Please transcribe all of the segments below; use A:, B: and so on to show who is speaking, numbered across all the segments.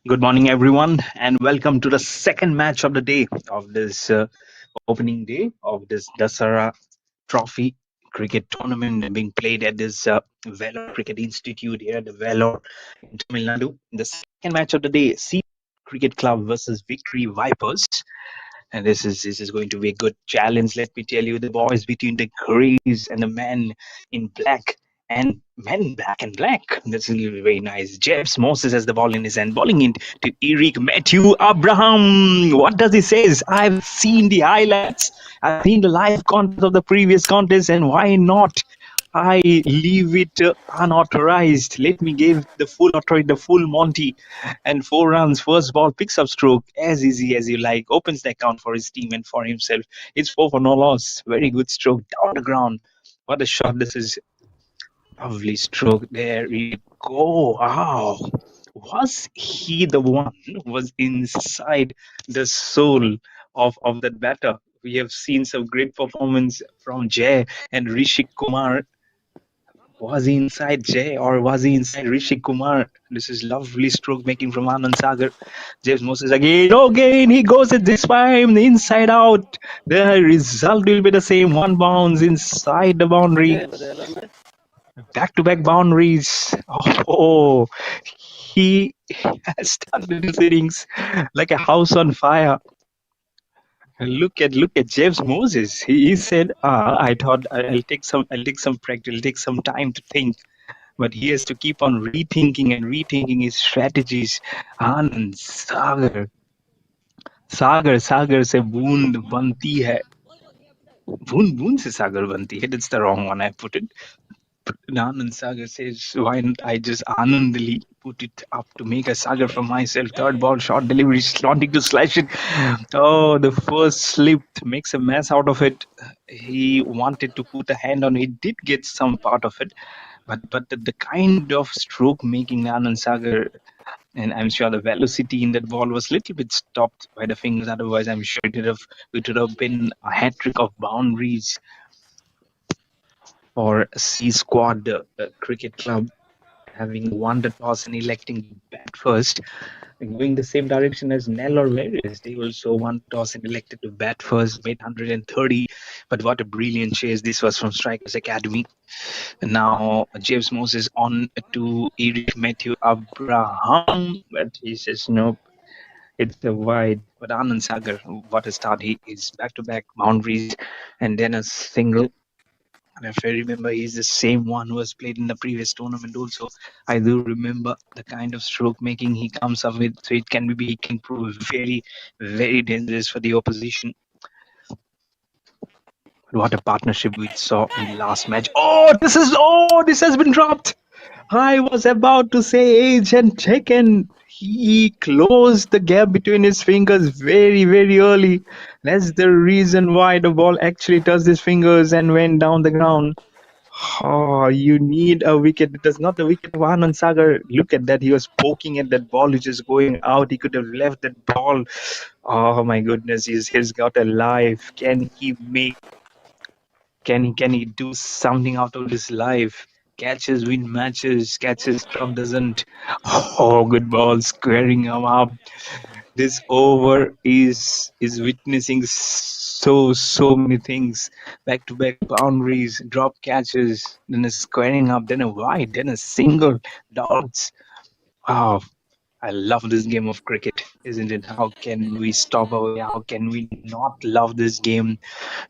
A: Good morning, everyone, and welcome to the second match of the day of this opening day of this DASARA Trophy cricket tournament being played at this Vellore Cricket Institute here at the Vellore in Tamil Nadu. The second match of the day, C Cricket Club versus Victory Vipers. And this is going to be a good challenge. Let me tell you, the boys between the greys and the men in black and men in black and black. This will be very nice. Jebs Moses has the ball in his hand, bowling in to Eric Matthew Abraham. What does he says? I've seen the highlights. I've seen the live contest of the previous contest, and why not? I leave it unauthorized. Let me give the full authority, the full Monty, and 4 runs. First ball picks up stroke as easy as you like. Opens the account for his team and for himself. It's four for no loss. Very good stroke down the ground. What a shot! This is lovely stroke. There you go. Wow. Was he the one who was inside the soul of that batter? We have seen some great performance from Jay and Rishik Kumar. Was he inside Jay or was he inside Rishi Kumar? This is lovely stroke making from Anand Sagar. James Moses again, he goes at this time, the inside out. The result will be the same. One bounce inside the boundary. Back to back boundaries. Oh, he has started his innings like a house on fire. Look at James Moses. He said, I thought I'll take some practice, I'll take some time to think. But he has to keep on rethinking and rethinking his strategies. Anand सागर से बूंद बनती है बूंद बूंद से सागर बनती है. That's the wrong one. I put it. Anand Sagar says, why don't I just Anandali put it up to make a Sagar for myself? Third ball, short delivery, wanting to slash it. Oh, the first slipped, makes a mess out of it. He wanted to put a hand on it. He did get some part of it. But the kind of stroke making Anand Sagar, and I'm sure the velocity in that ball was a little bit stopped by the fingers. Otherwise, I'm sure it would have been a hat trick of boundaries for C Squad Cricket Club, having won the toss and electing to bat first, going the same direction as Nell or Varys. They also won toss and elected to bat first, made 130. But what a brilliant chase this was from Strikers Academy. And now James Moses on to Eric Matthew Abraham, but he says nope. It's a wide, but Anand Sagar, what a start! He is back-to-back boundaries, and then a single. And if I remember, he's the same one who has played in the previous tournament also. I do remember the kind of stroke making he comes up with, so it can be he can prove very, very dangerous for the opposition. What a partnership we saw in the last match. This has been dropped. I was about to say Agent Chicken. He closed the gap between his fingers very, very early. That's the reason why the ball actually touched his fingers and went down the ground. Oh, you need a wicket. It is not the wicket of Anand Sagar. Look at that. He was poking at that ball, which is going out. He could have left that ball. Oh my goodness, he's got a life. Can he do something out of his life? Catches win matches, catches drop doesn't. Oh, good ball, squaring him up. This over is witnessing so many things. Back to back boundaries, drop catches, then a squaring up, then a wide, then a single dots. Wow, I love this game of cricket, isn't it? How can we stop away? How can we not love this game?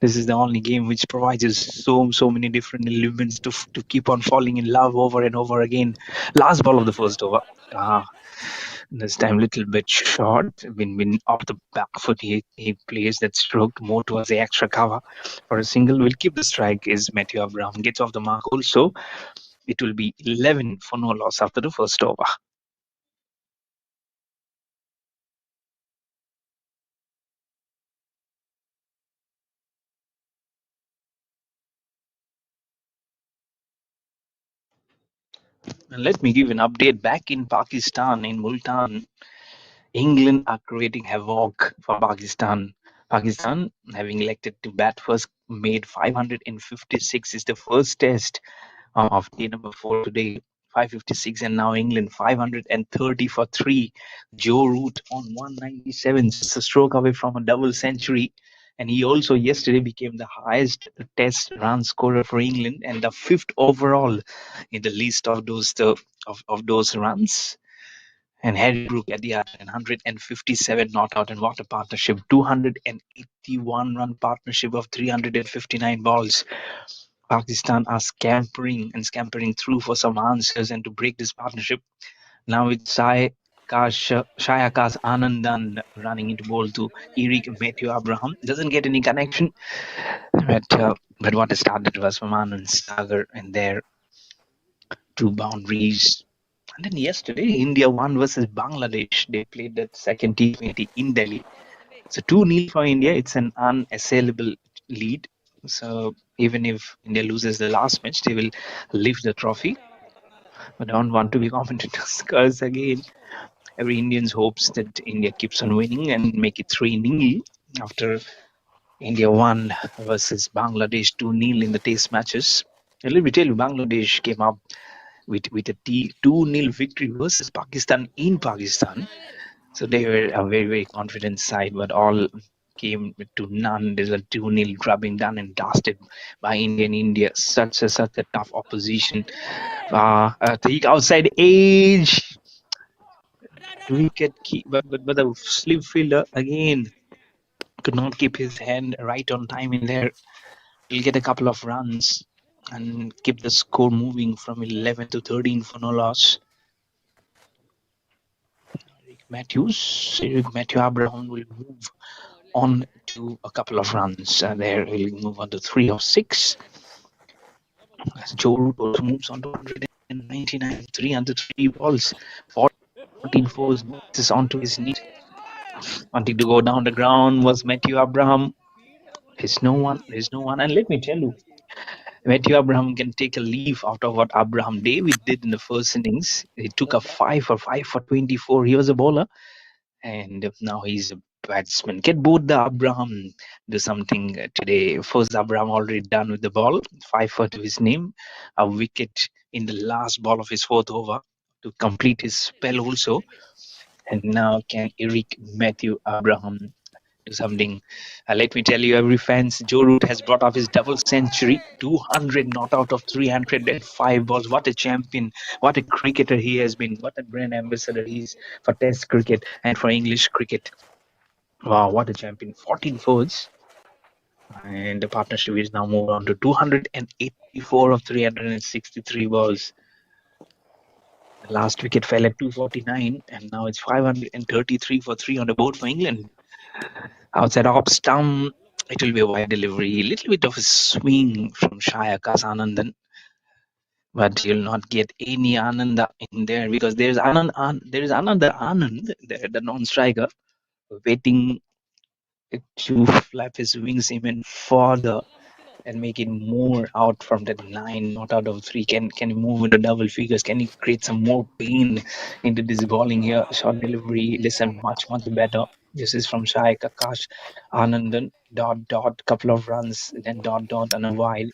A: This is the only game which provides us so many different elements to keep on falling in love over and over again. Last ball of the first over. This time little bit short. When off the back foot he plays that stroke more towards the extra cover for a single. Will keep the strike is Matthew Abraham. Gets off the mark also. It will be 11 for no loss after the first over. And let me give an update back in Pakistan, in Multan. England are creating havoc for Pakistan. Pakistan, having elected to bat first, made 556 is the first test of day number 4 today. 556, and now England 530 for 3. Joe Root on 197, just a stroke away from a double century. And he also yesterday became the highest test run scorer for England and the fifth overall in the list of those runs. And Harry Brook at the other end, 157 not out, and what a partnership! 281 run partnership of 359 balls. Pakistan are scampering through for some answers and to break this partnership. Now it's Shayakas Anandan running into ball to Eric Matthew Abraham. Doesn't get any connection, but what started was from Anand Sagar and their two boundaries. And then yesterday, India won versus Bangladesh. They played that second T20 in Delhi. So 2-0 for India. It's an unassailable lead. So even if India loses the last match, they will lift the trophy. But I don't want to be competitors because again, every Indian hopes that India keeps on winning and make it 3-0 after India won versus Bangladesh 2-0 in the test matches. And let me tell you, Bangladesh came up with a 2-0 victory versus Pakistan in Pakistan. So they were a very, very confident side, but all came to none. There's a 2-0 drubbing done and dusted by India. Such a tough opposition. The outside edge wicket keep, but the slip fielder again could not keep his hand right on time in there. He'll get a couple of runs and keep the score moving from 11 to 13 for no loss. Eric Matthew Abraham will move on to a couple of runs. There he'll move on to 3 of 6. As Joe Root also moves on to 199, 303 balls, 14 fours, misses onto his knee. Wanting to go down the ground was Matthew Abraham. There's no one. And let me tell you, Matthew Abraham can take a leaf out of what Abraham David did in the first innings. He took a 5 for 24. He was a bowler, and now he's a batsman. Get both the Abraham do something today. First, Abraham already done with the ball, 5 for to his name, a wicket in the last ball of his fourth over to complete his spell also. And now can Eric Matthew Abraham do something? Let me tell you, every fans, Joe Root has brought off his double century, 200 not out of 305 balls. What a champion! What a cricketer he has been! What a brand ambassador he is for Test cricket and for English cricket. Wow, what a champion! 14 fours, and the partnership is now moved on to 284 of 363 balls. The last wicket fell at 249, and now it's 533 for 3 on the board for England. Outside off stump, it will be a wide delivery. A little bit of a swing from Shayakas Anandan, but you'll not get any Ananda in there because there is another Anand, the non-striker, waiting to flap his wings even further and make it more out from that 9 not out of 3. Can he move into double figures? Can he create some more pain into this bowling here? Short delivery, listen, much better. This is from Shai Kakash Anandan, couple of runs, then and a wide.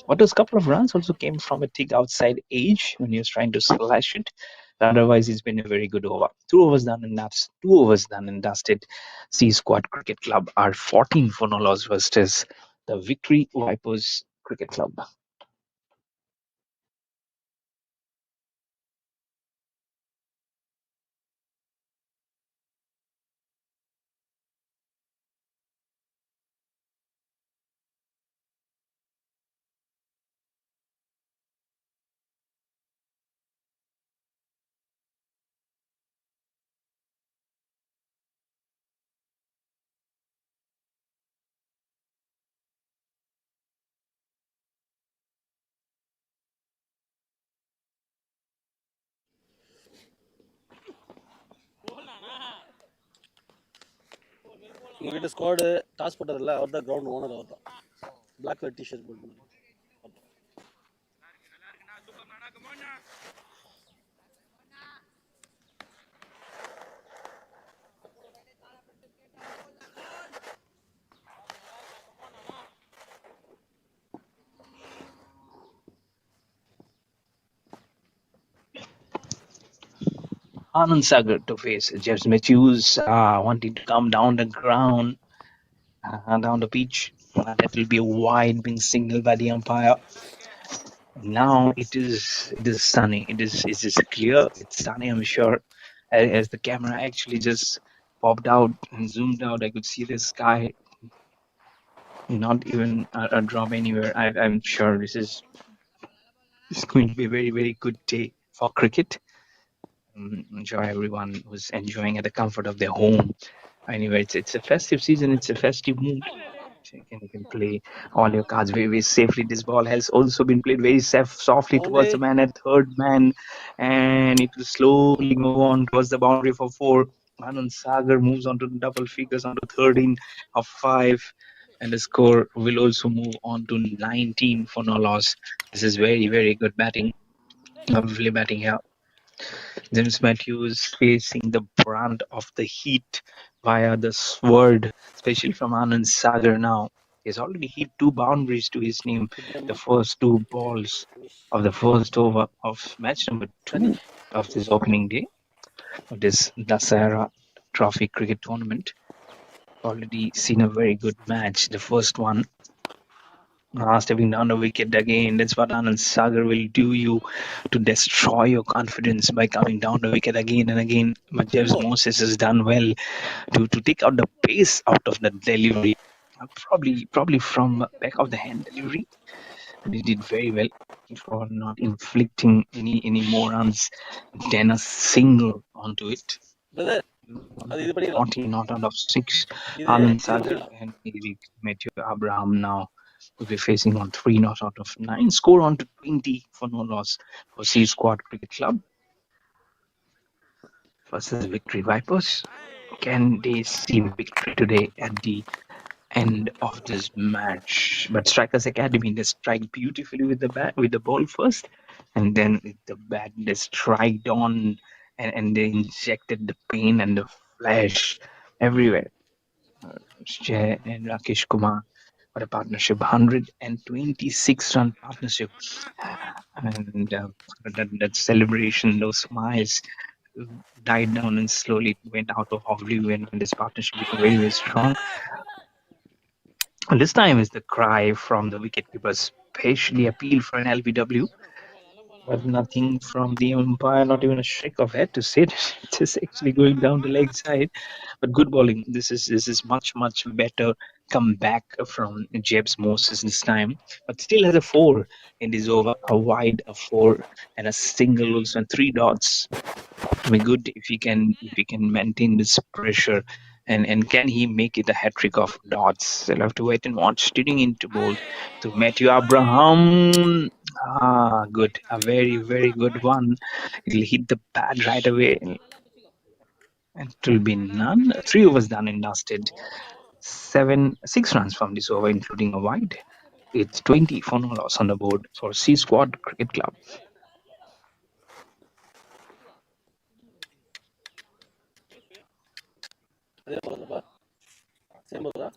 A: What those couple of runs also came from a thick outside edge when he was trying to slash it. Otherwise, it's been a very good over. 2 overs done and dusted. C Squad Cricket Club are 14 for no loss versus the Victory Vipers Cricket Club.
B: உங்ககிட்ட squad toss போட்டதில்ல அவர் தான் ground owner அவர் தான் black colour T shirt போட்டு
A: Anand Sagar to face James Matthews, wanting to come down the ground, down the pitch. That will be a wide being signaled by the umpire. Now it is sunny. It is clear. It's sunny. I'm sure. As the camera actually just popped out and zoomed out, I could see the sky. Not even a drop anywhere. I'm sure this is going to be a very very good day for cricket. I'm sure everyone was enjoying at the comfort of their home. Anyway, it's a festive season. It's a festive mood. You can play all your cards very, very safely. This ball has also been played very softly towards the
B: Boundary.
A: man at third man, and it will slowly move on towards the boundary for four. Anand Sagar moves on to the double figures on to 13 of 5, and the score will also move on to 19 for no loss. This is very, very good batting. Lovely batting here. James Matthews facing the brunt of the heat via the sword, especially from Anand Sagar now. He's already hit two boundaries to his name,
B: Hit them.
A: the first two balls
B: Finish.
A: of the first over of match number 2
B: 30.
A: of this opening day of this DASARA Trophy cricket tournament. Already seen a very good match. The first one, stepping down the wicket again. That's what Anand Sagar will do you to destroy your confidence by coming down the wicket again and again. But James
B: 4.
A: Moses has done well to take out the pace out of the delivery. Probably from back of the hand delivery, but he did very well for not inflicting any more runs than a single onto it.
B: Brother, அது இது பண்ணிடலாம்.
A: 40 not out of 6.
B: இது
A: Anand
B: இது
A: Sagar
B: பண்ணிடலாம்.
A: and Eric Matthew Abraham now will be facing on 3 not out of 9. Score on to 20 for no loss for C Squad Cricket Club versus Victory Vipers. Can they see victory today at the end of this match? But Strikers Academy, they strike beautifully with the bat, with the ball first, and then with the bat they striked on, and they injected the pain and the flash everywhere. Jay and Rakesh Kumar. What a partnership! 126-run partnership, and that celebration, those smiles died down and slowly went out of oblivion when this partnership became very, very strong. And this time is the cry from the wicketkeepers, specially appeal for an LBW, but nothing from the umpire, not even a shake of head to say it. Just actually going down the leg side. But good bowling. This is much better comeback from Jebs Moses this time. But still has a four in this over, a wide, a four, and a single also, and three dots. To be good if he can maintain this pressure, and can he make it a hat trick of dots? I'll have to wait and watch. Tuning into bold to Matthew Abraham. Good, a very good one. It'll hit the pad right away, and it will be none. 3 overs done and dusted. 6 runs from this over, including a wide. It's 20 for no loss on the board for C Squad Cricket Club.
B: அதே போதுப்பா. Same போதா?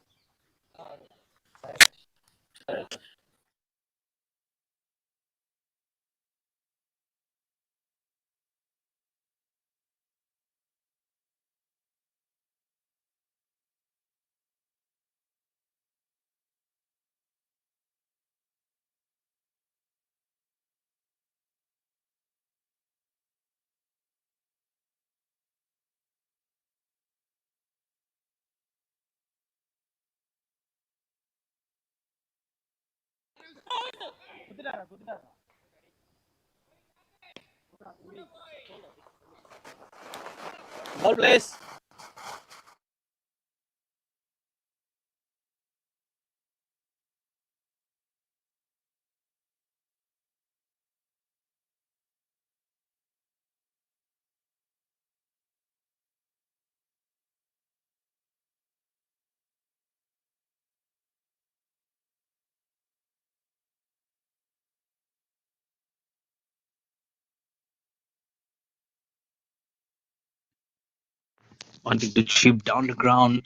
B: Ball place.
A: Wanting to chip down the ground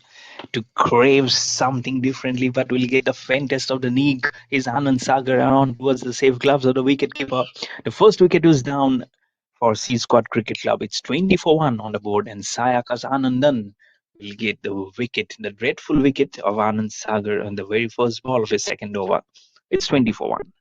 A: to crave something differently, but will get a faint test of the knee. Is Anand Sagar around towards the safe gloves of the wicketkeeper. The first wicket was down for C Squad Cricket Club. It's 20 for 1 on the board, and Sayakas Anandan will get the wicket, the dreadful wicket of Anand Sagar on the very first ball of his second over. It's 20 for 1.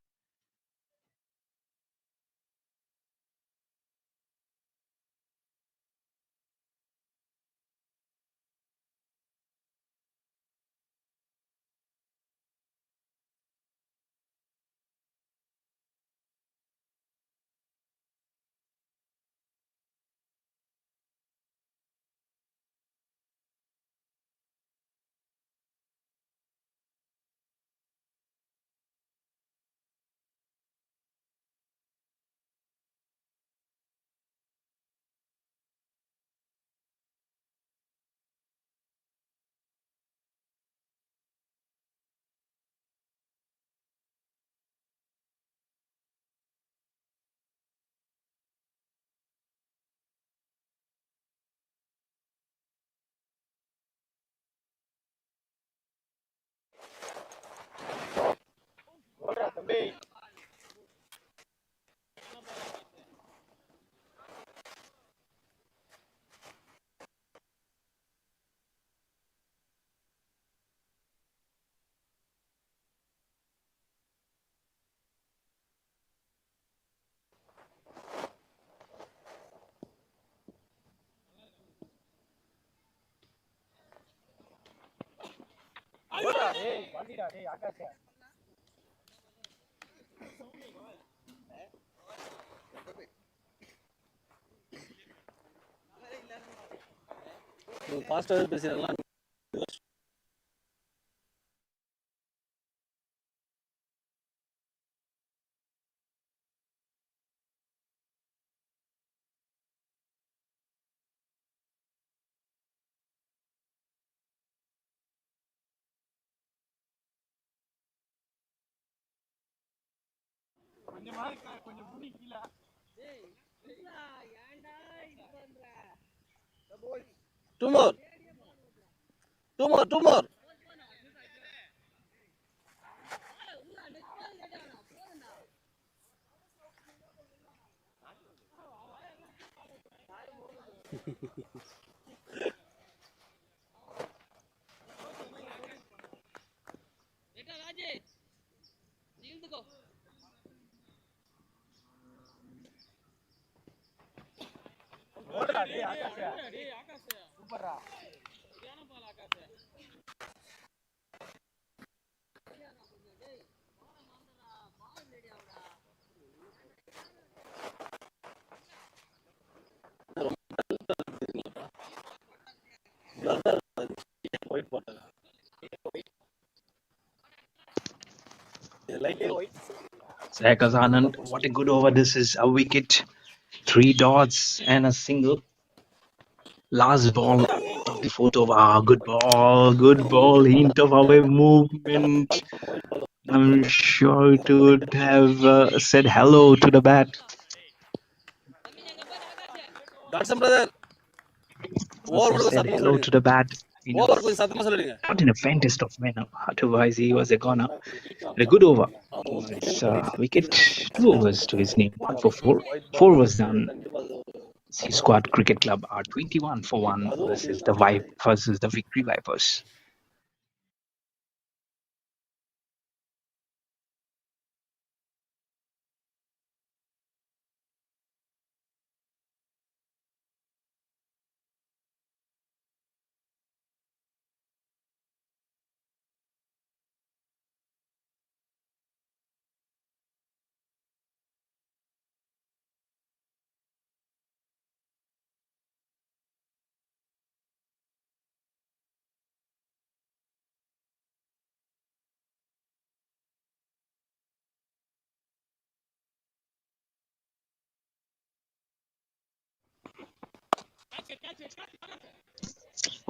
B: ஃபாஸ்ட்டாகவே பேசிடலாம். Two more. Two more. Two more. White bottle. Light white.
A: Sayakas Anand, what a good over. This is a wicket, 3 dots, and a single. Last ball of the fourth over. Ah, good ball, good ball. Hint of away movement. I'm sure it would have said hello to the bat.
B: That's brother.
A: Must
B: Over
A: have
B: கொடுங்க
A: said
B: சத்தமா
A: hello
B: சொல்லிடுங்க.
A: to the bat.
B: Over கொடுங்க சத்தமா சொல்லிடுங்க.
A: Not in a faintest of manner. Otherwise, he was a goner. But a good over. It's wicket, 2 overs to his name, 1 for 4. 4 was done. C Squad Cricket Club are 21 for 1 versus the Victory Vipers.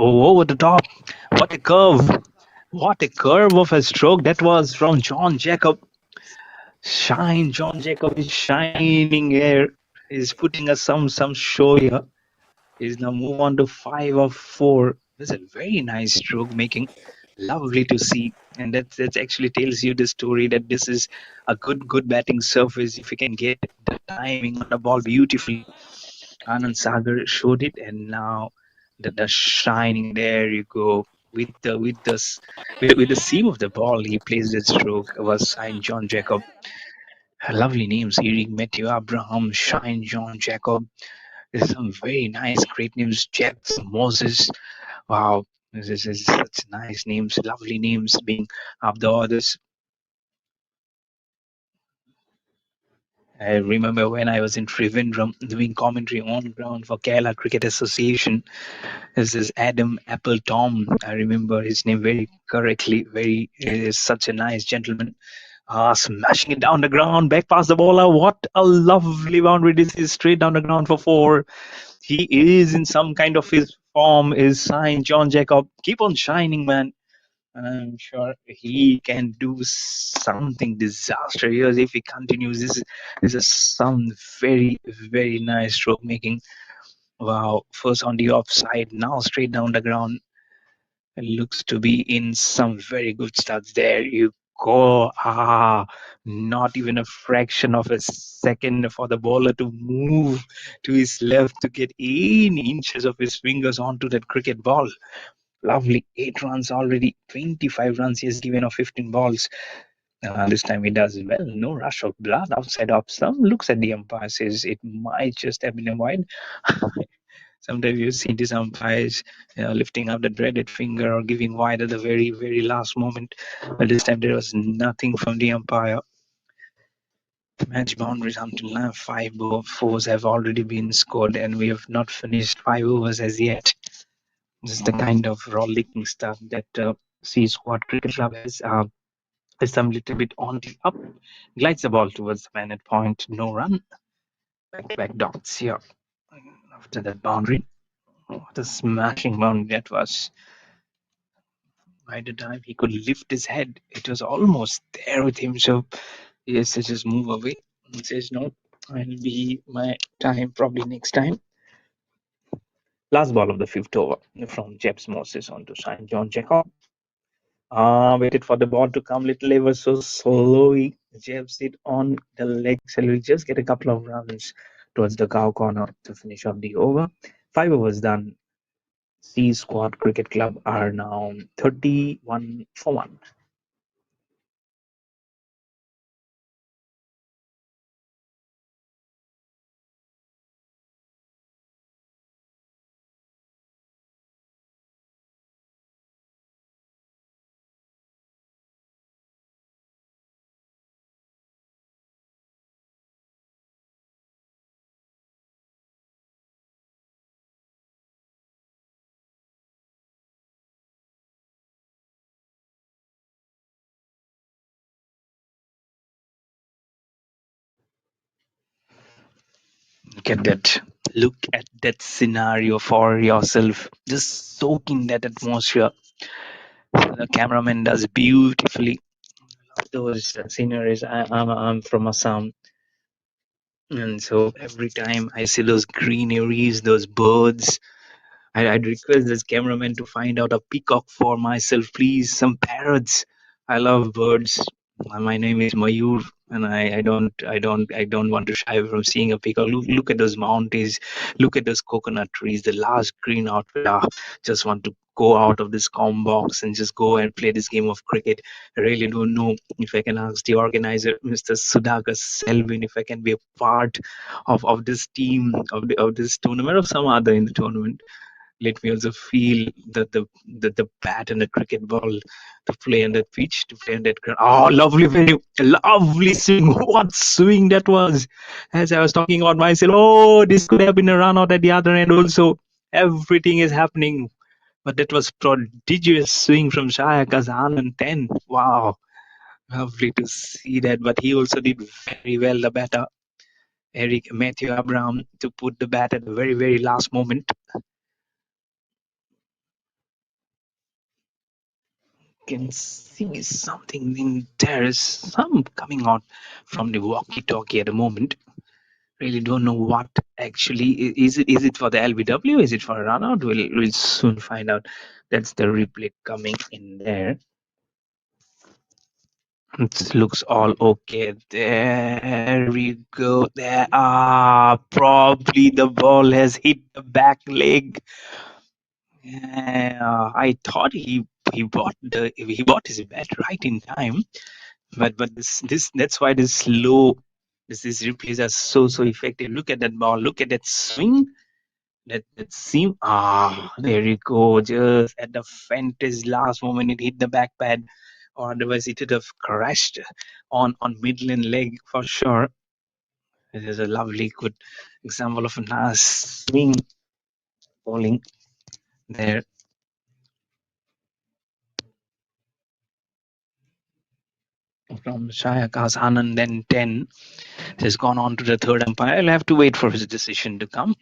A: Oh, over the top. What a curve. What a curve of a stroke that was from John Jacob. John Jacob is shining here. He's putting us some show here. He's now move on to 5 of 4. This is a very nice stroke making. Lovely to see, and that actually tells you the story that this is a good batting surface if you can get the timing on the ball beautifully. Anand Sagar showed it, and now the shining. There you go with the seam of the ball. He plays the stroke. Was signed John Jacob. Lovely names: Eric Matthew Abraham, Shine John Jacob. There's some very nice, great names. Jets Moses. Wow, this is such nice names, lovely names being up the others. I remember when I was in Trivandrum doing commentary on ground for Kerala Cricket Association. This is Adam Appleton. I remember his name very correctly. Very is such a nice gentleman. Smashing it down the ground, back past the bowler. What a lovely boundary! This is straight down the ground for four. He is in some kind of his form. Is signed John Jacob. Keep on shining, man. And I'm sure he can do something disastrous if he continues. This is some very nice stroke making. Wow, first on the offside, now straight down the ground. It looks to be in some very good starts. There you go. Not even a fraction of a second for the bowler to move to his left to get any inches of his fingers onto that cricket ball. Lovely. 8 runs already. 25 runs he has given off 15 balls. This time he does well. No rush of blood outside of some. Looks at the umpire, says it might just have been a wide. Sometimes you see these umpires lifting up the dreaded finger or giving wide at the very last moment. But this time there was nothing from the umpire. Match boundaries until now. 5 fours have already been scored, and we have not finished 5 overs as yet. This is the kind of rollicking stuff that C Squad Cricket Club has. Is some little bit on the up. Glides the ball towards the man at point. No run. Back dots here. After that boundary. What a smashing boundary that was. By the time he could lift his head, it was almost there with him. So he has to just move away. He says, no, I'll be my time probably next time. Last ball of the fifth over from Jeps Moses on to Shine John Jacob. Waited for the ball to come little ever so slowly. Jabs it on the leg, so we just get a couple of runs towards the cow corner to finish off the over. 5 overs done. C Squad Cricket Club are now 31 for 1. Look at that. Look at that scenario for yourself. Just soak in that atmosphere. The cameraman does beautifully. Those sceneries. I'm from Assam. And so every time I see those greeneries, those birds, I'd request this cameraman to find out a peacock for myself, please. Some parrots. I love birds. My name is Mayur, and I don't want to shy away from seeing a peacock. Look at those mountains. Look at those coconut trees. The last green outfit. Just want to go out of this com box and just go and play this game of cricket. I really don't know if I can ask the organizer, Mr. Sudhakar Selvin, if I can be a part of this team of this tournament or some other in the tournament. Let me also feel the bat and the cricket ball to play on that pitch, to play on that ground. Oh, lovely venue, lovely swing. What swing that was! As I was talking about myself, oh, this could have been a run out at the other end. Also, everything is happening, but that was prodigious swing from Shaya Kazan and 10. Wow, lovely to see that. But he also did very well, the batter. Eric Matthew Abraham to put the bat at the very last moment. Can see something in there is some coming out from the walkie-talkie at the moment. Really don't know what actually is it. Is it for the LBW? Is it for a run out? We'll soon find out. That's the replay coming in there. It looks all okay. There we go. There. Probably the ball has hit the back leg. Yeah, I thought he bought his bat right in time, but this that's why this slow this replays are so effective. Look at that ball. Look at that swing. That seam. There you go. Just at the faintest last moment, it hit the back pad, or otherwise it would have crashed on midland leg for sure. It is a lovely, good example of a nice swing bowling there from Shayakas Anand. Then 10 has gone on to the third umpire. I'll have to wait for his decision to come.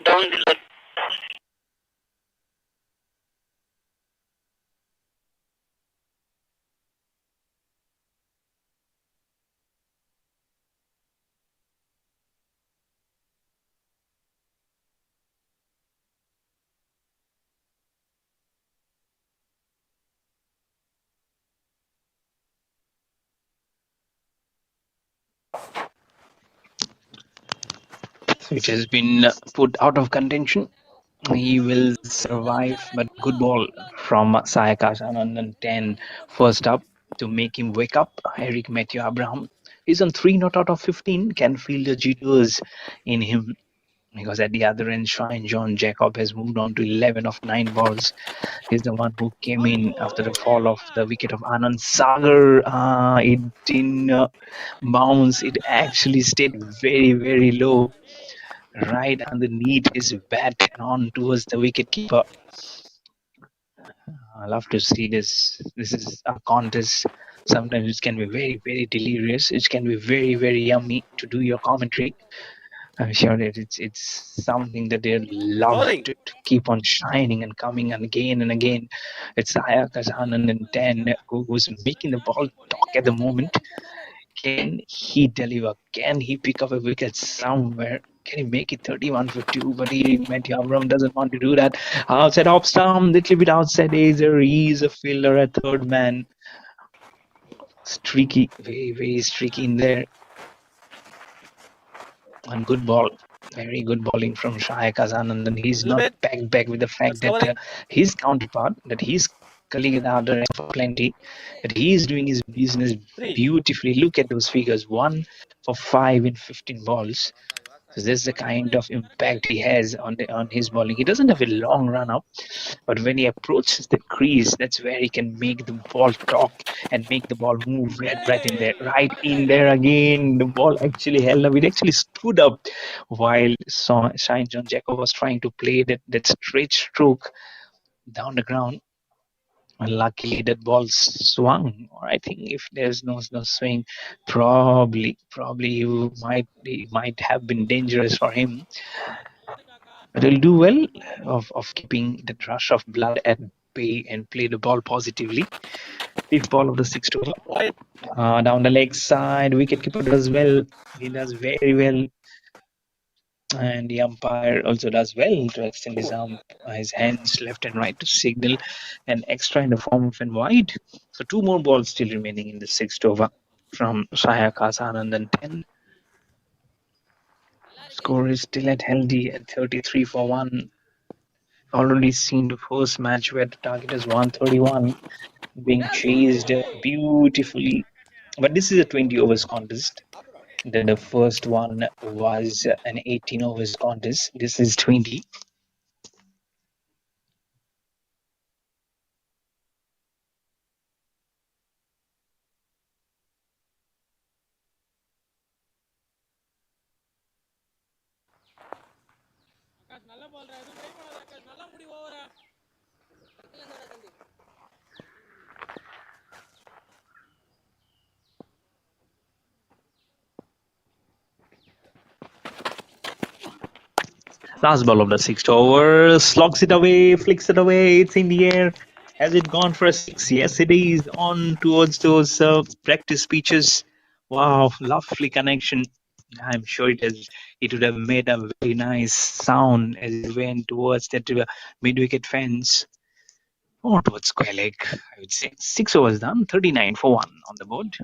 C: Down below.
A: Which has been put out of contention. He will survive, but good ball from Sayakas Anand 10 first up to make him wake up. Eric Matthew Abraham is on 3 not out of 15, can feel the jitters in him because at the other end, Shine John Jacob has moved on to 11 of 9 balls. He's the one who came in after the fall of the wicket of Anand Sagar. It didn't bounce, it actually stayed very low right underneath his bat and on towards the wicket keeper. I love to see this. This is a contest. Sometimes it can be very delirious. It can be very yummy to do your commentary. I'm sure that it's something that they love
B: Bowling.
A: to keep on shining and coming and again. It's Ayakas Anand and 10 who's making the ball talk at the moment. Can he deliver? Can he pick up a wicket somewhere? Can he make it 31 for 2? But Matthew Abram doesn't want to do that. Outside off stump, little bit outside Azer. He's a fielder, a third man. Streaky, very streaky in there. And good ball. Very good bowling from Shai Kazan. And he's not
B: Limit.
A: back with the fact
B: That's
A: that
B: covering.
A: his counterpart, that his colleague at the other end for plenty, that he is doing his business
B: 3.
A: beautifully. Look at those figures. 1 for 5 in 15 balls. So this is the kind of impact he has on his bowling. He doesn't have a long run up, but when he approaches the crease, that's where he can make the ball talk and make the ball move right in there again. The ball actually held up. It actually stood up while Shine John Jacob was trying to play that straight stroke down the ground. And luckily that ball swung. Or I think if there's no swing, probably it might have been dangerous for him. But he'll do well of keeping that rush of blood at bay and play the ball positively. Fifth ball of the sixth over.
B: Wide.
A: Down the leg side, wicketkeeper does well. He does very well. And the umpire also does well to extend his hands left and right to signal an extra in the form of an wide. So 2 more balls still remaining in the sixth over from Sayakas Anand and 10. Score is still at healthy at 33 for 1. Already seen the first match where the target is 131 being chased beautifully. But this is a 20 overs contest. The first one was an 18 overs contest. This is 20. Last ball of the sixth over, slogs it away, flicks it away, it's in the air. Has it gone for a six? Yes, it is. On towards those practice pitches. Wow, lovely connection. I'm sure it would have made a very nice sound as it went towards that mid-wicket fence or towards square leg. I would say 6 overs done, 39 for 1 on the board.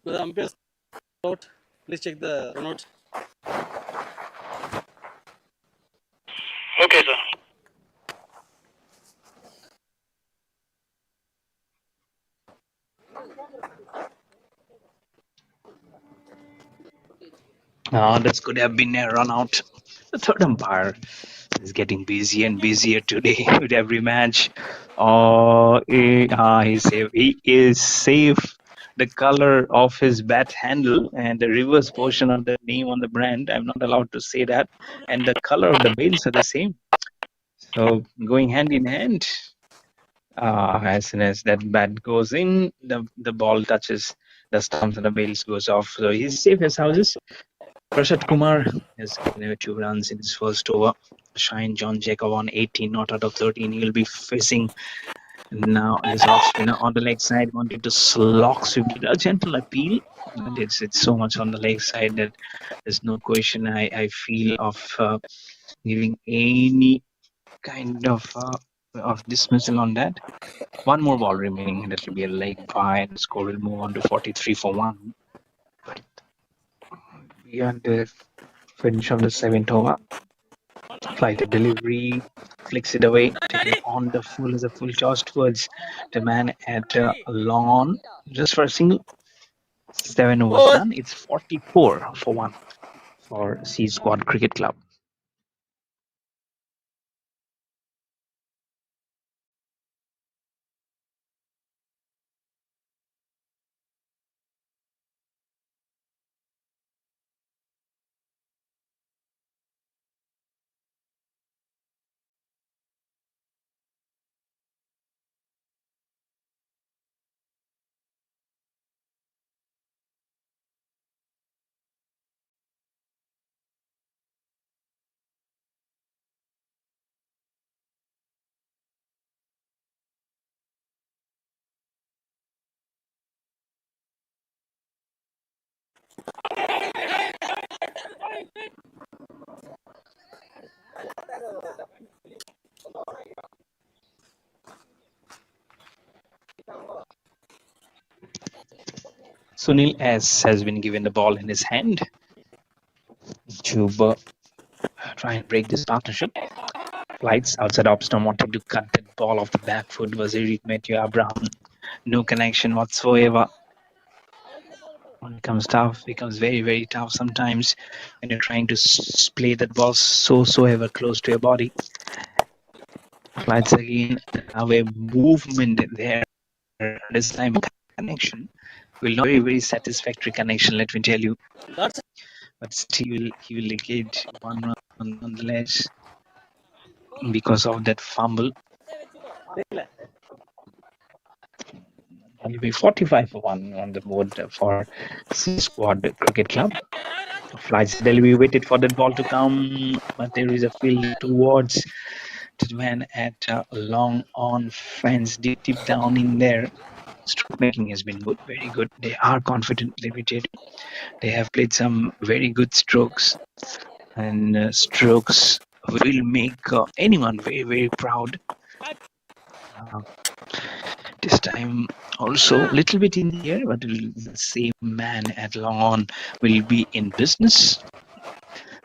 B: The umpire out. Please check the run out.
C: Okay, sir.
A: This could have been a run out. The third umpire is getting busier and busier today with every match. He's safe. He is safe. The color of his bat handle and the reverse portion of the name on the brand, I'm not allowed to say that. And the color of the bails are the same. So going hand in hand. As soon as that bat goes in, the ball touches the stumps and the bails goes off. So he's safe as houses. Prashad Kumar has given away 2 runs in his first over. Shine John Jacob on 18, not out of 13. He'll be facing now his off spinner on the leg side, wanted to slog sweep. Did a gentle appeal, but it's so much on the leg side that there's no question I feel of giving any kind of of dismissal on that. One more ball remaining, and it will be a leg by, and the score will move on to 43 for 1. But we are the finish of the seventh over. Flight of delivery, flicks it away, taking on the full as a full toss towards the man at long on, just for a single. 7 overs done. It's 44 for 1 for C Squad Cricket Club. Sunil S has been given the ball in his hand to try and break this partnership. Flights outside Opstorm wanting to cut that ball off the back foot was Eric Matthew Abraham. No connection whatsoever. When it becomes tough, it becomes very, very tough sometimes when you're trying to play that ball so ever close to your body. Flights again, away movement there. This time connection will not be a very satisfactory connection, let me tell you.
B: That's
A: But still, he will get one run nonetheless because of that fumble. That will be 45 for 1 on the board for C Squad Cricket Club. Flights Delhi waited for that ball to come, but there is a field towards the man at long on fence deep down in there. Stroke making has been good, very good. They are confident, let me tell you. They have played some very good strokes, and strokes will make anyone very, very proud. Uh, this time also little bit in the air, but the same man at long on will be in business.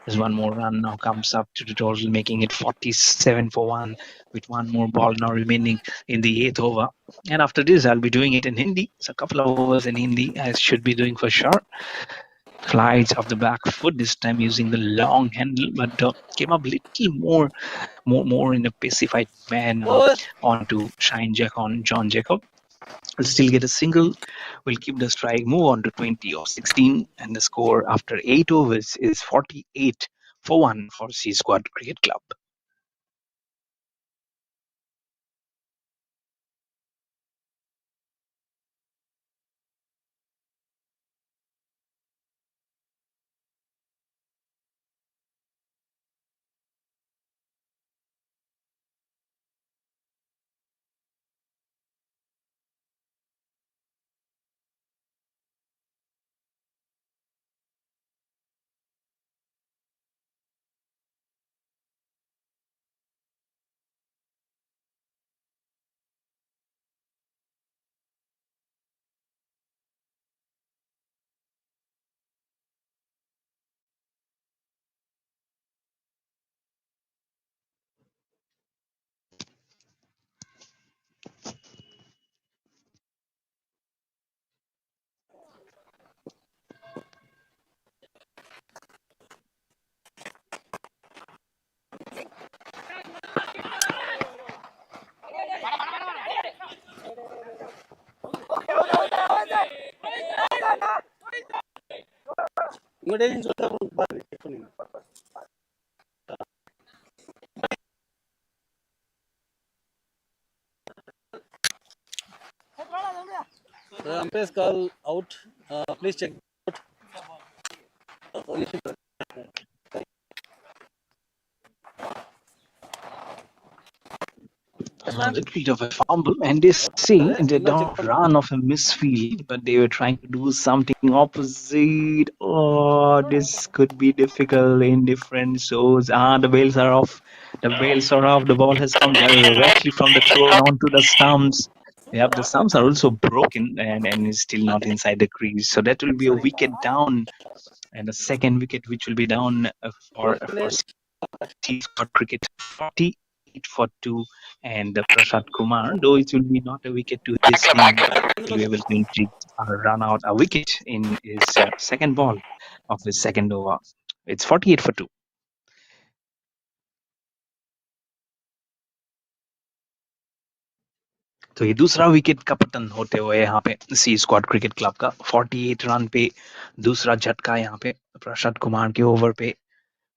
A: There's one more run now comes up to the total, making it 47 for 1 with one more ball now remaining in the 8th over. And after this, I'll be doing it in Hindi. So a couple of overs in Hindi I should be doing for sure. Flights off the back foot this time using the long handle, but came up little more in a pacified manner onto Shine Jack on John Jacob. Will still get a single, will keep the strike, move on to 20 of 16, and the score after 8 overs is 48 for 1 for C Squad Cricket Club.
B: இங்க சொல்ல பாருங்க check பண்ணுங்க. The umpire's call out. Please check.
A: a little bit of a fumble, and they say they don't run off a misfield, but they were trying to do something opposite. Oh, this could be difficult in different shows. The bails are off. The bails are off. The ball has come directly from the throw onto the stumps. Yep, the stumps are also broken and is still not inside the crease. So that will be a wicket down, and a second wicket which will be down for T Scott Cricket 48 for 2, and Prasad Kumar, though it will be not a wicket to his name, will be able to run out a wicket in his second ball of his second over. It's 48 for 2. तो ये दूसरा wicket का पतन होते हुए यहाँ पे सी squad cricket club का 48 रन पे दूसरा झटका यहाँ पे प्रसाद कुमार के ओवर पे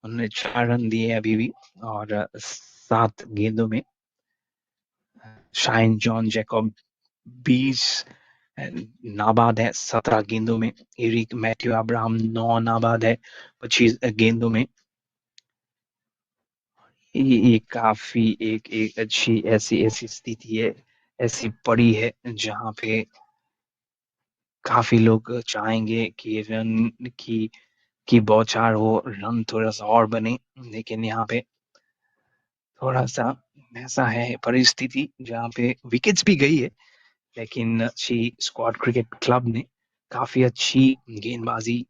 A: उन्होंने 4 रन दिए अभी भी, और 7 गेंदों में शाइन जॉन जैकब 20 नाबाद है 17 गेंदों में, एरिक मैथ्यू अब्राहम 9 नाबाद है 25 गेंदों में। ये काफी एक अच्छी ऐसी स्थिति है, ऐसी पड़ी है जहां पे काफी लोग चाहेंगे कि रन की बौछार हो, रन थोड़ा सा और बने, लेकिन यहाँ पे थोड़ा सा ऐसा है परिस्थिति जहाँ पे विकेट्स भी गई है, लेकिन स्क्वाड क्रिकेट क्लब ने काफी अच्छी गेंदबाजी,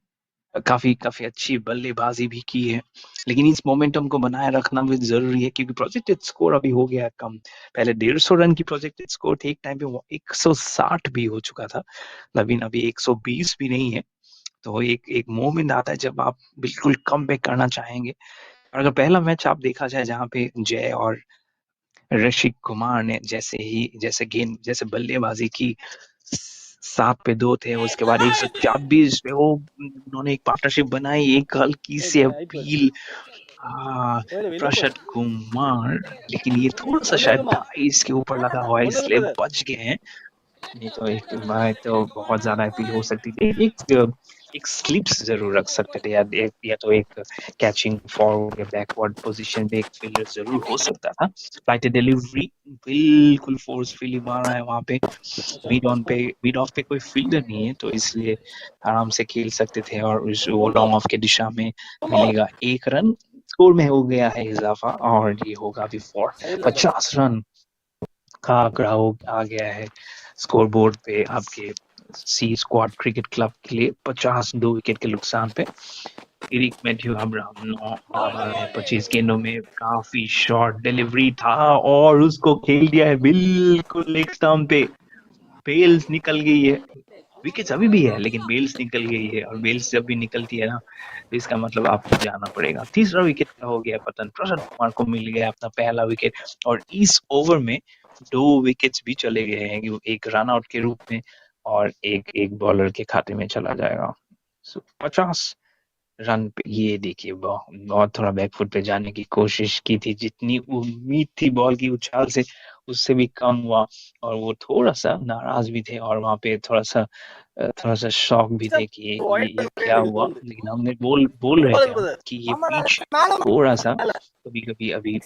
A: काफी अच्छी बल्लेबाजी भी की है, लेकिन इस मोमेंटम को बनाए रखना भी जरूरी है क्योंकि प्रोजेक्टेड स्कोर अभी हो गया कम। पहले 150 रन की प्रोजेक्टेड स्कोर थी, एक टाइम पे वो 160 भी हो चुका था, लेकिन अभी 120 भी नहीं है। तो एक मोमेंट आता है जब आप बिल्कुल कम बैक करना चाहेंगे। और अगर पहला मैच आप देखा जाए जहाँ पे जय और ऋषिक कुमार ने जैसे बल्लेबाजी की, 7 पे 2 थे, उसके बाद 126 पे वो उन्होंने एक पार्टनरशिप बनाई, एक हल्की सी अपील प्रसाद कुमार, लेकिन ये थोड़ा सा शायद 28 के ऊपर लगा हुआ है इसलिए बच गए हैं, नहीं तो एक भाई तो बहुत ज्यादा अपील हो सकती थी। एक स्लिप्स जरूर रख सकते थे, या तो एक कैचिंग फॉरवर्ड या बैकवर्ड पोजीशन पे एक फील्डर जरूर हो सकता था। फ्लाइट डिलीवरी बिल्कुल फोर्सफुली मारा है वहां पे, मिड ऑफ पे कोई फील्डर नहीं है, तो इसलिए आराम से खेल सकते थे, और वो लॉन्ग ऑफ के दिशा में मिलेगा 1 रन, स्कोर में हो गया है इजाफा, और ये होगा अभी 50 रन का आंकड़ा आ गया है स्कोर बोर्ड पे आपके सी स्क्वाड क्रिकेट क्लब के लिए। 52 विकेट के नुकसान पे एरिक मैथ्यू अब्राहम 9 नाबाद है 25 गेंदों में, काफी शॉर्ट डिलीवरी था और उसको खेल दिया है बिल्कुल एक स्टंप पे, बेल्स निकल गई है, विकेट्स अभी भी है लेकिन बेल्स निकल गई है, और बेल्स जब भी निकलती है ना तो इसका मतलब आपको जाना पड़ेगा। तीसरा विकेट का हो गया पतन, प्रसाद कुमार को मिल गया अपना पहला विकेट, और इस ओवर में 2 विकेट्स भी चले गए हैं, एक रन आउट के रूप में और एक बॉलर के खाते में चला जाएगा। 50 रन पे ये देखिए बहुत थोड़ा बैकफुट पे जाने की कोशिश की थी, जितनी उम्मीद थी बॉल की उछाल से उससे भी कम हुआ, और वो थोड़ा सा नाराज भी थे, और वहां पे थोड़ा सा शॉक भी थे कि ये क्या हुआ, लेकिन हमने बोल रहे थे हम कि ये पिच थोड़ा सा कभी कभी अभी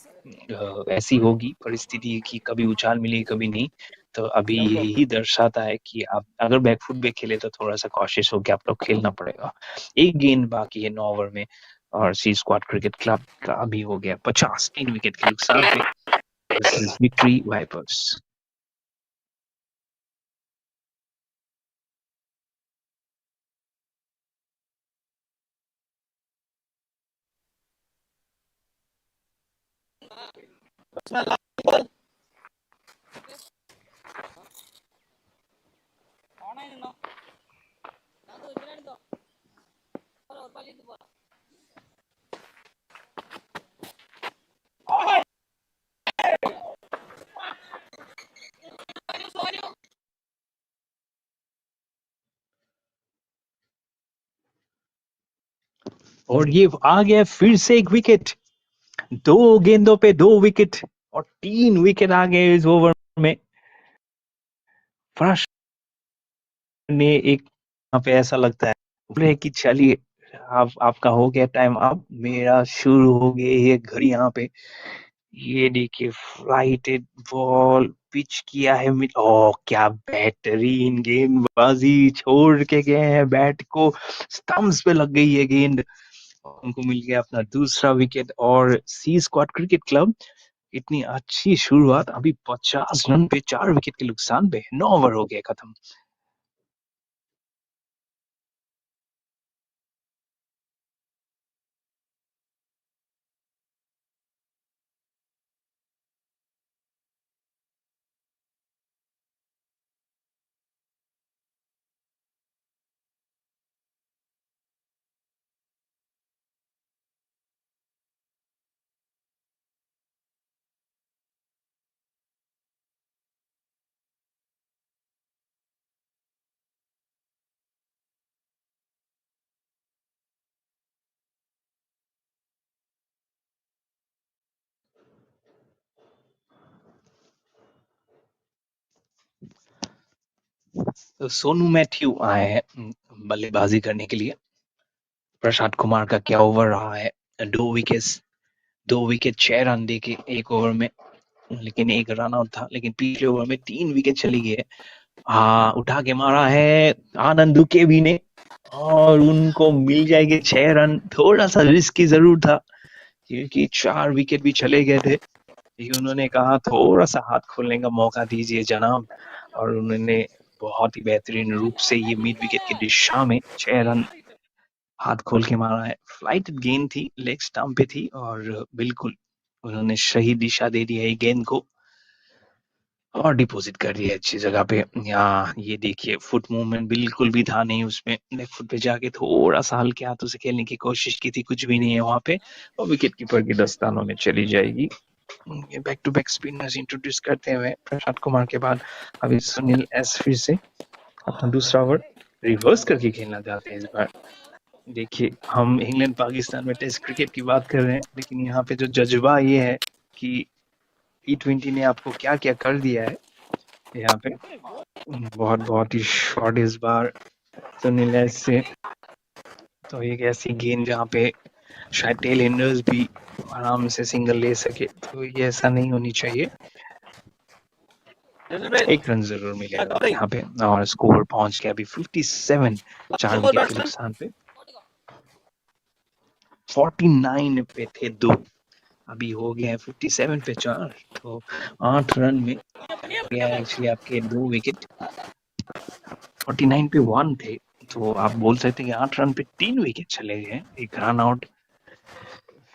A: ऐसी होगी परिस्थिति कि कभी उछाल मिलेगी कभी नहीं, तो अभी यही दर्शाता है कि आप अगर बैकफुट पे खेले तो थोड़ा सा कॉशियस होकर आप लोग खेलना पड़ेगा। एक गेंद बाकी है 9 ओवर में, और सी स्क्वाड क्रिकेट क्लब का अभी हो गया 53 विकेट के नुकसान पे। This is Victory Vipers. और ये आ गया फिर से एक विकेट, 2 गेंदों पे 2 विकेट, और 3 विकेट आ गए इस ओवर में। फर्स्ट ने एक यहाँ पे ऐसा लगता है बोले कि चलिए आप आपका हो गया टाइम, अब मेरा शुरू हो गई है घड़ी यहाँ पे, ये देखिए फ्लाइटेड बॉल पिच किया है मिड। ओह क्या बेहतरीन गेंदबाजी, छोड़ के गए हैं बैट को, स्टंप्स पे लग गई है गेंद। उनको मिल गया अपना दूसरा विकेट। और सी स्क्वाड क्रिकेट क्लब इतनी अच्छी शुरुआत, अभी 50 रन पे 4 विकेट के नुकसान पे 9 ओवर हो गए खत्म। तो सोनू मैथ्यू आए हैं बल्लेबाजी करने के लिए। प्रसाद कुमार का क्या ओवर रहा है, 2 विकेट, 2 विकेट 6 रन दे के 1 ओवर में, लेकिन 1 रन आउट था। लेकिन पिछले ओवर में 3 विकेट चली गई है। हाँ उठा के मारा है आनंद के भी ने, और उनको मिल जाएंगे 6 रन। थोड़ा सा रिस्की जरूर था क्योंकि 4 विकेट भी चले गए थे, लेकिन उन्होंने कहा थोड़ा सा हाथ खोलने का मौका दीजिए जनाब, और उन्होंने बहुत ही बेहतरीन रूप से ये मिड विकेट की दिशा में 6 रन हाथ खोल के मारा है। फ्लाइट गेंद थी, लेग स्टंप पे थी, और बिल्कुल उन्होंने सही दिशा दे दी है गेंद को और डिपॉजिट कर दिया अच्छी जगह पे। यहाँ ये देखिए फुट मूवमेंट बिल्कुल भी था नहीं उसमें, लेफ्ट फुट पे जाके थोड़ा सा हल्के हाथों से खेलने की कोशिश की थी, कुछ भी नहीं है वहां पे, और विकेट कीपर की दस्तानों में चली जाएगी। Back to back spinners introduce करते हुए प्रसाद कुमार के बाद अभी सुनील एस फिर से अपना दूसरा ओवर रिवर्स करके खेलना चाहते हैं इस बार। देखिए हम इंग्लैंड पाकिस्तान में टेस्ट क्रिकेट की बात कर रहे हैं, लेकिन यहाँ पे जो जज्बा ये है कि T20 ने आपको क्या क्या कर दिया है यहाँ पे। बहुत बहुत ही शॉर्ट इस बार सुनील एस से। तो एक ऐसी गेंद जहाँ पे शायद टेल एंडर्स भी आराम से सिंगल ले सके, तो ये ऐसा नहीं होनी चाहिए।
B: Gentlemen,
A: 1 रन जरूर
B: start
A: मिलेगा
B: bowling.
A: यहाँ पे, और स्कोर पहुंच गया अभी 57,
B: Last
A: चार
B: over
A: विकेट के
B: batsman.
A: नुकसान पे। 49 पे थे 2, अभी हो गया है 57 पे 4, तो 8 रन में गया है एक्चुअली आपके 2 विकेट। 49 पे 1 थे, तो आप बोल सकते हैं कि 8 रन पे 3 विकेट चले गए, 1 रन आउट,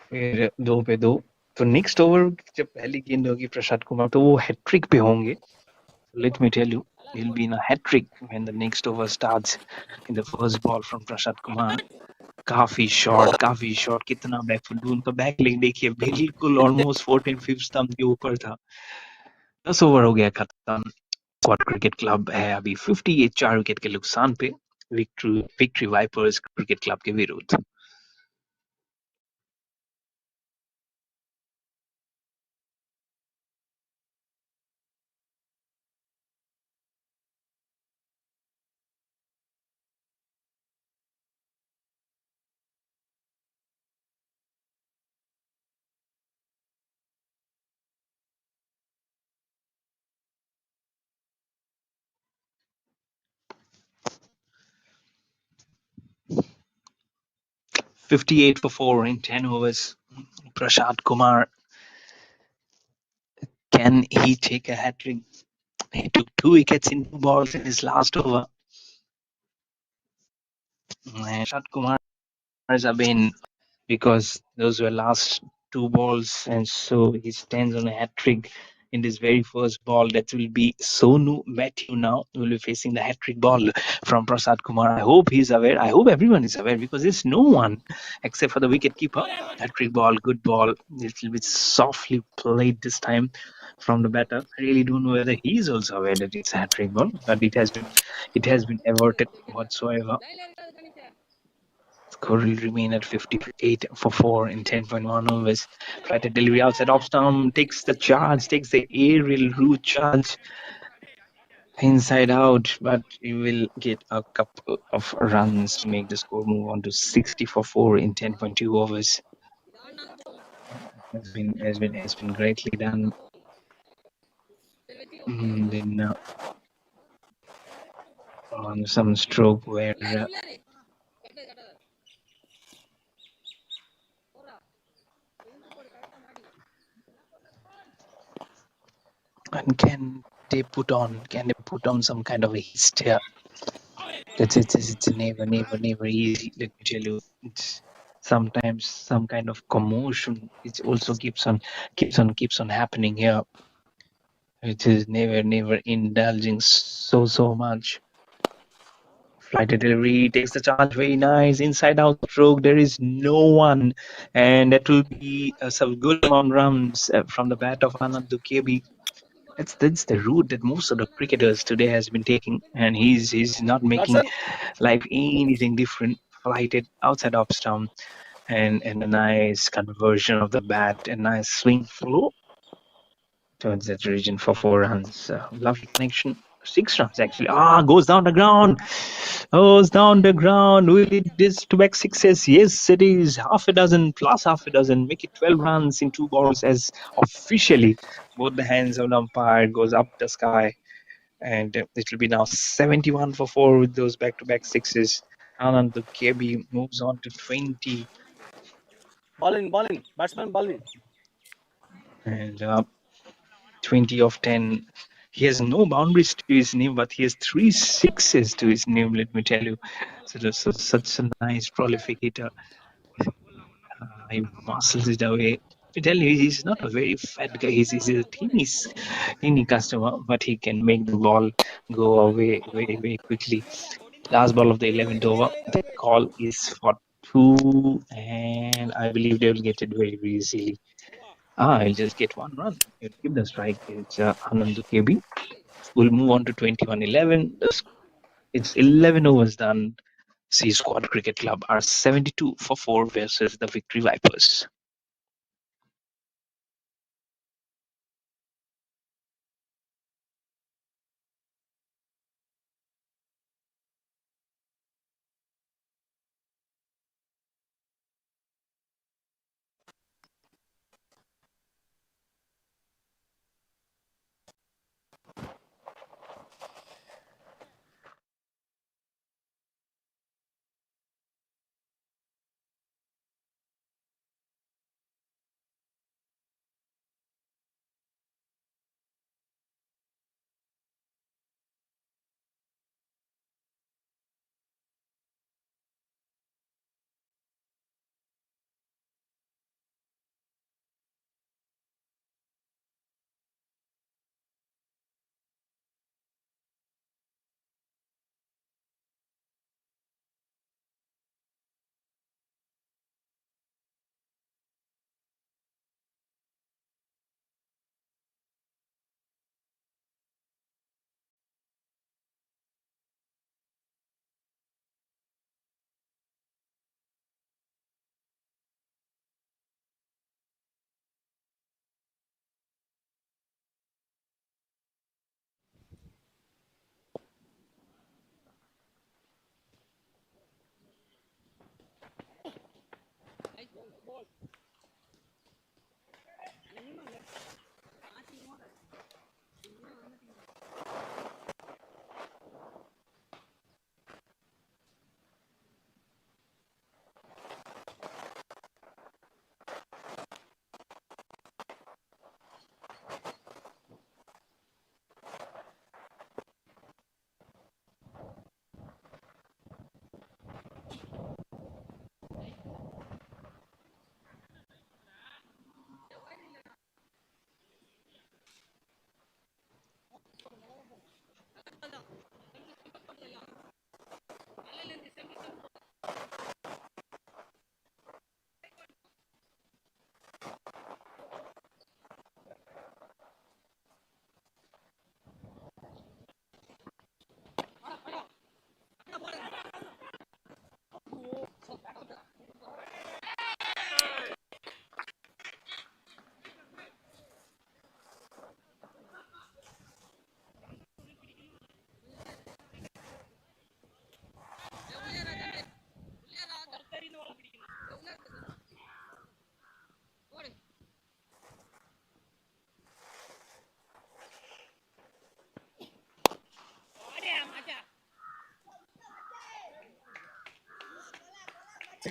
A: फिर 2 पे 2। तो नेक्स्ट ओवर जब पहली गेंद होगी प्रसाद कुमार, तो वो हैट्रिक पे होंगे। Let me tell you, he'll be in a hat trick when the next over starts in the first ball from Prashad Kumar. काफी शॉट, कितना बैकफुट, उनका बैक लेग देखिए बिल्कुल almost fourth and fifth stump के ऊपर था। 10 over हो गया खत्म। स्क्वाड क्रिकेट क्लब है अभी 58, 4 विकेट के नुकसान पे Victory Victory Vipers cricket club के विरुद्ध। Fifty-eight for 4 in 10 overs. Prashad Kumar, can he take a hat trick? He took 2 wickets in 2 balls in his last over. Prashad Kumar has been, because those were last 2 balls, and so he stands on a hat trick in this very first ball. That will be Sonu Matthew now will be facing the hat trick ball from Prasad Kumar. I hope he's aware. I hope everyone is aware, because there's no one except for the wicket keeper. Hat trick ball, good ball, little bit softly played this time from the batter. I really don't know whether he's also aware that it's a hat trick ball, but it has been averted whatsoever. Score will remain at 58 for 4 in 10.1 overs. Flighted delivery outside off stump, takes the charge, takes the aerial route charge inside out, but you will get a couple of runs to make the score move on to 60 for 4 in 10.2 overs. has been greatly done. Then on some stroke where and can they put on some kind of a hist here? It's never easy. Let me tell you, it's sometimes some kind of commotion. It also keeps on happening here. It is never indulging so much. Flight delivery takes the charge, very nice. Inside out stroke, there is no one, and that will be some good amount runs from the bat of Anand Dukebi. That's the route that most of the cricketers today has been taking, and he's not making
B: Watson.
A: life anything different. Flighted outside off stump, and a nice conversion of the bat, a nice swing flow towards that region for 4 runs. Lovely connection. 6 runs actually. Goes down the ground. Goes down the ground. Will it this to back sixes? Yes, it is. Half a dozen plus half a dozen. Make it 12 runs in 2 balls as officially both the hands of the umpire goes up the sky. And it will be now 71 for 4 with those back to back sixes. Anand the KB moves on to 20.
B: Ball in. Batsman ball in.
A: And 20 of 10. He has no boundaries to his name, but he has 3 sixes to his name, let me tell you. So such a nice prolific hitter. He muscles it away. I tell you, he's not a very fat guy. He's a teeny customer, but he can make the ball go away very quickly. Last ball of the 11th over. The call is for 2, and I believe they will get it very easily. I'll just get 1 run. He'll keep the strike. It's Anand KB. We'll move on to 21-11. It's 11 overs done. C Squad Cricket Club are 72 for 4 versus the Victory Vipers.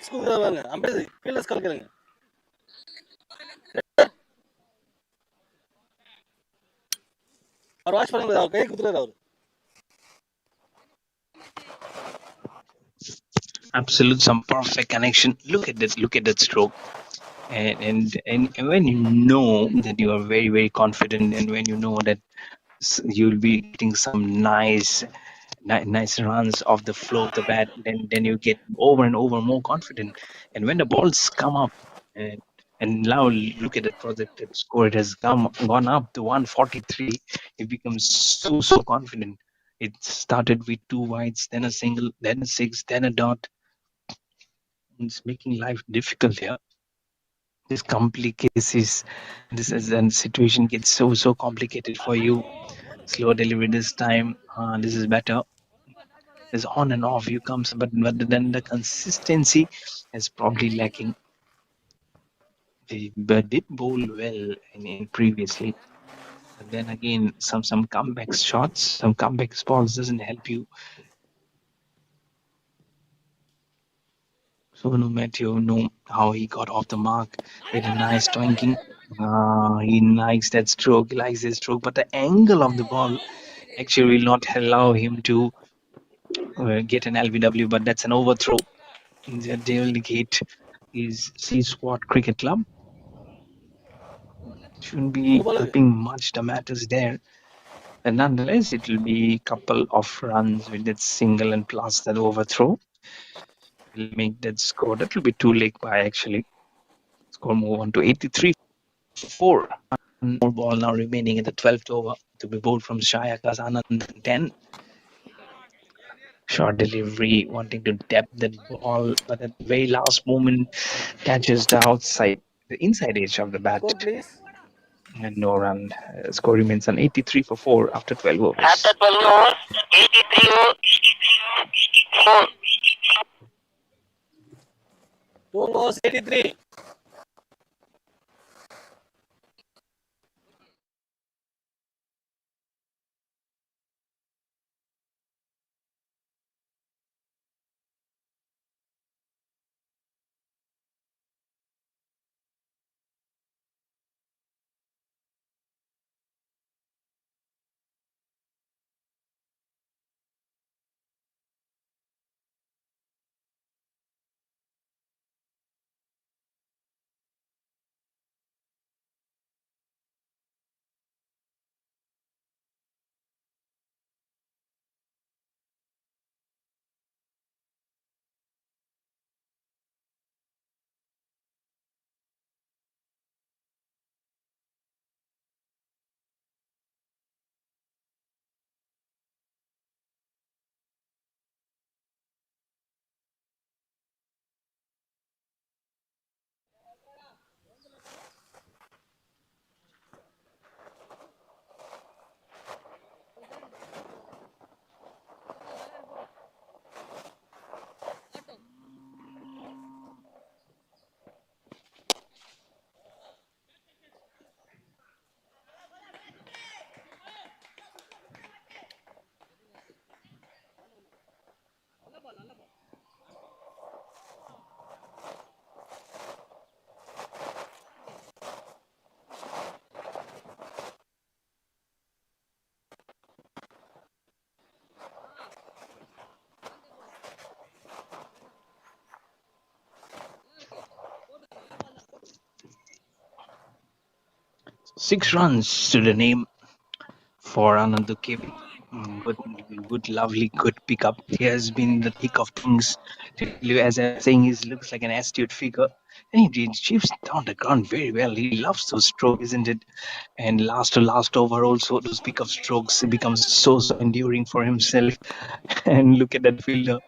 B: Six கொடுக்குறாங்க ampere fielders கலக்குறாங்க. அவர் watch பண்ணுங்க, அவர் கை குத்துறாரு அவர்.
A: Absolute, some perfect connection. Look at this. Look at that stroke. And when you know that you are very very confident, and when you know that you'll be getting some nice runs off the flow of the bat, then you get over and over more confident. And when the balls come up, and now look at the projected score, it has gone up to 143. It becomes so confident. It started with two wides, then a single, then a six, then a dot. It's making life difficult here. This complicates this is and situation gets so complicated for you. Slower delivery this time. This is better. There's on and off you comes, but then the consistency is probably lacking. They did bowl well in previously, but then again some comeback shots, some comeback balls doesn't help you. So no Matthew know how he got off the mark with a nice twinking. He likes that stroke, he likes his stroke, but the angle of the ball actually will not allow him to get an LBW, but that's an overthrow. They will negate his C Squad Cricket Club. Shouldn't be helping much the matters there. And nonetheless, it will be a couple of runs with that single and plus that overthrow. Will make that score. That will be two leg by actually. Score move on to 83 for 4. One more ball now remaining in the 12th over to be bowled from Shayakas Anand 10. Short delivery, wanting to depth that ball, but at the very last moment catches the inside edge of the bat.
B: Score please.
A: And no run. Score remains on 83 for 4 after 12 overs.
C: After 12 overs, 83 4.
B: 2 overs 83.
A: Six runs to the name for Anand KP. Good, lovely, good pickup. He has been the thick of things. As I'm saying, he looks like an astute figure. And he chips down the ground very well. He loves those strokes, isn't it? And last to last over, also those pickup strokes becomes so enduring for himself. And look at that fielder.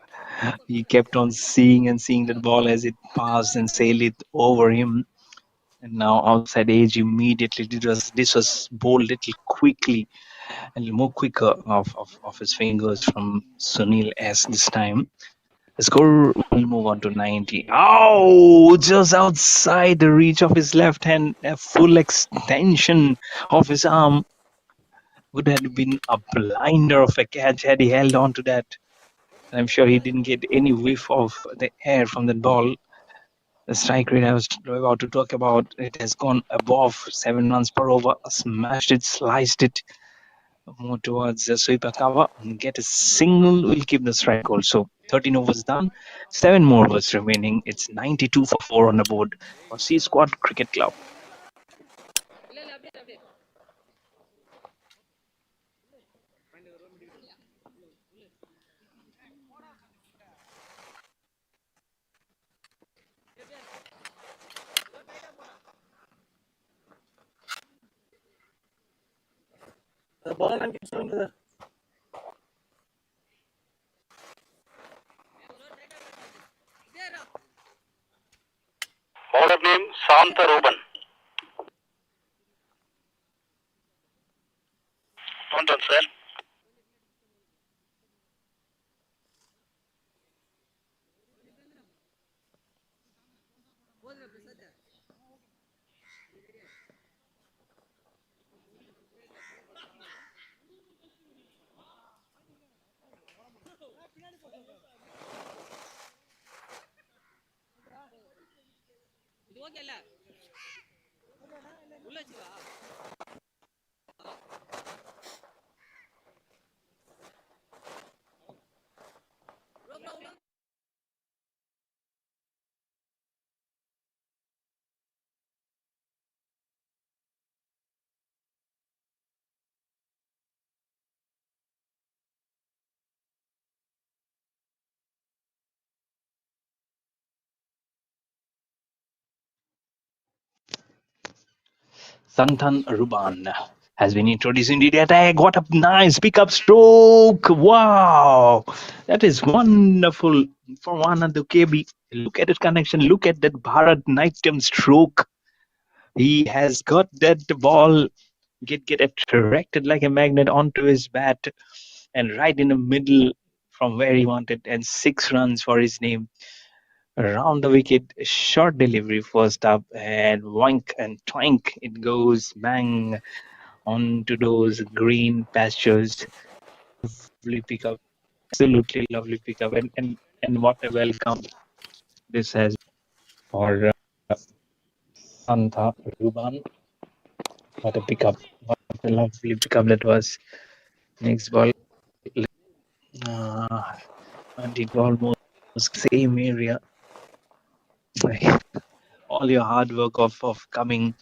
A: He kept on seeing and seeing that ball as it passed and sailed it over him. And now outside edge immediately. This was bowled little quickly and more quicker of his fingers from Sunil S this time. The score will move on to 90. Oh, just outside the reach of his left hand, a full extension of his arm. Would have been a blinder of a catch had he held on to that. And I'm sure he didn't get any whiff of the air from that ball. The strike rate I was about to talk about, it has gone above 7 runs per over, smashed it, sliced it more towards the sweeper cover. Get a single, will keep the strike also. 13 overs done, 7 more overs remaining. It's 92 for 4 on the board for C Squad Cricket Club.
B: The bowler name keeps coming to the
C: Bowler name Santa Ruben. Don't sir.
A: Santan Ruban has been introduced into the attack. What a nice pickup stroke! Wow, that is wonderful for one of the KB. Look at that connection. Look at that Bharat Natyam stroke. He has got that ball get attracted like a magnet onto his bat and right in the middle from where he wanted, and 6 runs for his name. Around the wicket, short delivery first up, and wink and twink it goes, bang onto those green pastures. Lovely pickup, absolutely lovely pickup, and what a welcome this has for Santha Ruban. What a pickup! What a lovely pickup that was. Next ball, uh, and it almost same area. All your hard work of coming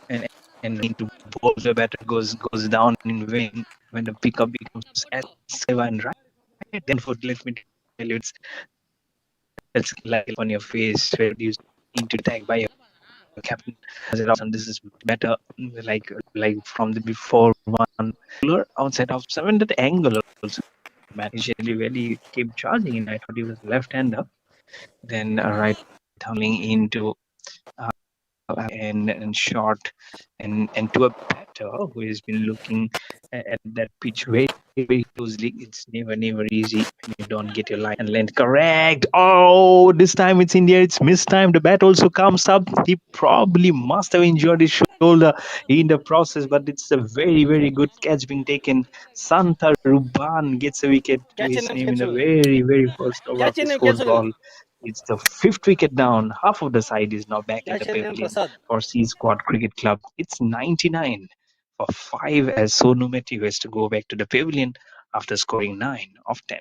A: and into bowl the batter goes down in vain when the pickup becomes aggressive and right. Then foot, let me tell you, it's like on your face where you need to tag by your captain. And this is better, like from the before one outside of 7, that angle also initially when he came charging in, I thought he was left-hander, then right turning into uh, and short and to a batter who has been looking at that pitch very closely. It's never easy when you don't get your line and length correct. Oh, this time it's India. It's missed time. The bat also comes up. He probably must have injured his shoulder in the process, but it's a very good catch being taken. Santa Ruban gets a wicket to
B: catch
A: his
B: and
A: name in the
B: cancel.
A: very first over of
B: Catch
A: his
B: and
A: fourth
B: cancel.
A: ball. It's the 5th wicket down. Half of the side is now back at the
B: Catch and
A: pavilion
B: Prasad.
A: for C Squad Cricket Club. It's 99 for 5 as Sonu Matthew has to go back to the pavilion after scoring 9 of 10.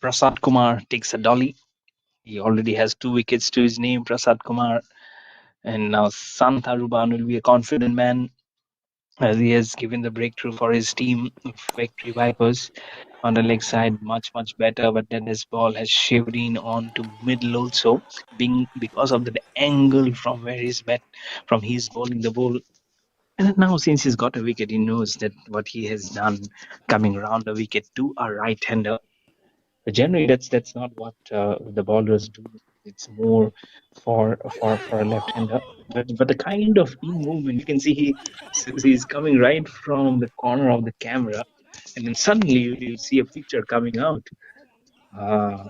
A: Prasad Kumar takes a dolly. He already has 2 wickets to his name, Prasad Kumar. And now Santharuban will be a confident man as he has given the breakthrough for his team, Victory Vipers. On the leg side, much better, but then his ball has shaved in on to middle also, being because of the angle from where he's bowling the ball. And now, since he's got a wicket, he knows that what he has done coming around the wicket to a right-hander. But generally, that's not what the bowlers do. It's more for a left-hander. But the kind of in movement you can see, he's coming right from the corner of the camera, and then suddenly you see a picture coming out. Uh,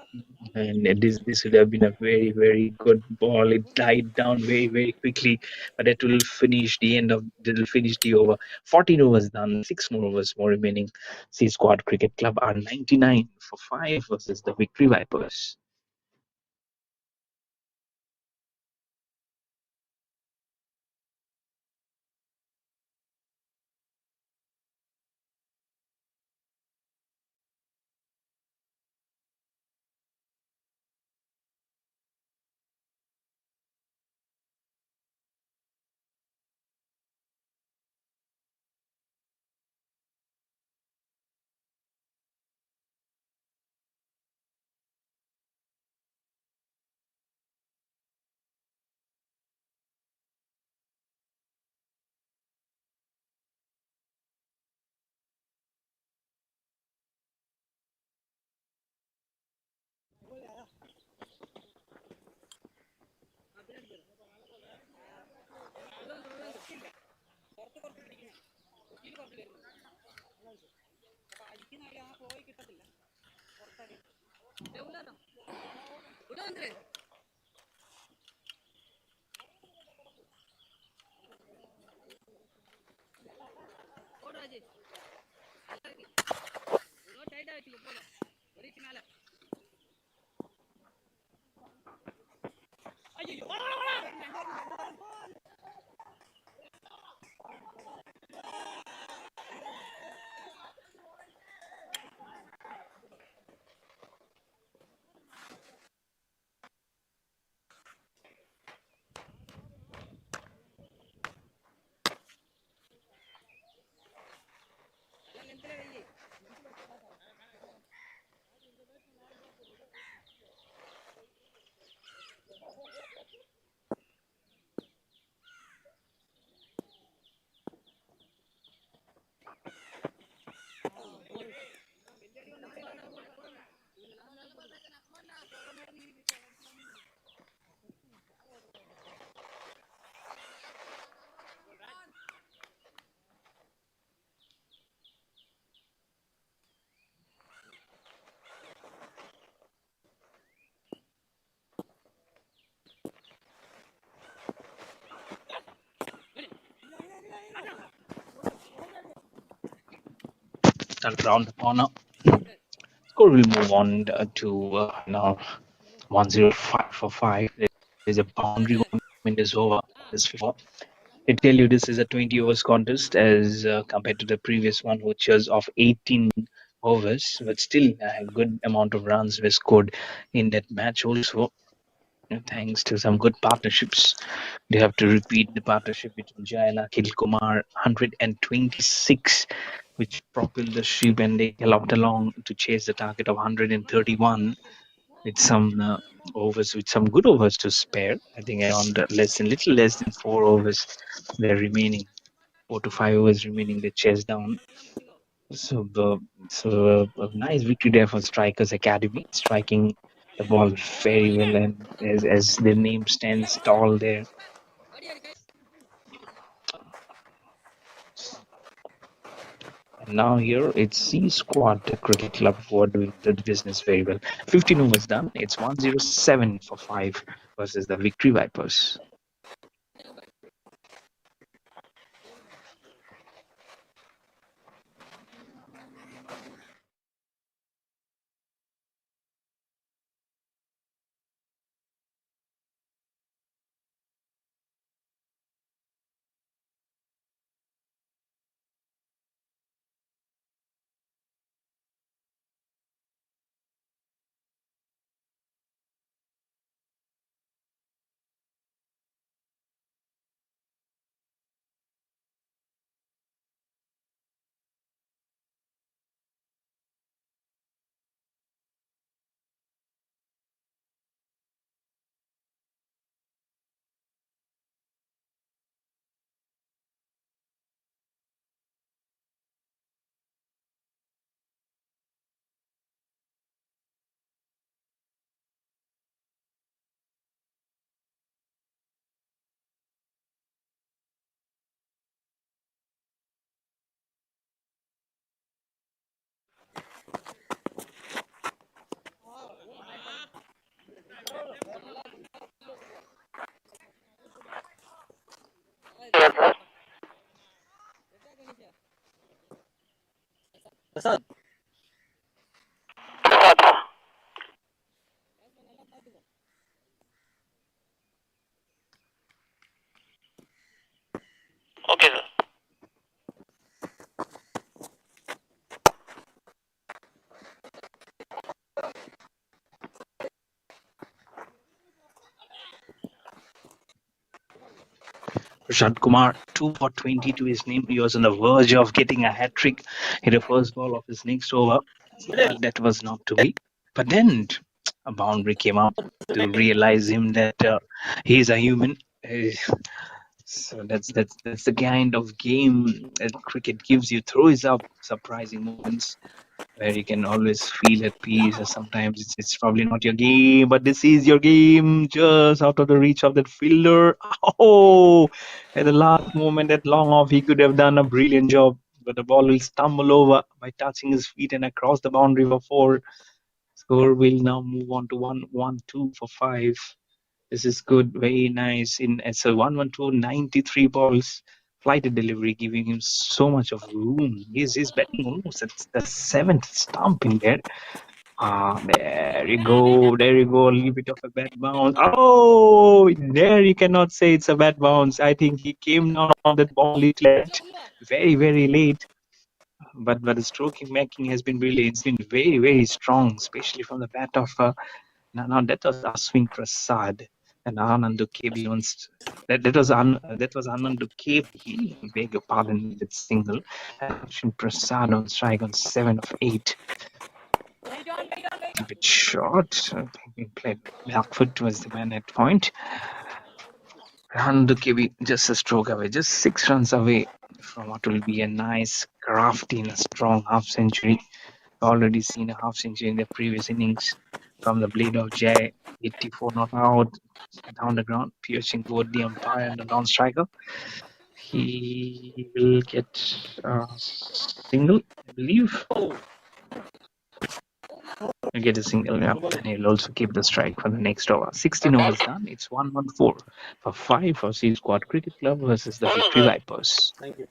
A: and this would have been a very good ball. It died down very quickly, but it will finish the over. 14 overs done, 6 more overs remaining. C Squad Cricket Club are 99 for 5 versus the Victory Vipers. Around the corner. Score will move on to now 105 for 5. There's a boundary one in this over. This four. I tell you, this is a 20 overs contest as compared to the previous one, which was of 18 overs, but still a good amount of runs were scored in that match also. Thanks to some good partnerships. They have to repeat the partnership between Jai and Akhil Kumar, 126, which propelled the ship and they galloped along to chase the target of 131 with some with some good overs to spare. I think around little less than 4 overs they're remaining, 4 to 5 overs remaining. They chase down. So, a nice victory there for Strikers Academy, striking the ball very well, and as the name stands tall there. And now here it's C Squad Cricket Club who are doing the business very well. 15 overs done. It's 107 for 5 versus the Victory Vipers.
B: Prasad.
C: Prasad. Okay, sir.
A: Prashant Kumar, 2 for 20 to his name. He was on the verge of getting a hat trick in the first ball of his next over, but that was not to be. But then a boundary came up to realize him that he's a human. So that's the kind of game that cricket gives you. Throws up surprising moments where you can always feel at peace. Or sometimes it's probably not your game, but this is your game. Just out of the reach of that fielder. Oh, at the last moment, that long off, he could have done a brilliant job. But the ball will stumble over by touching his feet and across the boundary for four. Score will now move on to 1-1-2 for five. This is good, very nice. It's a 1-1-2, 93 balls. Flighted delivery, giving him so much of room. He's batting almost at the seventh stump in there. There you go. There you go. A little bit of a bad bounce. Oh, there you cannot say it's a bad bounce. I think he came down on that ball little late, very, very late. But the stroking making has been really, it's been very, very strong, especially from the bat of now that was Ashwin Prasad and Anandu KB once. That was Anandu KB. Beg your pardon, with that single. And Ashwin Prasad on strike on 7 of 8. A bit short. Being played backfoot was the man at point. Anandu KB just a stroke away, just 6 runs away from what will be a nice, crafty, and a strong half century. Already seen a half century in the previous innings from the blade of Jay. 84 not out, down the ground, piercing both the umpire and the non-striker. He will get a single, I believe. He'll get a single, yeah, and he'll also keep the strike for the next over. 16 overs done. It's 1-1-4 for 5 for C Squad Cricket Club versus the Victory Vipers.
B: Thank you.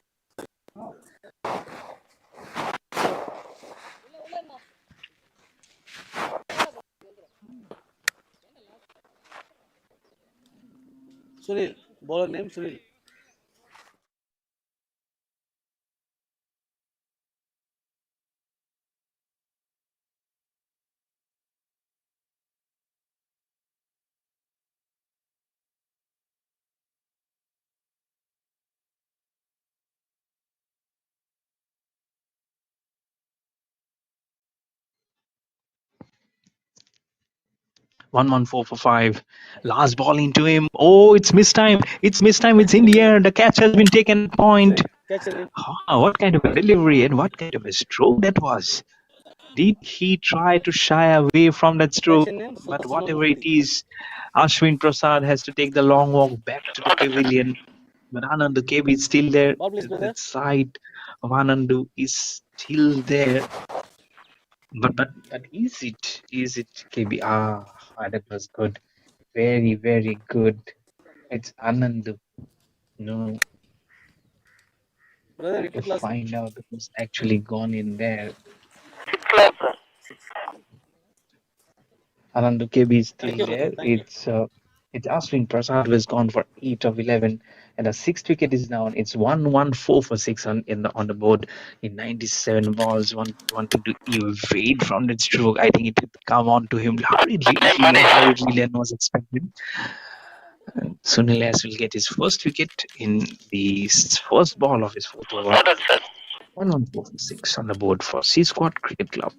B: Sunil. Bowler name Sunil.
A: One one four for five. Last ball into him. Oh, it's missed time. It's missed time. It's in the air. The catch has been taken at point.
B: Catch it in.
A: What kind of a delivery and what kind of a stroke that was. Did he try to shy away from that stroke? But whatever it is, Ashwin Prasad has to take the long walk back to the pavilion. But Anandu KB is still there.
B: Ball please, brother.
A: That side of Anandu is still there. But is it KB? That was good. Very, very good. It's Anandu. No,
B: Brother,
A: to
B: wicket loss.
A: find out who's actually gone in there.
C: Club, sir.
A: Anandu KB is
B: Thank
A: still
B: you,
A: there.
B: brother. Thank you.
A: It's Ashwin Prasad who has gone for 8 of 11, and the sixth wicket is down. It's 1-1-4 for 6 on the board in 97 balls. Wanting to evade from that stroke. I think it would come on to him hurriedly and was expected. And Sunil S will get his first wicket in the first ball of his fourth over.
C: Noted, sir.
A: 1-1-4 for 6 on the board for C Squad Cricket Club.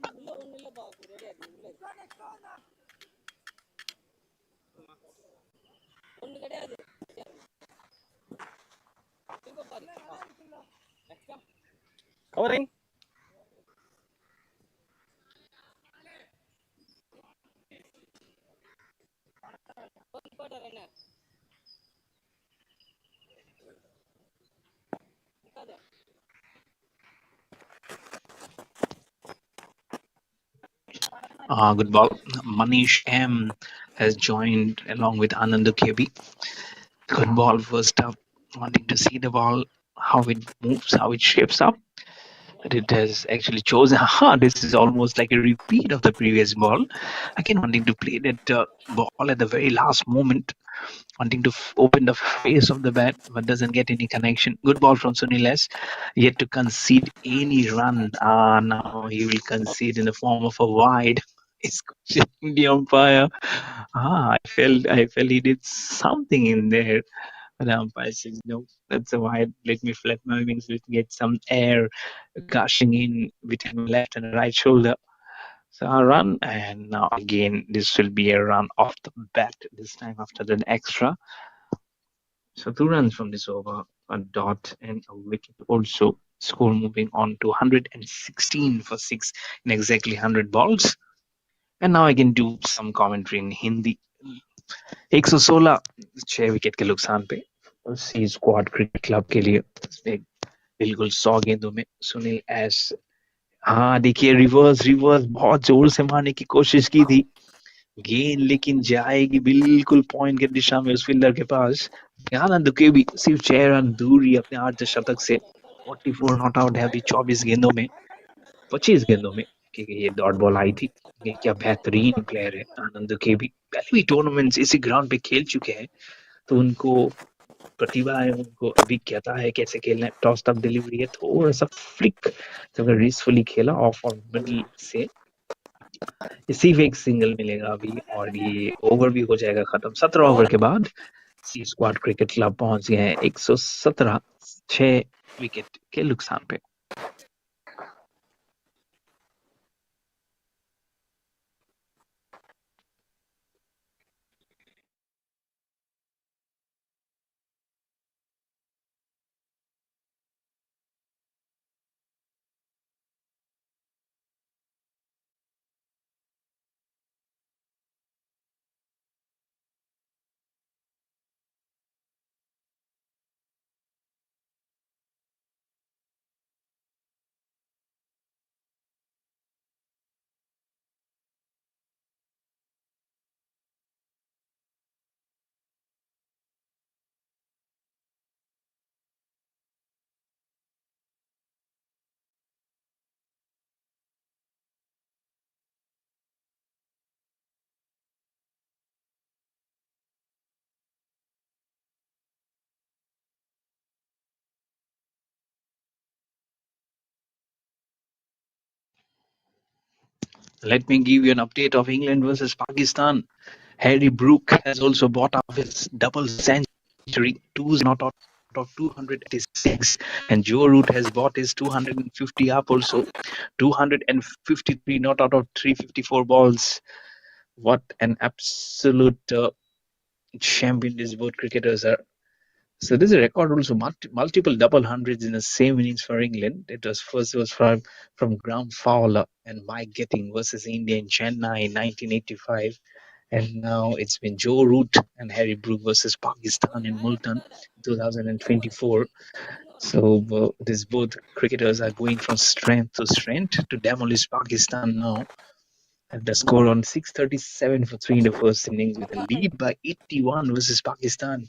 B: Covering.
A: Good ball. Manish M has joined along with Anandu KB. Good ball first up. Wanting to see the ball, how it moves, how it shapes up. It has actually chosen. This is almost like a repeat of the previous ball. Again, wanting to play that ball at the very last moment, wanting to open the face of the bat, but doesn't get any connection. Good ball from Sunil S. Yet to concede any run. Now he will concede in the form of a wide. He's questioning the umpire. I felt he did something in there. But the umpire says, no, that's a wide. Let me flap my wings, let me get some air gushing in between my left and right shoulder. So I run, and now again, this will be a run off the bat, this time after the extra. So 2 runs from this over, a dot and a wicket also. Score moving on to 116 for 6 in exactly 100 balls. And now I can do some commentary in Hindi. 116 6 wicket के नुकसान पे सी squad cricket club के लिए बिल्कुल 100 गेंदों में Sunil S देखिए reverse reverse बहुत जोर से मारने की कोशिश की थी गेंद लेकिन जाएगी बिल्कुल पॉइंट के दिशा में उस फील्डर के पास आनंद के भी सिर्फ 6 रन दूर ही अपने अर्धशतक से 44 नॉट आउट है अभी 24 गेंदों में 25 गेंदों में क्योंकि ये डॉट बॉल आई थी क्या बेहतरीन प्लेयर है आनंद के भी पहले भी टूर्नामेंट्स इसी ग्राउंड पे खेल चुके हैं तो उनको प्रतिभा है उनको अभिज्ञता है कैसे खेलना है टॉस अप डिलीवरी है थोड़ा सा फ्लिक अगर रिस्कफुली खेला ऑफ और मिडल से सिर्फ एक सिंगल मिलेगा अभी और ये ओवर भी हो जाएगा खत्म 17 ओवर के बाद सी स्क्वाड क्रिकेट क्लब पहुंच गए हैं 117 6 विकेट के नुकसान पे Let me give you an update of England versus Pakistan. Harry Brook has also bought up his double century, two not out of 286, and Joe Root has bought his 250 up also, 253 not out of 354 balls. What an absolute champion these both cricketers are. So this is a record also multiple double hundreds in the same innings for England. It was from Graham Fowler and Mike Getting versus India in Chennai in 1985, and now it's been Joe Root and Harry Brook versus Pakistan in Multan in 2024. So these both cricketers are going from strength to strength to demolish Pakistan now. And the score on 637 for 3 in the first innings with a lead by 81 versus Pakistan.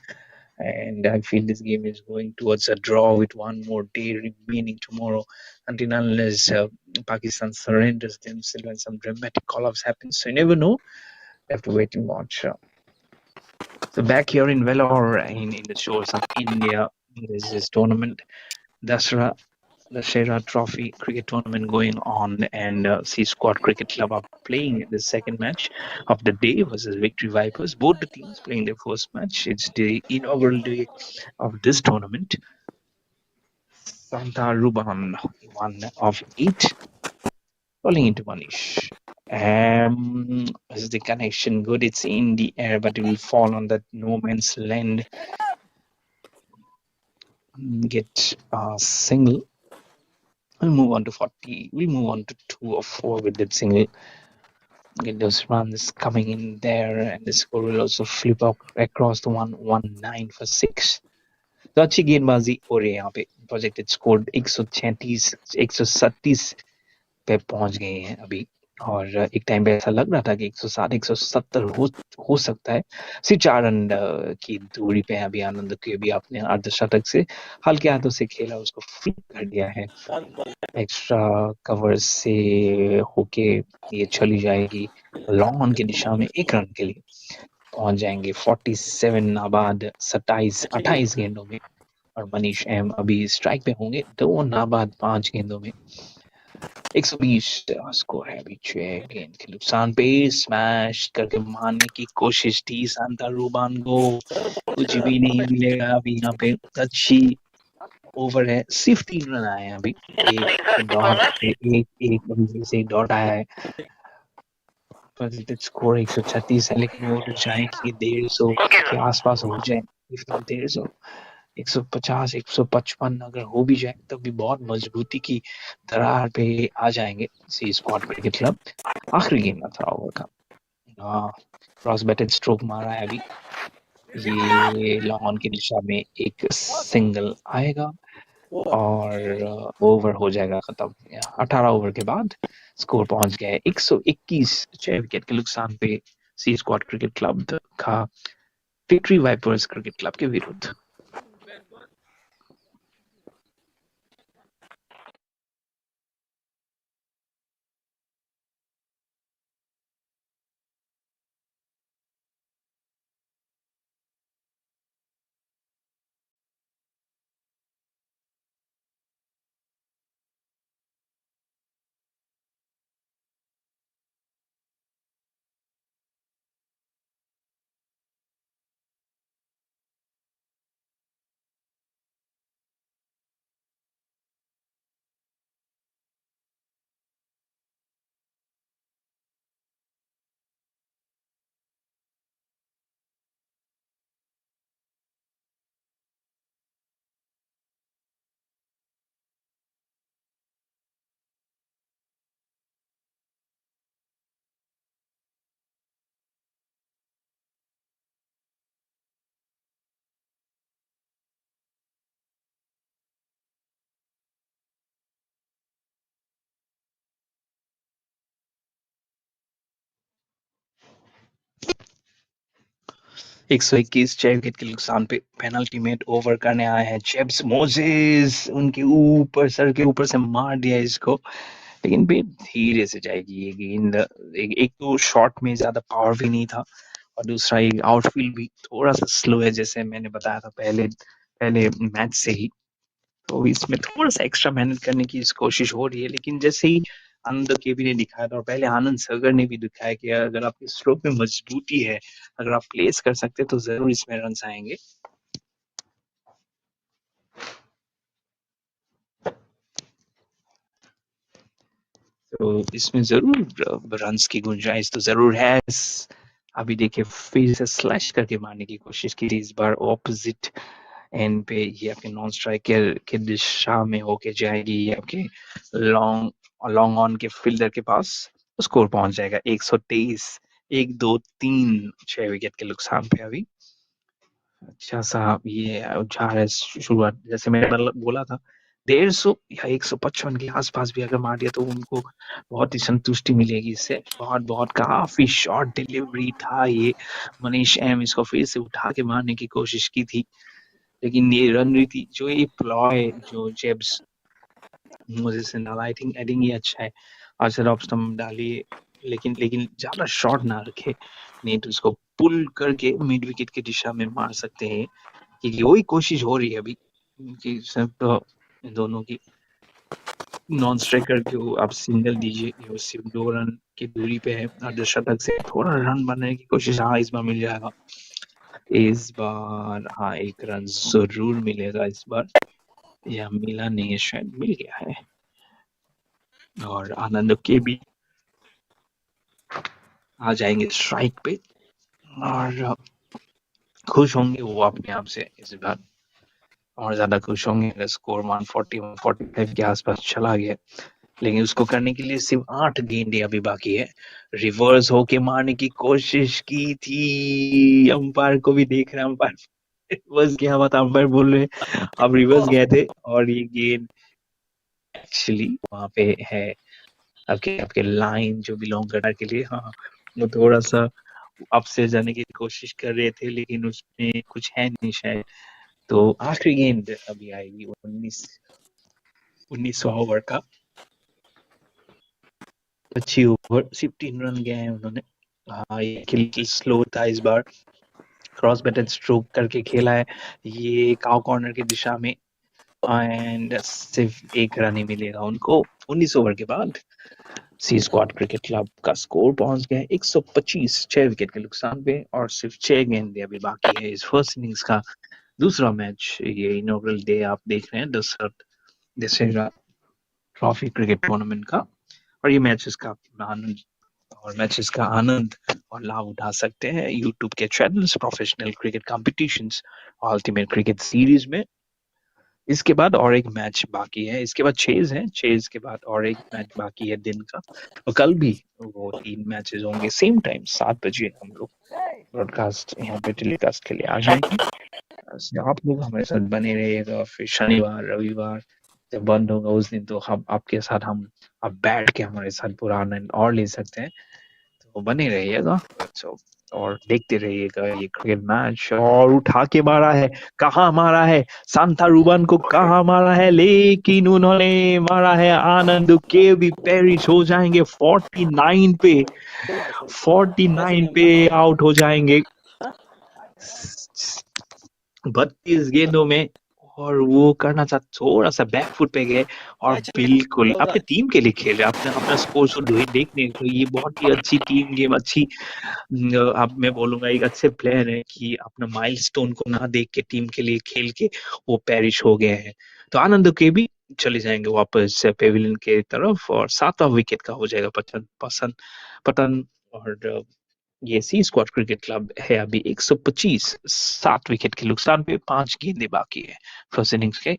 A: And I feel this game is going towards a draw with one more day remaining tomorrow, until unless Pakistan surrenders themselves and some dramatic call-ups happen. So you never know. We have to wait and watch. So back here in Vellore, in the shores of India, there's this tournament, DASARA Trophy cricket tournament going on, and C Squad Cricket Club are playing the second match of the day versus Victory Vipers. Both the teams playing their first match. It's the inaugural day of this tournament. Santa Ruban, 1 of 8, falling into Manish. Is the connection good? It's in the air, but it will fall on that no man's land. Get a single. We'll move on to 40. We'll move on to 2 or 4 with that single. Get those runs coming in there, and the score will also flip up across the 119 for 6. तो अच्छी गेंदबाजी हो रही है यहाँ पे projected score 136 137 पे पहुंच गए हैं अभी और एक टाइम पे ऐसा लग रहा था कि 160 170 हो सकता है। सिर्फ 4 रन की दूरी पे है अभी आनंद के भी अपने अर्धशतक से हल्के हाथों से खेला, उसको फ्लिक कर दिया है। एक्स्ट्रा कवर से होके ये चली जाएगी लॉन्ग ऑन की दिशा में 1 रन के लिए पहुंच जाएंगे 47 नाबाद 28 गेंदों में। और मनीष एम अभी स्ट्राइक पे होंगे 2 नाबाद 5 गेंदों में। 120 स्कोर है अभी 6 गेंद के नुकसान पे। स्मैश करके मारने की कोशिश थी सांता रूबान को, कुछ भी नहीं मिलेगा अभी यहाँ पे। अच्छी ओवर है, सिर्फ 3 रन आए हैं अभी। एक डॉट पे एक अभी से एक डॉट आया है। पॉजिटिव स्कोर 136 है, लेकिन वो तो चाहे कि 150 के आसपास हो जाए, इफ नॉट 150, 150 155 अगर हो भी जाए तब भी बहुत मजबूती की दरार पे आ जाएंगे सी स्क्वाड क्रिकेट क्लब। आखिरी गेम में था ओवर का। क्रॉस बैटेड स्ट्रोक मारा है अभी, ये लॉन्ग ऑन की दिशा में एक सिंगल आएगा और ओवर हो जाएगा खत्म। 18 ओवर के बाद स्कोर पहुंच गया है 121, 6 विकेट के नुकसान पे सी स्क्वाड क्रिकेट क्लब का विक्ट्री वाइपर्स क्रिकेट क्लब के विरुद्ध। एक सौ इक्कीस 6 विकेट के नुकसान पे पेनल्टी में ओवर करने आए हैं जेब्स मोजेस, उनके ऊपर सर के ऊपर से मार दिया इसको, लेकिन फिर धीरे से जाएगी ये गेंद। एक तो शॉट में ज्यादा पावर भी नहीं था और दूसरा एक आउटफील्ड भी थोड़ा सा स्लो है, जैसे मैंने बताया था पहले पहले मैच से ही। तो इसमें थोड़ा सा एक्स्ट्रा मेहनत करने की कोशिश हो रही है, लेकिन जैसे ही आनंद केबी ने दिखाया था और पहले आनंद सगर ने भी दिखाया कि अगर आपके स्ट्रोक में मजबूती है, अगर आप प्लेस कर सकते हैं तो जरूर इसमें रन आएंगे। तो इसमें जरूर रन्स की गुंजाइश तो जरूर है। अभी देखिए फिर से स्लैश करके मारने की कोशिश की थी, इस बार ऑपोजिट एंड पे ये आपके नॉन स्ट्राइकर के दिशा में होके जाएगी, ये आपके लॉन्ग लॉन्ग ऑन के फील्डर के पास। स्कोर पहुंच जाएगा 123, 1 2 3 6 विकेट के नुकसान पे अभी। अच्छा साहब ये जा रहा है शुरुआत, जैसे मैंने बोला था 150 या 155 के आसपास भी अगर मार दिया तो उनको बहुत ही संतुष्टि मिलेगी इससे। बहुत बहुत काफी शॉर्ट डिलीवरी था ये। मनीष एम इसको फिर से उठा के मारने की कोशिश की थी, लेकिन ये रणनीति जो ये प्लॉय जो जेब्स मुझे से डाला, आई थिंक ये अच्छा है। अर्शद ऑफ स्टंप डालिए, लेकिन लेकिन ज्यादा शॉर्ट ना रखे, नहीं तो इसको पुल करके मिड विकेट की दिशा में मार सकते हैं, क्योंकि वही कोशिश हो रही है अभी कि सब इन दोनों की। नॉन स्ट्राइकर को आप सिंगल दीजिए, ये सिर्फ 2 रन की दूरी पे है अर्धशतक से, थोड़ा रन बनाने की कोशिश हाँ इस बार मिल जाएगा। इस बार हाँ 1 रन जरूर मिलेगा इस बार, या मिला नहीं है शायद, मिल गया है। और आनंद के भी आ जाएंगे स्ट्राइक पे और खुश होंगे वो अपने आप से इस बार, और ज्यादा खुश होंगे अगर स्कोर 140 145 के आसपास चला गया। लेकिन उसको करने के लिए सिर्फ 8 गेंदें अभी बाकी है। रिवर्स होके मारने की कोशिश की थी, अंपायर को भी देख रहे हैं, अंपायर रिवर्स गया हुआ था, अंपायर बोल रहे अब रिवर्स गए थे और ये गेंद एक्चुअली वहां पे है आपके आपके लाइन जो बिलोंग करने के लिए, हाँ, वो थोड़ा सा अप से जाने की कोशिश कर रहे थे, लेकिन उसमें कुछ है नहीं शायद। तो आखिरी गेंद अभी आएगी 19वां ओवर का। अच्छी ओवर, सिर्फ 3 रन गए हैं उन्होंने। हाँ, ये खेल स्लो था इस बार। क्रॉस बैटेड स्ट्रोक करके खेला है ये काउ कॉर्नर की दिशा में, एंड सिर्फ 1 रन ही मिलेगा उनको 19 ओवर के बाद। सी स्क्वाड क्रिकेट क्लब का स्कोर पहुंच गया है 125, 6 विकेट के नुकसान पे, और सिर्फ 6 गेंदें अभी बाकी है इस फर्स्ट इनिंग्स का दूसरा मैच। ये इनॉग्रल डे आप देख रहे हैं दशहरा ट्रॉफी क्रिकेट टूर्नामेंट का, और ये मैचेस का आनंद और लाभ उठा सकते हैं यूट्यूब के channels, professional cricket competitions, ultimate cricket series में। इसके बाद और एक मैच बाकी है, इसके बाद चेज है, चेज के बाद और एक मैच बाकी है दिन का, और कल भी वो 3 मैचेस होंगे सेम टाइम 7 बजे। हम लोग ब्रॉडकास्ट यहाँ पे टेलीकास्ट के लिए आ जाएंगे। आप लोग हमारे साथ बने रहिएगा। फिर शनिवार रविवार जब बंद होगा उस दिन तो हम आपके साथ हम आप बैठ के हमारे साथ पूरा आनंद और ले सकते हैं। तो बने रहिएगा। सो और देखते रहिएगा ये क्रिकेट मैच। और उठा के मारा है, कहाँ मारा है, सांता रूबन को कहाँ मारा है, लेकिन उन्होंने मारा है आनंद के भी पेरिस हो जाएंगे 49 पे,
B: कैसे
A: 49
B: गेम
A: पे
B: था?
A: आउट हो जाएंगे 32 गेंदों में। और वो करना था, थोड़ा सा बैकफुट पे गए, और
B: मैच
A: बिल्कुल
B: चल रहा
A: अपने
B: है।
A: टीम के लिए खेल रहे, अपना अपना स्कोर शो देखने तो ये बहुत ही अच्छी टीम गेम, अच्छी अब मैं बोलूंगा एक अच्छे प्लेयर है कि अपना माइलस्टोन को ना देख के टीम के लिए खेल के वो पेरिश हो गए हैं। तो आनंद के भी चले जाएंगे वापस पेविलियन के तरफ, और 7वां विकेट का हो जाएगा पतन। और ये सी स्क्वाड क्रिकेट क्लब है अभी 125, 7 विकेट के नुकसान पे, 5 गेंदें बाकी है फर्स्ट इनिंग्स के।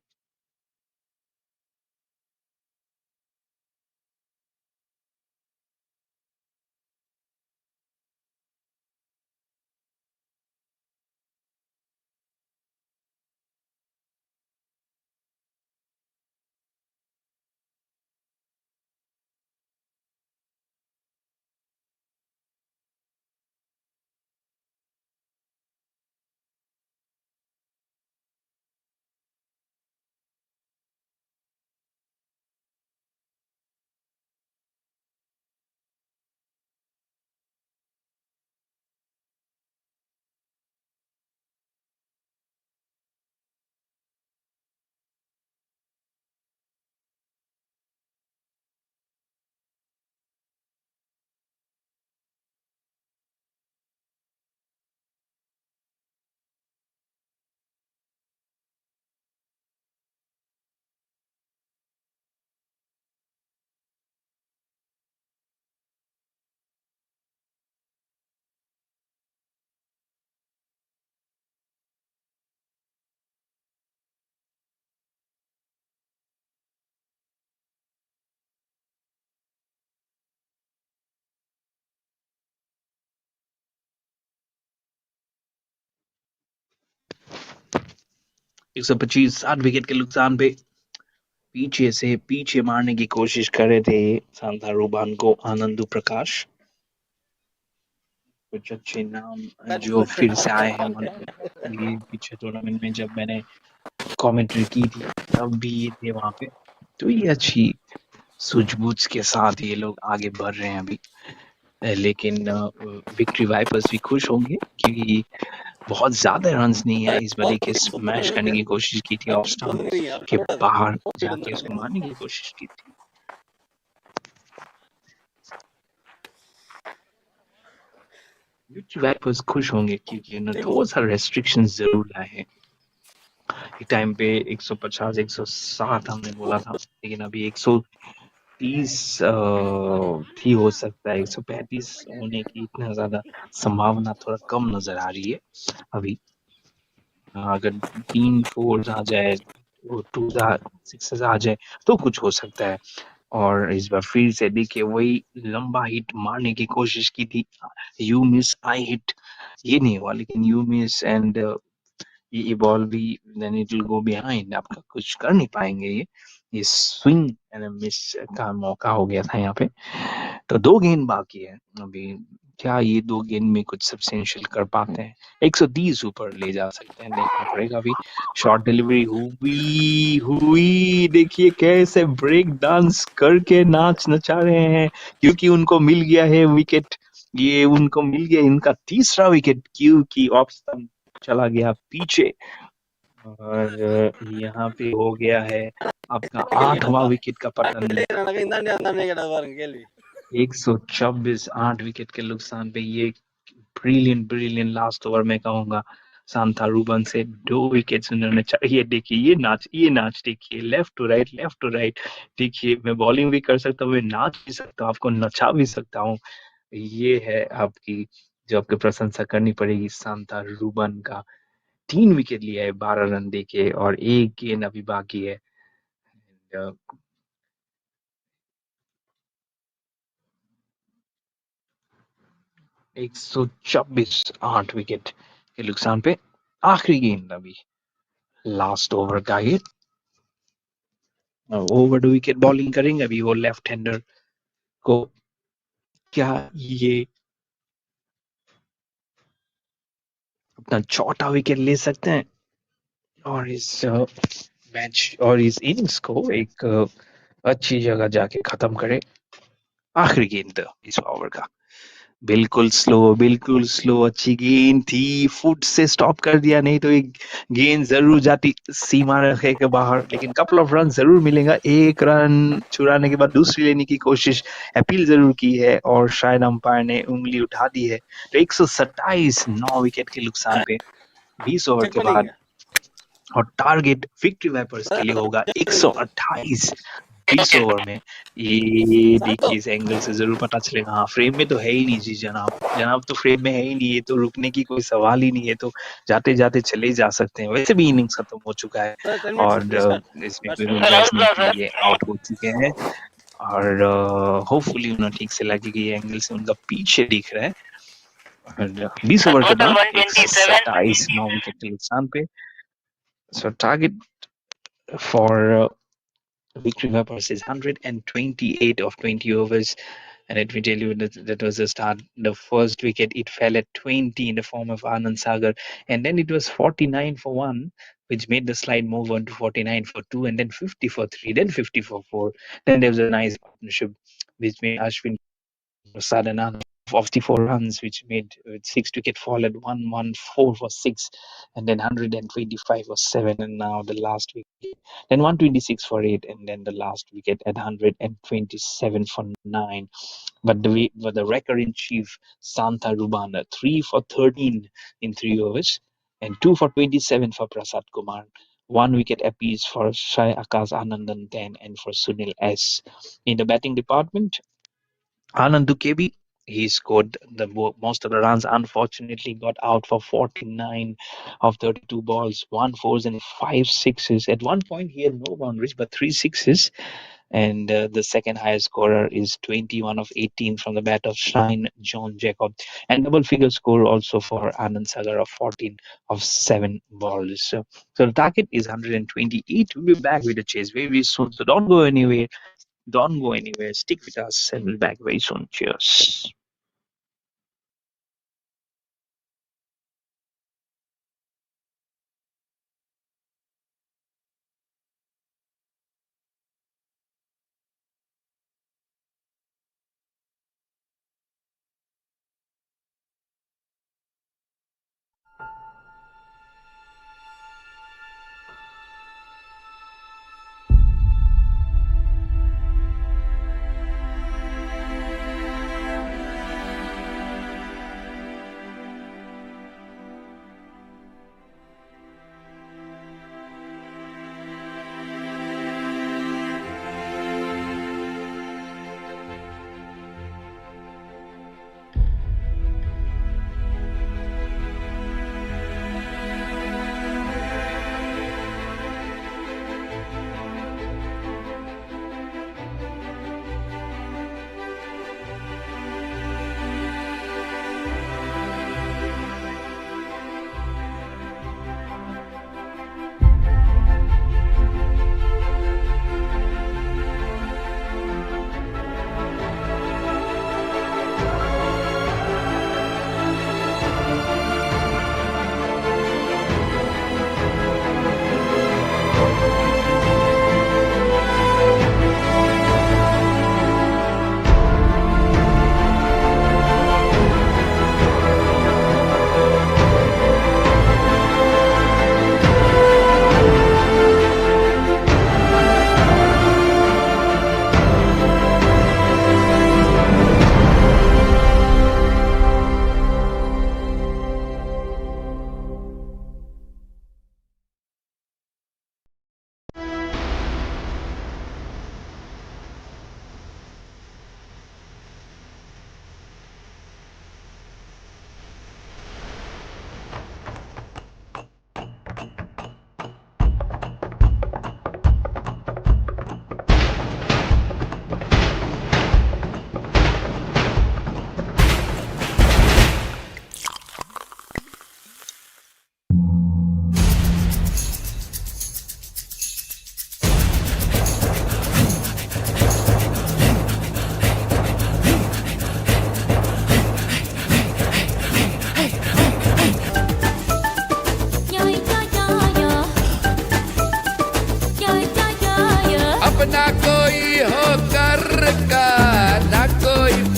A: 125, 7 विकेट के नुकसान पे, पीछे से पीछे मारने की कोशिश कर रहे थे सांता रूबान को आनंदू प्रकाश। कुछ अच्छे नाम
B: मैच
A: जो फिर से आए हैं मन पे। ये पीछे टूर्नामेंट में जब मैंने कमेंट्री की थी तब भी ये थे वहां पे। तो ये अच्छी सूझबूझ के साथ ये लोग आगे बढ़ रहे हैं अभी। लेकिन विक्ट्री वाइपर्स भी खुश होंगे क्योंकि बहुत ज्यादा रन्स नहीं है इस बार। देखिए स्मैश करने की कोशिश की थी, ऑफ स्टंप के बाहर जाके उसको मारने की कोशिश की थी। विक्ट्री वाइपर्स खुश होंगे क्योंकि उन्होंने थोड़ा सा रेस्ट्रिक्शन जरूर लाए हैं। एक टाइम पे 150 160 हमने बोला था, लेकिन अभी 130 भी हो सकता है, 135 होने की इतना ज्यादा संभावना थोड़ा कम नजर आ रही है अभी। अगर 3 4 आ जाए, 2 6 आ जाए तो कुछ हो सकता है। और इस बार फिर से देखिए वही लंबा हिट मारने की कोशिश की थी, यू मिस आई हिट, ये नहीं हुआ, लेकिन यू मिस एंड ये बॉल भी then it will go behind, आपका कुछ कर नहीं पाएंगे ये। ये स्विंग एंड मिस का मौका हो गया था यहाँ पे। तो 2 गेंद बाकी है अभी। क्या ये 2 गेंद में कुछ सब्स्टेंशियल कर पाते हैं? 130 ऊपर ले जा सकते हैं, देखना पड़ेगा अभी। शॉर्ट डिलीवरी हुई हुई, देखिए कैसे ब्रेक डांस करके नाच नचा रहे हैं, क्योंकि उनको मिल गया है विकेट। ये उनको मिल गया इनका तीसरा विकेट, क्योंकि ऑफ स्टंप चला गया पीछे। और यहाँ पे हो गया है आपका
B: கேள்வி கேட்டா
A: 8वां
B: பாருங்க
A: विकेट का पतन।
B: எனக்கு இந்தாண்டி கேட்டா பாருங்க கேள்வி
A: 126, 8 विकेट के नुकसान पे ये ब्रिलियंट ब्रिलियंट लास्ट ओवर में कहूंगा सांता रूबन से 2 विकेट्स उन्होंने ये देखिए, ये नाच देखिए, लेफ्ट टू राइट। देखिए मैं बॉलिंग भी कर सकता हूँ, मैं नाच भी सकता हूँ, आपको नचा भी सकता हूँ। ये है आपकी जो आपकी प्रशंसा करनी पड़ेगी सांता रूबन का। 3 विकेट लिया है 12 रन देके, और 1 गेंद अभी बाकी है। 126, 8 विकेट के नुकसान पे आखिरी गेंद अभी, लास्ट ओवर का ये। ओवर टू विकेट बॉलिंग करेंगे अभी वो लेफ्ट हैंडर को। क्या ये अपना चौथा विकेट ले सकते हैं और इस मैच और इस इनिंग्स को एक अच्छी जगह जाके खत्म करें? आखिरी गेंद इस ओवर का, बिल्कुल स्लो अच्छी गेंद थी, फुट से स्टॉप कर दिया, नहीं तो एक गेंद जरूर जाती सीमा रेखा के बाहर, लेकिन कपल ऑफ रन जरूर मिलेगा। 1 रन चुराने के बाद दूसरी लेने की कोशिश, अपील जरूर की है और शायद अंपायर ने उंगली उठा दी है। तो 127, 9 विकेट के नुकसान पे 20 ओवर
B: செக்
A: के बाद,
B: பண்ணிக்கங்க
A: और टारगेट विक्ट्री वाइपर्स के लिए होगा 128 20 ओवर में। ये
B: சாப்பிட்டோம்
A: देखिए इस एंगल से जरूर पता चलेगा। हाँ, फ्रेम में तो है ही नहीं जी जनाब, जनाब तो फ्रेम में है ही नहीं, ये तो रुकने की कोई सवाल ही नहीं है, तो जाते जाते चले जा सकते हैं। वैसे भी इनिंग्स खत्म हो चुका है
B: சார் 10 மினிட்ஸ்
A: और
B: ரீஸ்டார்ட்
A: इसमें कोई
B: பேட்ஸ்மேன்
C: सर आउट
A: बैट्समैन
C: हुआ
A: भी
C: सर।
A: ये आउट हो चुके हैं। और होपफुली उन्हें ठीक से लगे कि ये एंगल से उनका पीछे दिख रहा है। और 20 ओवर के
C: टोटल
A: बाद
C: 127।
A: 127, 9 विकेट के नुकसान पे। सो target for victory Vipers is 128 of 20 overs. And let me tell you that was the start. The first wicket, it fell at 20 in the form of Anand Sagar. And then it was 49 for 1, which made the slide move on to 49 for 2, and then 50 for 3, then 50 for 4. Then there was a nice partnership which made Ashwin Prasad and Anand of 64 runs, which made 6 wicket fall at 114 for 6, and then 125 for 7, and now the last wicket, then 126 for 8, and then the last wicket at 127 for 9. But the record in chief, Santa Rubana, 3 for 13 in 3 overs, and 2 for 27 for Prasad Kumar. 1 wicket apiece for Shai Akas Anandan 10 and for Sunil S. In the batting department, Anand Dukebi, he scored the most of the runs. Unfortunately, got out for 49 of 32 balls, 1 4s and 5 6s. At one point, he had no boundaries, but 3 6s. And the second highest scorer is 21 of 18 from the bat of Shine John Jacob. And double figure score also for Anand Sagar of 14 of 7 balls. So the target is 128. We'll be back with the chase very soon. So don't go anywhere. Don't go anywhere. Stick with us and we'll be back very soon. Cheers.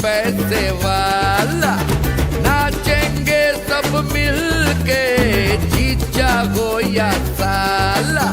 D: पैसे वाला, नाचेंगे सब मिलके, जीजा हो या साला।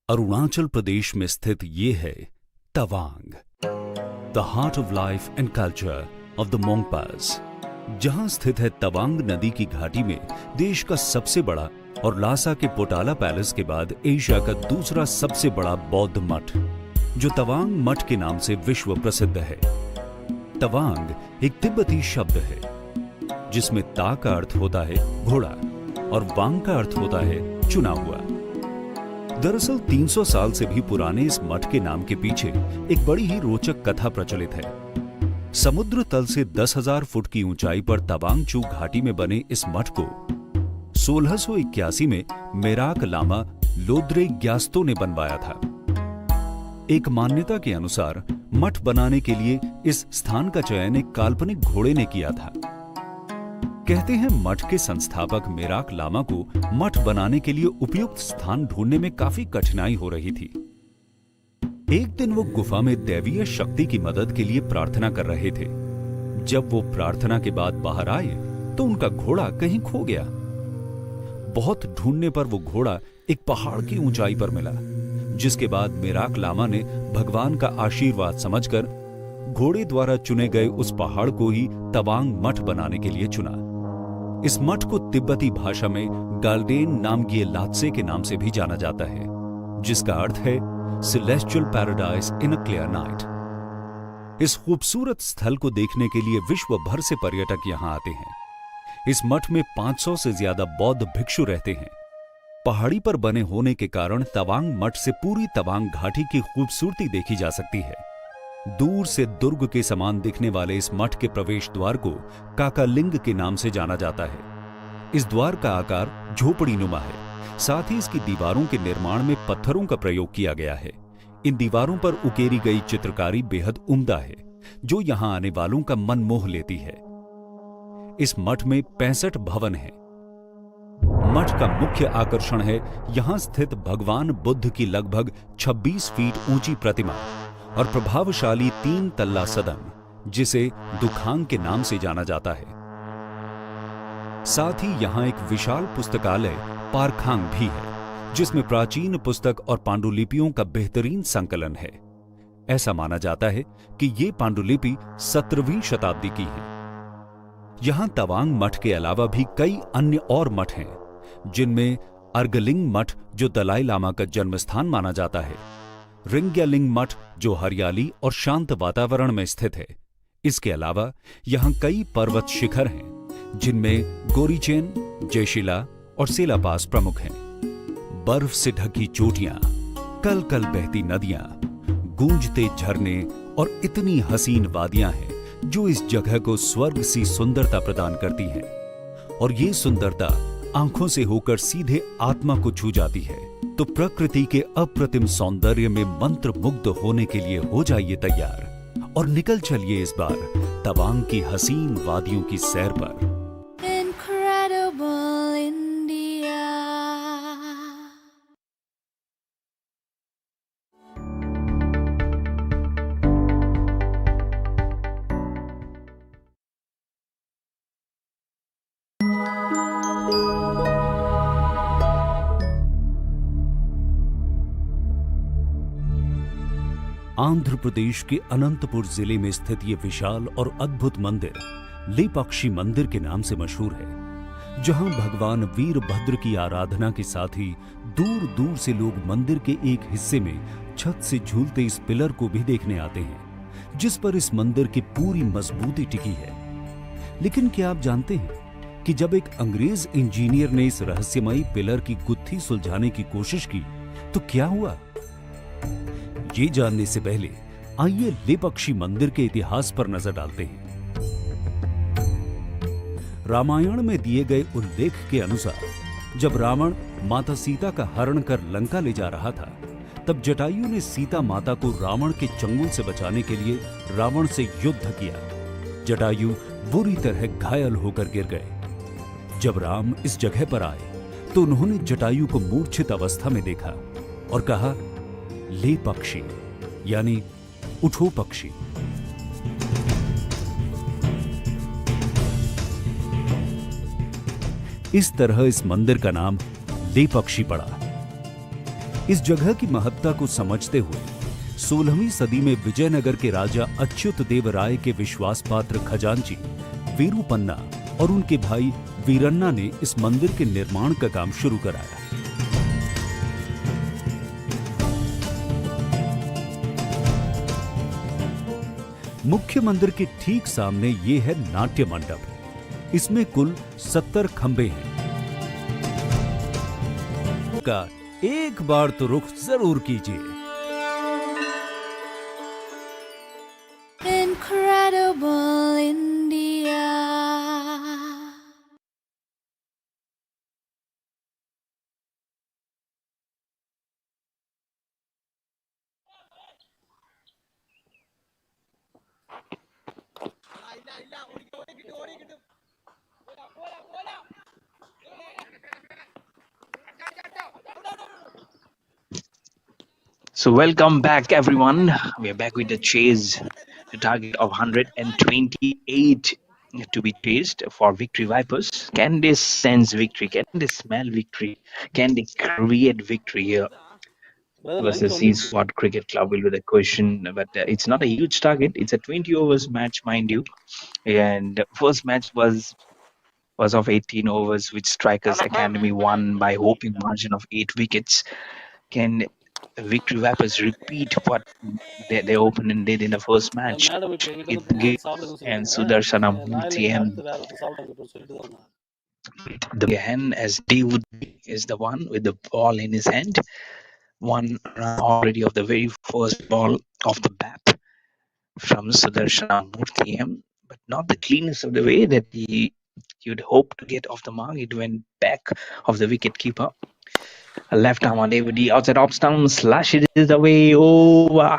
E: अरुणाचल प्रदेश में स्थित ये है Tawang, the heart of life and culture of the Monpas. जहां स्थित है तवांग नदी की घाटी में देश का सबसे बड़ा और लासा के पोटाला पैलेस के बाद एशिया का दूसरा सबसे बड़ा बौद्ध मठ, जो तवांग मठ के नाम से विश्व प्रसिद्ध है। तवांग एक तिब्बती शब्द है जिसमें ता का अर्थ होता है घोड़ा और वांग का अर्थ होता है चुना हुआ। दरअसल 300 साल से भी पुराने इस मठ के नाम के पीछे एक बड़ी ही रोचक कथा प्रचलित है। समुद्र तल से 10,000 फुट की ऊंचाई पर तवांग चू घाटी में बने इस मठ को 1681 में मेराक लामा लोद्रे ग्यास्तो ने बनवाया था। एक मान्यता के अनुसार मठ बनाने के लिए इस स्थान का चयन एक काल्पनिक घोड़े ने किया था। कहते हैं मठ के संस्थापक मेराक लामा को मठ बनाने के लिए उपयुक्त स्थान ढूंढने में काफी कठिनाई हो रही थी। एक दिन वो गुफा में दैवीय शक्ति की मदद के लिए प्रार्थना कर रहे थे। जब वो प्रार्थना के बाद बाहर आए तो उनका घोड़ा कहीं खो गया। बहुत ढूंढने पर वो घोड़ा एक पहाड़ की ऊंचाई पर मिला, जिसके बाद मेराक लामा ने भगवान का आशीर्वाद समझकर घोड़े द्वारा चुने गए उस पहाड़ को ही तवांग मठ बनाने के लिए चुना। इस मठ को तिब्बती भाषा में गाल्डेन नामगिए लात्से के नाम से भी जाना जाता है, जिसका अर्थ है celestial paradise in a clear night. इस खूबसूरत स्थल को देखने के लिए विश्व भर से पर्यटक यहां आते हैं। इस मठ में 500 से ज्यादा बौद्ध भिक्षु रहते हैं। पहाड़ी पर बने होने के कारण तवांग मठ से पूरी तवांग घाटी की खूबसूरती देखी जा सकती है। दूर से दुर्ग के समान दिखने वाले इस मठ के प्रवेश द्वार को काकालिंग के नाम से जाना जाता है। इस द्वार का आकार झोपड़ी नुमा है। साथ ही इसकी दीवारों के निर्माण में पत्थरों का प्रयोग किया गया है। इन दीवारों पर उकेरी गई चित्रकारी बेहद उम्दा है, जो यहां आने वालों का मन मोह लेती है। इस मठ में 65 भवन हैं। मठ का मुख्य आकर्षण है यहां स्थित भगवान बुद्ध की लगभग 26 फीट ऊंची प्रतिमा और प्रभावशाली 3 तल्ला सदन, जिसे दुखांग के नाम से जाना जाता है। साथ ही यहां एक विशाल पुस्तकालय पारखांग भी है, जिसमें प्राचीन पुस्तक और पांडुलिपियों का बेहतरीन संकलन है। ऐसा माना जाता है कि ये पांडुलिपि 17वीं शताब्दी की है। यहां तवांग मठ के अलावा भी कई अन्य और मठ हैं, जिनमें अर्गलिंग मठ, जो दलाई लामा का जन्म स्थान माना जाता है, रिंग्यालिंग मठ जो हरियाली और शांत वातावरण में स्थित है। इसके अलावा यहाँ कई पर्वत शिखर हैं, जिनमें गोरीचेन, जयशिला और सेला पास प्रमुख हैं। बर्फ से ढकी चोटियां, कल कल बहती नदियां, गूंजते झरने और इतनी हसीन वादियां हैं जो इस जगह को स्वर्ग सी सुंदरता प्रदान करती हैं। और ये सुंदरता आंखों से होकर सीधे आत्मा को छू जाती है। तो प्रकृति के अप्रतिम सौंदर्य में मंत्र मुग्ध होने के लिए हो जाइए तैयार और निकल चलिए इस बार तवांग की हसीन वादियों की सैर पर।
F: Incredible India.
E: आंध्र प्रदेश के अनंतपुर जिले में स्थित ये विशाल और अद्भुत मंदिर लेपाक्षी मंदिर के नाम से मशहूर है, जहां भगवान वीरभद्र की आराधना के साथ ही दूर दूर से लोग मंदिर के एक हिस्से में छत से झूलते इस पिलर को भी देखने आते हैं, जिस पर इस मंदिर की पूरी मजबूती टिकी है। लेकिन क्या आप जानते हैं कि जब एक अंग्रेज इंजीनियर ने इस रहस्यमयी पिलर की गुत्थी सुलझाने की कोशिश की तो क्या हुआ? ये जानने से पहले आइए लेपाक्षी मंदिर के इतिहास पर नजर डालते हैं। रामायण में दिए गए उल्लेख के अनुसार जब रावण माता सीता का हरण कर लंका ले जा रहा था, तब जटायु ने सीता माता को रावण के चंगुल से बचाने के लिए रावण से युद्ध किया। जटायु बुरी तरह घायल होकर गिर गए। जब राम इस जगह पर आए तो उन्होंने जटायु को मूर्छित अवस्था में देखा और कहा, ले पक्षी, यानी उठो पक्षी। इस तरह इस मंदिर का नाम ले पक्षी पड़ा। इस जगह की महत्ता को समझते हुए 16वीं सदी में विजयनगर के राजा अच्युत देव राय के विश्वास पात्र खजांची वीरूपन्ना और उनके भाई वीरन्ना ने इस मंदिर के निर्माण का काम शुरू कराया। मुख्य मंदिर के ठीक सामने ये है नाट्य मंडप। इसमें कुल 70 खंबे हैं। का एक बार तो रुख जरूर कीजिए।
F: Incredible India.
A: So welcome back, everyone. We are back with the chase, the target of 128 to be chased for victory Vipers. Can they sense victory? Can they smell victory? Can they create victory here?
B: Brother,
A: Versus
B: lines
A: Sea
B: only.
A: Squad Cricket Club will be the question, but it's not a huge target. It's a 20 overs match, mind you, and first match was of 18 overs, which Strikers Academy won by whopping margin of 8 wickets. Can Victory Vipers repeat what their opponent did in the first match?
B: Madam இப்போ எங்கிட்ட
A: It
B: வந்து
A: gave
B: சாப்பிடுங்கன்னு
A: and
B: சொல்லியிருக்காங்க.
A: Sudarshana
B: நான்
A: Murthy
B: இல்லைங்க,
A: and
B: அடுத்து வேற ஒருத்தர் சாப்பிடுங்க சொல்லிட்டு தான் வந்தேன்.
A: the hand as David is the one with the ball in his hand. One run already of the very first ball of the bat from Sudarshana Murthy, but not the cleanest of the way that you'd hope to get off the mark. It went back of the wicket keeper. A left arm on David outside off stump, slashes it away over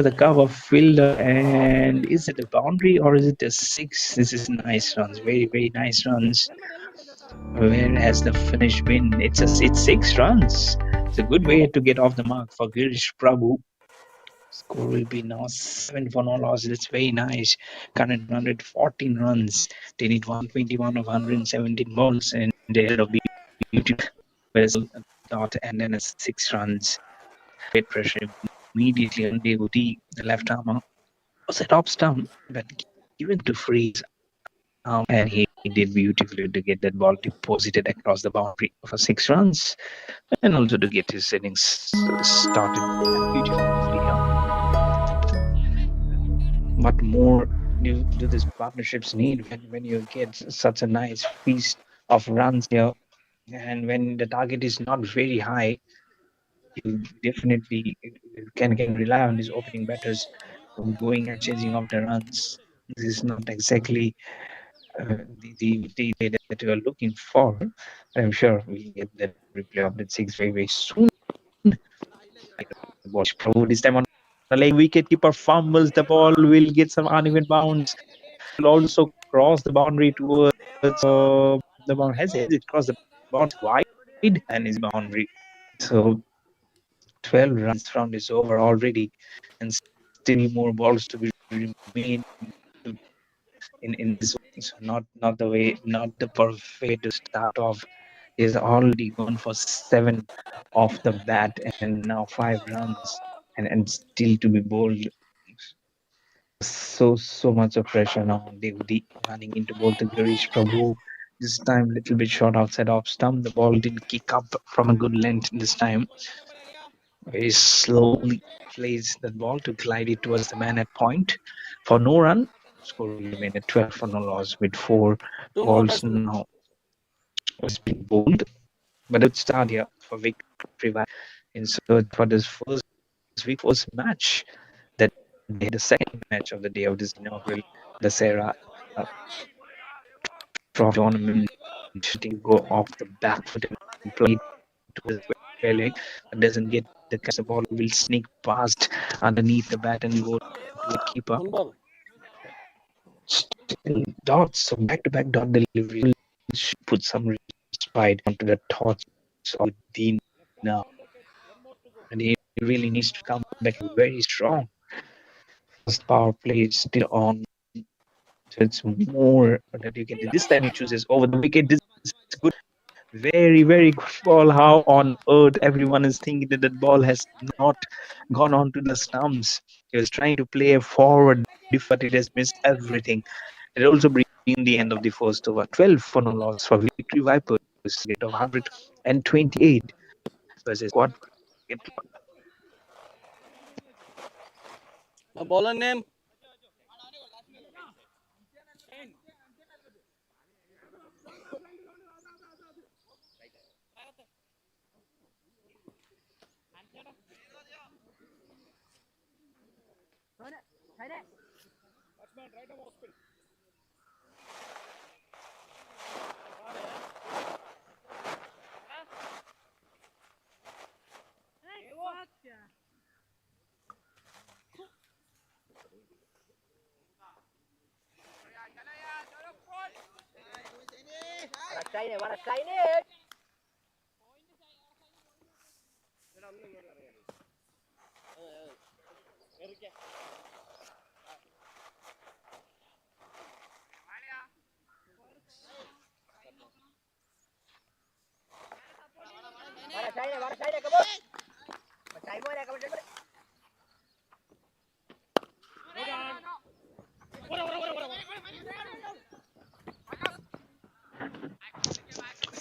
A: the cover fielder. And is it a boundary or is it a six? This is nice runs, very, very nice runs. Where has the finish been? It's 6 runs. It's a good way to get off the mark for Girish Prabhu. Score will be now 7 for no loss. That's very nice. Current 114 runs. They need 121 of 117 balls and the head of beauty. Whereas dot and then a 6 runs. Great pressure immediately on Devuti, the left armer. Was at off stump, but given to freeze. And he did beautifully to get that ball deposited across the boundary for 6 runs, and also to get his innings started beautifully. What more do these partnerships need when you get such a nice feast of runs here, and when the target is not very high, you definitely can rely on these opening batters from going and chasing off the runs. This is not exactly the way that you are looking for. I'm sure we'll get that replay of that six very soon. Watch Pro this time on the leg. Wicketkeeper fumbles the ball, will get some uneven bounce. Will also cross the boundary towards the boundary. Has it crossed the boundary wide and is boundary? So 12 runs round is over already, and still more balls to be remain in this one. So not the way, not the perfect way to start off. He's already gone for 7 off the bat, and now 5 runs, and still to be bowled. So much of pressure now on Devdi running into both the Garish Prabhu. This time little bit short outside off stump. The ball didn't kick up from a good length this time. Very slowly plays the ball to glide it towards the man at point for no run. Score will remain at 12 for no loss with 4 balls now. Was being bowled, but a good start here for victory in search for this first match that day, the second match of the day of this inaugural DASARA trophy tournament. To go off the back foot and play towards the square leg, but doesn't get the catch. The ball will sneak past underneath the bat and go to the keeper. Still dots, so back-to-back dot delivery should put some respite onto the thoughts of Dean now. And he really needs to come back very strong. First power play is still on. So it's more that you can do. This time he chooses over the wicket. This is good. Very, very good ball. How on earth everyone is thinking that that ball has not gone on to the stumps. He was trying to play a forward, but it has missed everything. It also brings the end of the first over. 12 for no loss for Victory Vipers. Rate of 128 versus squad.
B: My bowler name.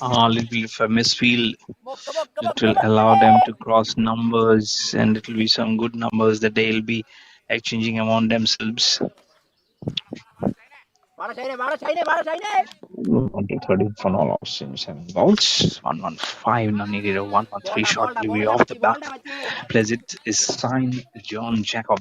A: A little bit of a misfield. It will allow them to cross numbers, and it will be some good numbers that they'll be exchanging among themselves. 13 for no loss in 7 balls. 115, none needed. A 113 shot delivery off the back. Plays it is signed John Jacob.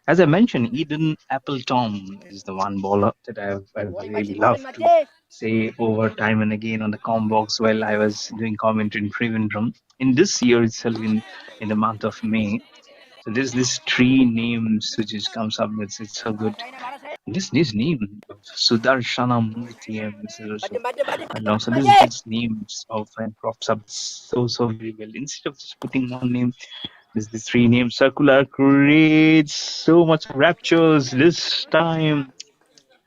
A: As I mentioned, Eden Appleton is the one bowler that I really love to say over time and again on the com box while I was doing commentary in Trivandrum. In this year itself, in the month of May, so there's this 3 names which is comes up with. It's so good. This name of Sudarshana Murthy and also this names often crops up so very well. Instead of just putting one name, there's the 3 names. Circular creates so much raptures this time.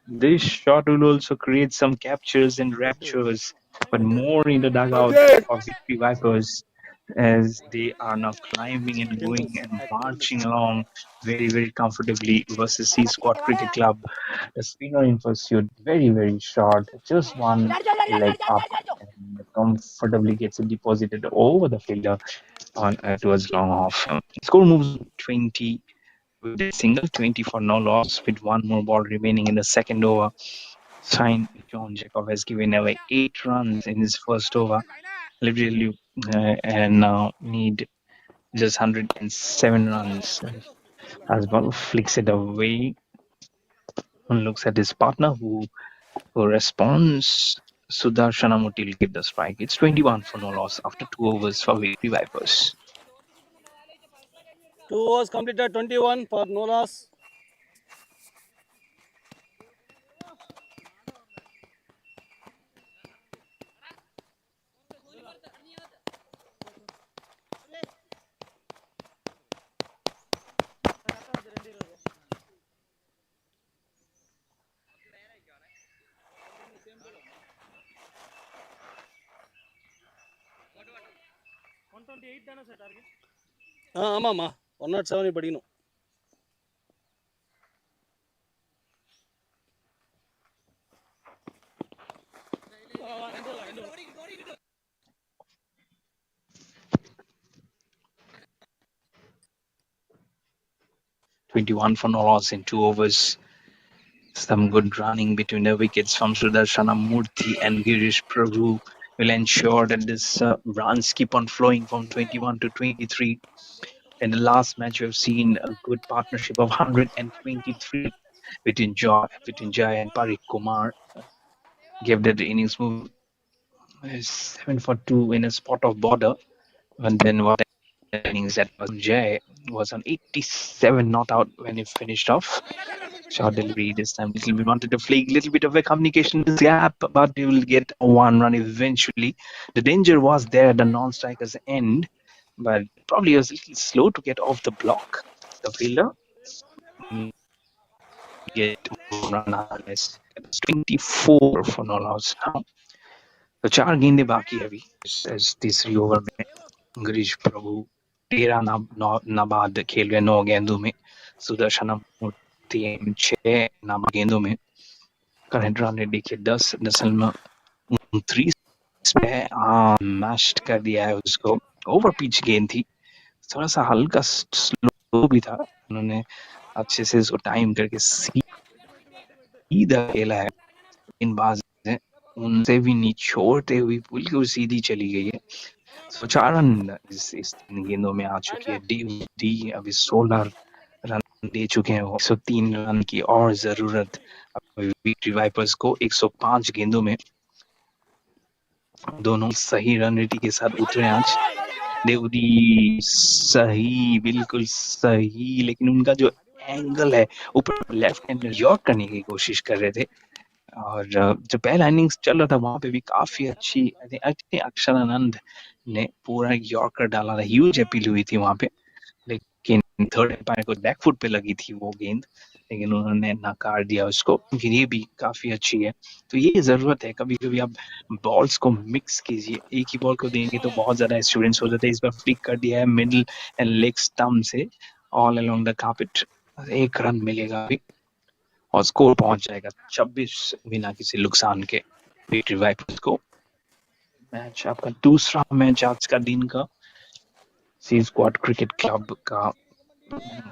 A: This shot will also create some captures and raptures, but more in the dugout of Victory Vipers. as they are now climbing and
B: 10
A: going
B: runs.
A: and
B: At 10 runs.
A: marching along very, very comfortably versus C Squad Cricket Club. The spinner in pursuit, very, very short, just one leg up and comfortably gets it deposited over the fielder on towards long off. Score moves on 20 with a single, 20 for no loss with one more ball remaining in the second over. Sign John Jacob has given away 8 runs in his first over. Literally, and now need just 107 runs. As ball flicks it away and looks at his partner who responds. Sudarshanamurti will get the strike. It's 21 for no loss after 2 overs for Victory Vipers.
B: 2 overs completed, 21 for no loss. ஆமாம்மா 107 படிக்கணும்.
A: Twenty-one for no loss in 2 overs. Some good running between the wickets from Sudarshana Murthy and Girish Prabhu will ensure that this runs keep on flowing from 21 to 23. In the last match, we've seen a good partnership of 123 between Jai and Parik Kumar. Gave that the innings move 7 for 2 in a spot of border. And then what innings that was Jai was on 87 not out when he finished off. Short delivery this time. Little bit wanted to flag, little bit of a communication gap, but he will get one run eventually. The danger was there at the non-striker's end, but probably was a little slow to get off the block. The fielder get one run nonetheless. It's 24 for no loss now. तो 4 गेंदें बाकी है अभी इस तीसरी over में गिरीश प्रभु 13 नाबाद खेल रहे 9 गेंदों में सुदर्शन मूर्ति 6 नाबाद गेंदों में करंट रन रेट देखिए 10.29 पे मैश्ड कर दिया है उसको ओवर पिच गेंद थी थोड़ा सा हल्का स्लो भी था उन्होंने अच्छे से इसको टाइम करके सीधा खेला है इन बाज है उनसे भी निचोड़ते हुए बिल्कुल सीधी चली गई है तो 4 रन इस 3 गेंदों में आ चुकी है डी अभी 16 रन दे चुके हैं 103 रन की और जरूरत विक्ट्री वाइपर्स को 105 गेंदों में दोनों सही रणनीति के साथ उतरे आज देवदी सही बिल्कुल सही लेकिन उनका जो एंगल है ऊपर लेफ्ट हैंड यॉर्क करने की कोशिश कर रहे थे और जो पहला इनिंग्स चल रहा था वहां पे भी काफी अच्छी आई थिंक अक्षर आनंद ने पूरा यॉर्कर डाला था ह्यूज अपील हुई थी वहां पे लेकिन थर्ड एम्पायर को बैकफुट पे लगी थी वो गेंद लेकिन उन्होंने नकार दिया उसको लेकिन ये भी काफी अच्छी है तो ये जरूरत है कभी कभी आप बॉल्स को मिक्स कीजिए एक ही बॉल को देंगे तो बहुत ज्यादा स्टूडेंट्स हो जाते हैं इस बार फ्लिक कर दिया है मिडिल एंड लेग स्टंप से all along the carpet 1 run मिलेगा अभी और स्कोर पहुंच जाएगा 26 बिना किसी नुकसान के विक्ट्री वाइपर्स को मैच आपका दूसरा मैच आज का दिन का सी स्क्वाड क्रिकेट क्लब का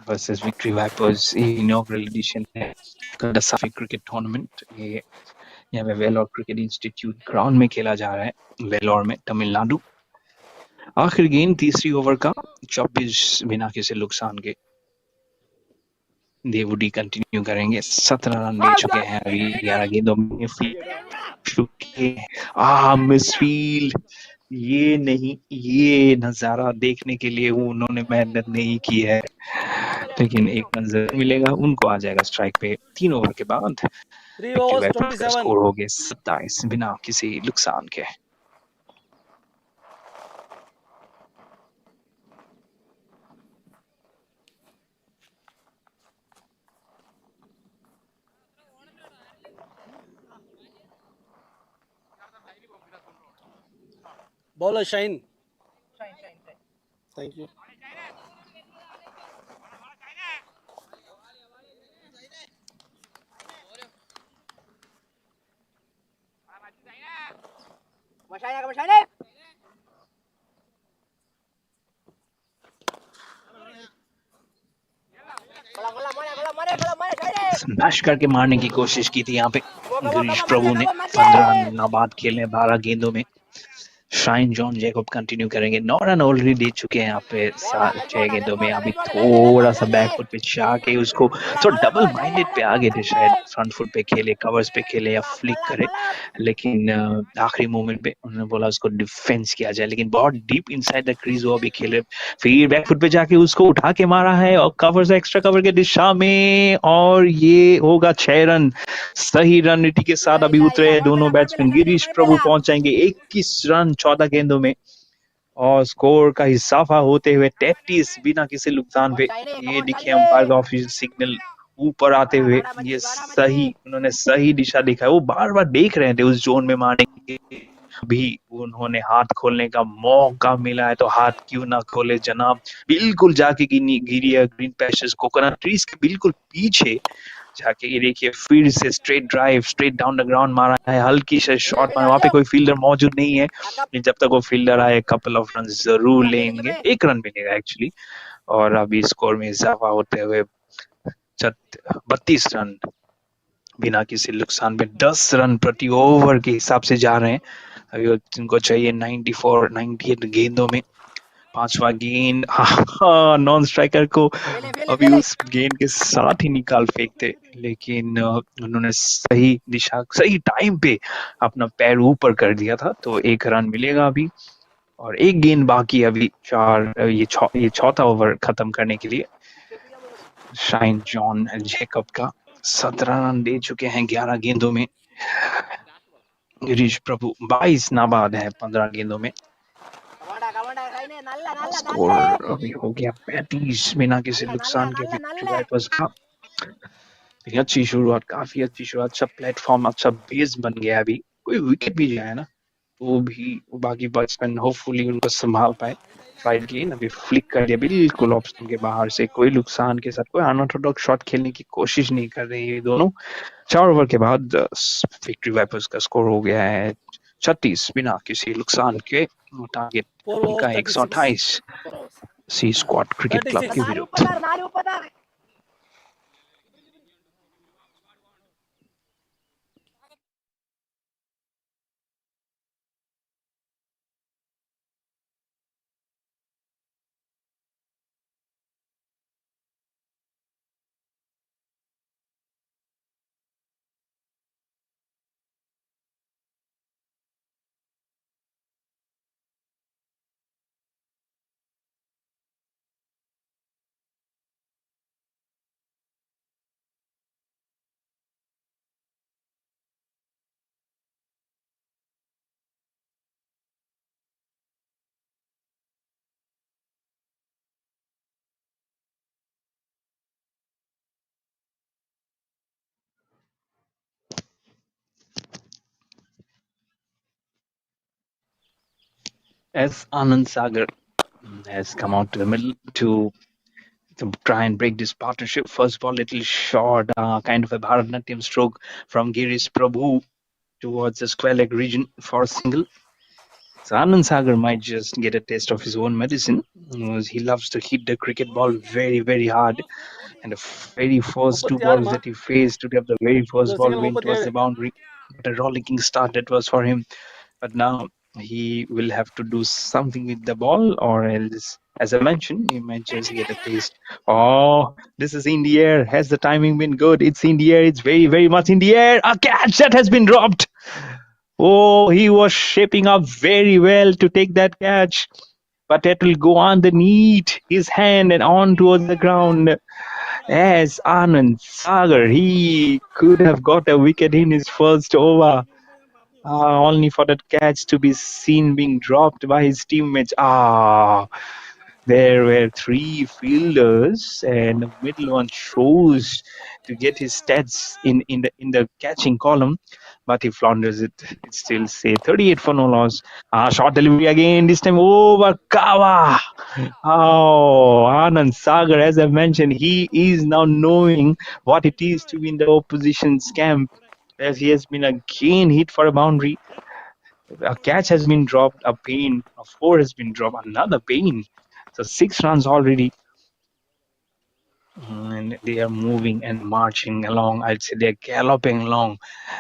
A: versus Victory Vipers inaugural edition है दसाफी क्रिकेट टूर्नामेंट ये यहाँ पे वेलोर क्रिकेट इंस्टीट्यूट ग्राउंड में खेला जा रहा है वेलोर में तमिलनाडु आखिर गेंद तीसरी ओवर का 24 बिना किसी नुकसान के देवुडी कंटिन्यू करेंगे 17 रन ले चुके हैं अभी 11 गेंदों में चुके मिसफील्ड ये नहीं ये नजारा देखने के लिए उन्होंने मेहनत नहीं की है लेकिन एक नजर मिलेगा उनको आ जाएगा स्ट्राइक पे 3 ओवर के बाद
B: 3 overs 27.
A: स्कोर हो गए 27 बिना किसी नुकसान के
B: Bowler Shine. Thank you.
A: Smash करके मारने की कोशिश की थी यहाँ पे गिरीश प्रभु ने। 15 नाबाद खेले 12 गेंदों में। शाइन जॉन जैकब कंटिन्यू करेंगे। 9 रन ऑलरेडी दे चुके हैं यहाँ पे 6 गेंदों में। अभी थोड़ा सा बैकफुट पे आके उसको थोड़ा डबल माइंडेड पे आ गए थे शायद। फ्रंट फुट पे खेले, कवर्स पे खेले या फ्लिक करे, लेकिन आखिरी मोमेंट पे उन्होंने बोला उसको डिफेंस किया जाए, लेकिन बहुत डीप इनसाइड द क्रीज वो अभी खेले। फिर बैकफुट पे जाके उसको उठा के मारा है और कवर से एक्स्ट्रा कवर के दिशा में, और ये होगा 6 रन। सही रणनीति के साथ अभी उतरे हैं दोनों बैट्समैन। गिरीश प्रभु पहुंच जाएंगे 21 रन 14 गेंदों में और स्कोर का इजाफा होते हुए 33 बिना किसी नुकसान पे। ये दिखे अंपायर का ऑफिशियल सिग्नल ऊपर आते हुए। ये सही, उन्होंने सही दिशा देखा है। वो बार बार देख रहे थे उस जोन में मारने के, भी उन्होंने हाथ खोलने का मौका मिला है तो हाथ क्यों ना खोले जनाब। बिल्कुल जाके गिरी है ग्रीन पैशेस कोकोनट ट्रीज के बिल्कुल पीछे जाके। ये देखिए फिर से straight drive, straight down the ground मारा है, हल्की से शॉट मारा। वहां पे कोई फील्डर मौजूद नहीं है, जब तक वो फील्डर आए कपल ऑफ रन जरूर लेंगे। 1 रन मिलेगा एक्चुअली। और अभी स्कोर में इजाफा होते हुए 32 रन बिना किसी नुकसान पे 10 रन प्रति ओवर के हिसाब से जा रहे हैं। अभी उनको चाहिए 98 गेंदों में। 5वां गेंद नॉन स्ट्राइकर को अभी उस गेंद के साथ ही निकाल फेंकते, लेकिन उन्होंने सही दिशा सही टाइम पे अपना पैर ऊपर कर दिया था, तो 1 रन मिलेगा अभी। और 1 गेंद बाकी अभी। ये चौथा ओवर खत्म करने के लिए। शाइन जॉन जैकब का 17 रन दे चुके हैं 11 गेंदों में। गिरीश प्रभु 22 नाबाद है 15 गेंदों में। स्कोर अभी हो गया 35 बिना किसी नुकसान के विक्ट्री वाइपर्स का। अच्छी शुरुआत, काफी अच्छी शुरुआत। अच्छा प्लेटफॉर्म, अच्छा बेस बन गया। अभी कोई विकेट भी जाए ना तो भी बाकी बैट्समैन होपफुली उनको संभाल पाए। फाइट गेंद अभी फ्लिक कर दिया बिल्कुल ऑप्शन के बाहर से, कोई नुकसान के साथ। कोई अनऑर्थोडॉक्स शॉट खेलने की कोशिश नहीं कर रहे ये दोनों। 4 ओवर के बाद विक्ट्री वाइपर्स का स्कोर हो गया है 36 बिना किसी नुकसान के। टारगेट
B: 4 overs
A: का
B: 36.
A: 128
B: 4 overs.
A: सी स्क्वाड क्रिकेट क्लब के
B: 36.
A: विरुद्ध। As Anand Sagar has come out to the middle to try and break this partnership. First ball, little short, kind of a Bharatanatyam stroke from Girish Prabhu towards the square leg region for a single. So Anand Sagar might just get a taste of his own medicine. He loves to hit the cricket ball very, very hard. And the very first 2 balls that he faced to get the very first ball went towards the boundary. But a rollicking start that was for him. But now he will have to do something with the ball, or else, as I mentioned, he might just get a taste. Oh, this is in the air. Has the timing been good? It's in the air. It's very, very much in the air. A catch that has been dropped. Oh, he was shaping up very well to take that catch, but it will go underneath his hand and on towards the ground. As Anand Sagar, he could have got a wicket in his first over. Only for that catch to be seen being dropped by his teammates. There were three fielders, and the middle one chose to get his stats in the catching column, but he flounders it. It still say 38 for no loss. Short delivery again. This time over Kawa. Oh, Anand Sagar, as I mentioned, he is now knowing what it is to be in the opposition's camp, as he has been again hit for a boundary. A catch has been dropped, a pain, a four has been dropped, another pain. So 6 runs already, and they are moving and marching along. I'd say they're galloping along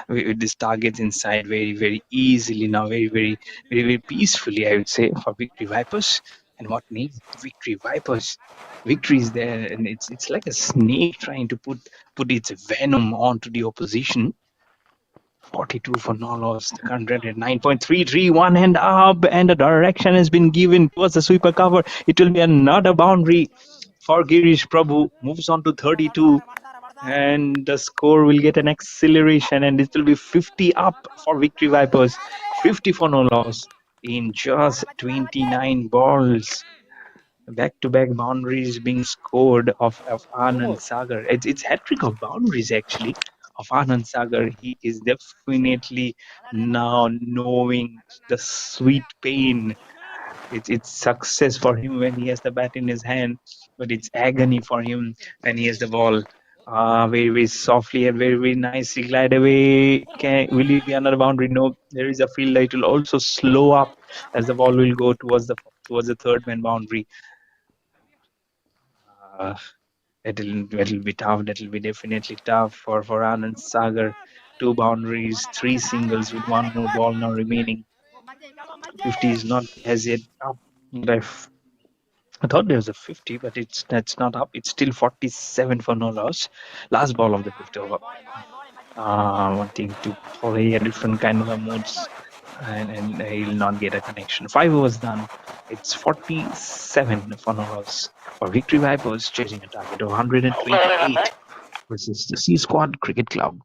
A: with these targets inside very, very easily now, very peacefully, I would say, for Victory Vipers. And what name? Victory Vipers. Victory is there, and it's like a snake trying to put its venom onto the opposition. 42 for no loss. The current rate at 9.33, one hand up, and the direction has been given towards the sweeper cover. It will be another boundary for Girish Prabhu. Moves on to 32, and the score will get an acceleration, and it will be 50 up for Victory Vipers. 50 for no loss in just 29 balls. Back-to-back boundaries being scored of Anand Sagar. It's hat-trick of boundaries actually of Anand Sagar. He is definitely now knowing the sweet pain. It's success for him when he has the bat in his hand, but it's agony for him when he has the ball. Very softly and very nicely glide away. Will it be another boundary? No, there is a fielder. It will also slow up as the ball will go towards the third man boundary. Uh, it'll be tough. That'll be definitely tough for Anand Sagar. 2 boundaries, 3 singles with one more ball now remaining. 50 is not as yet up. But I thought there was a 50, but that's not up. It's still 47 for no loss. Last ball of the fifth over. Wanting to play a different kind of a modes, and he'll not get a connection. 5 overs done. It's 47 for no loss for Victory Vipers, chasing a target of 128 versus the C Squad Cricket Club.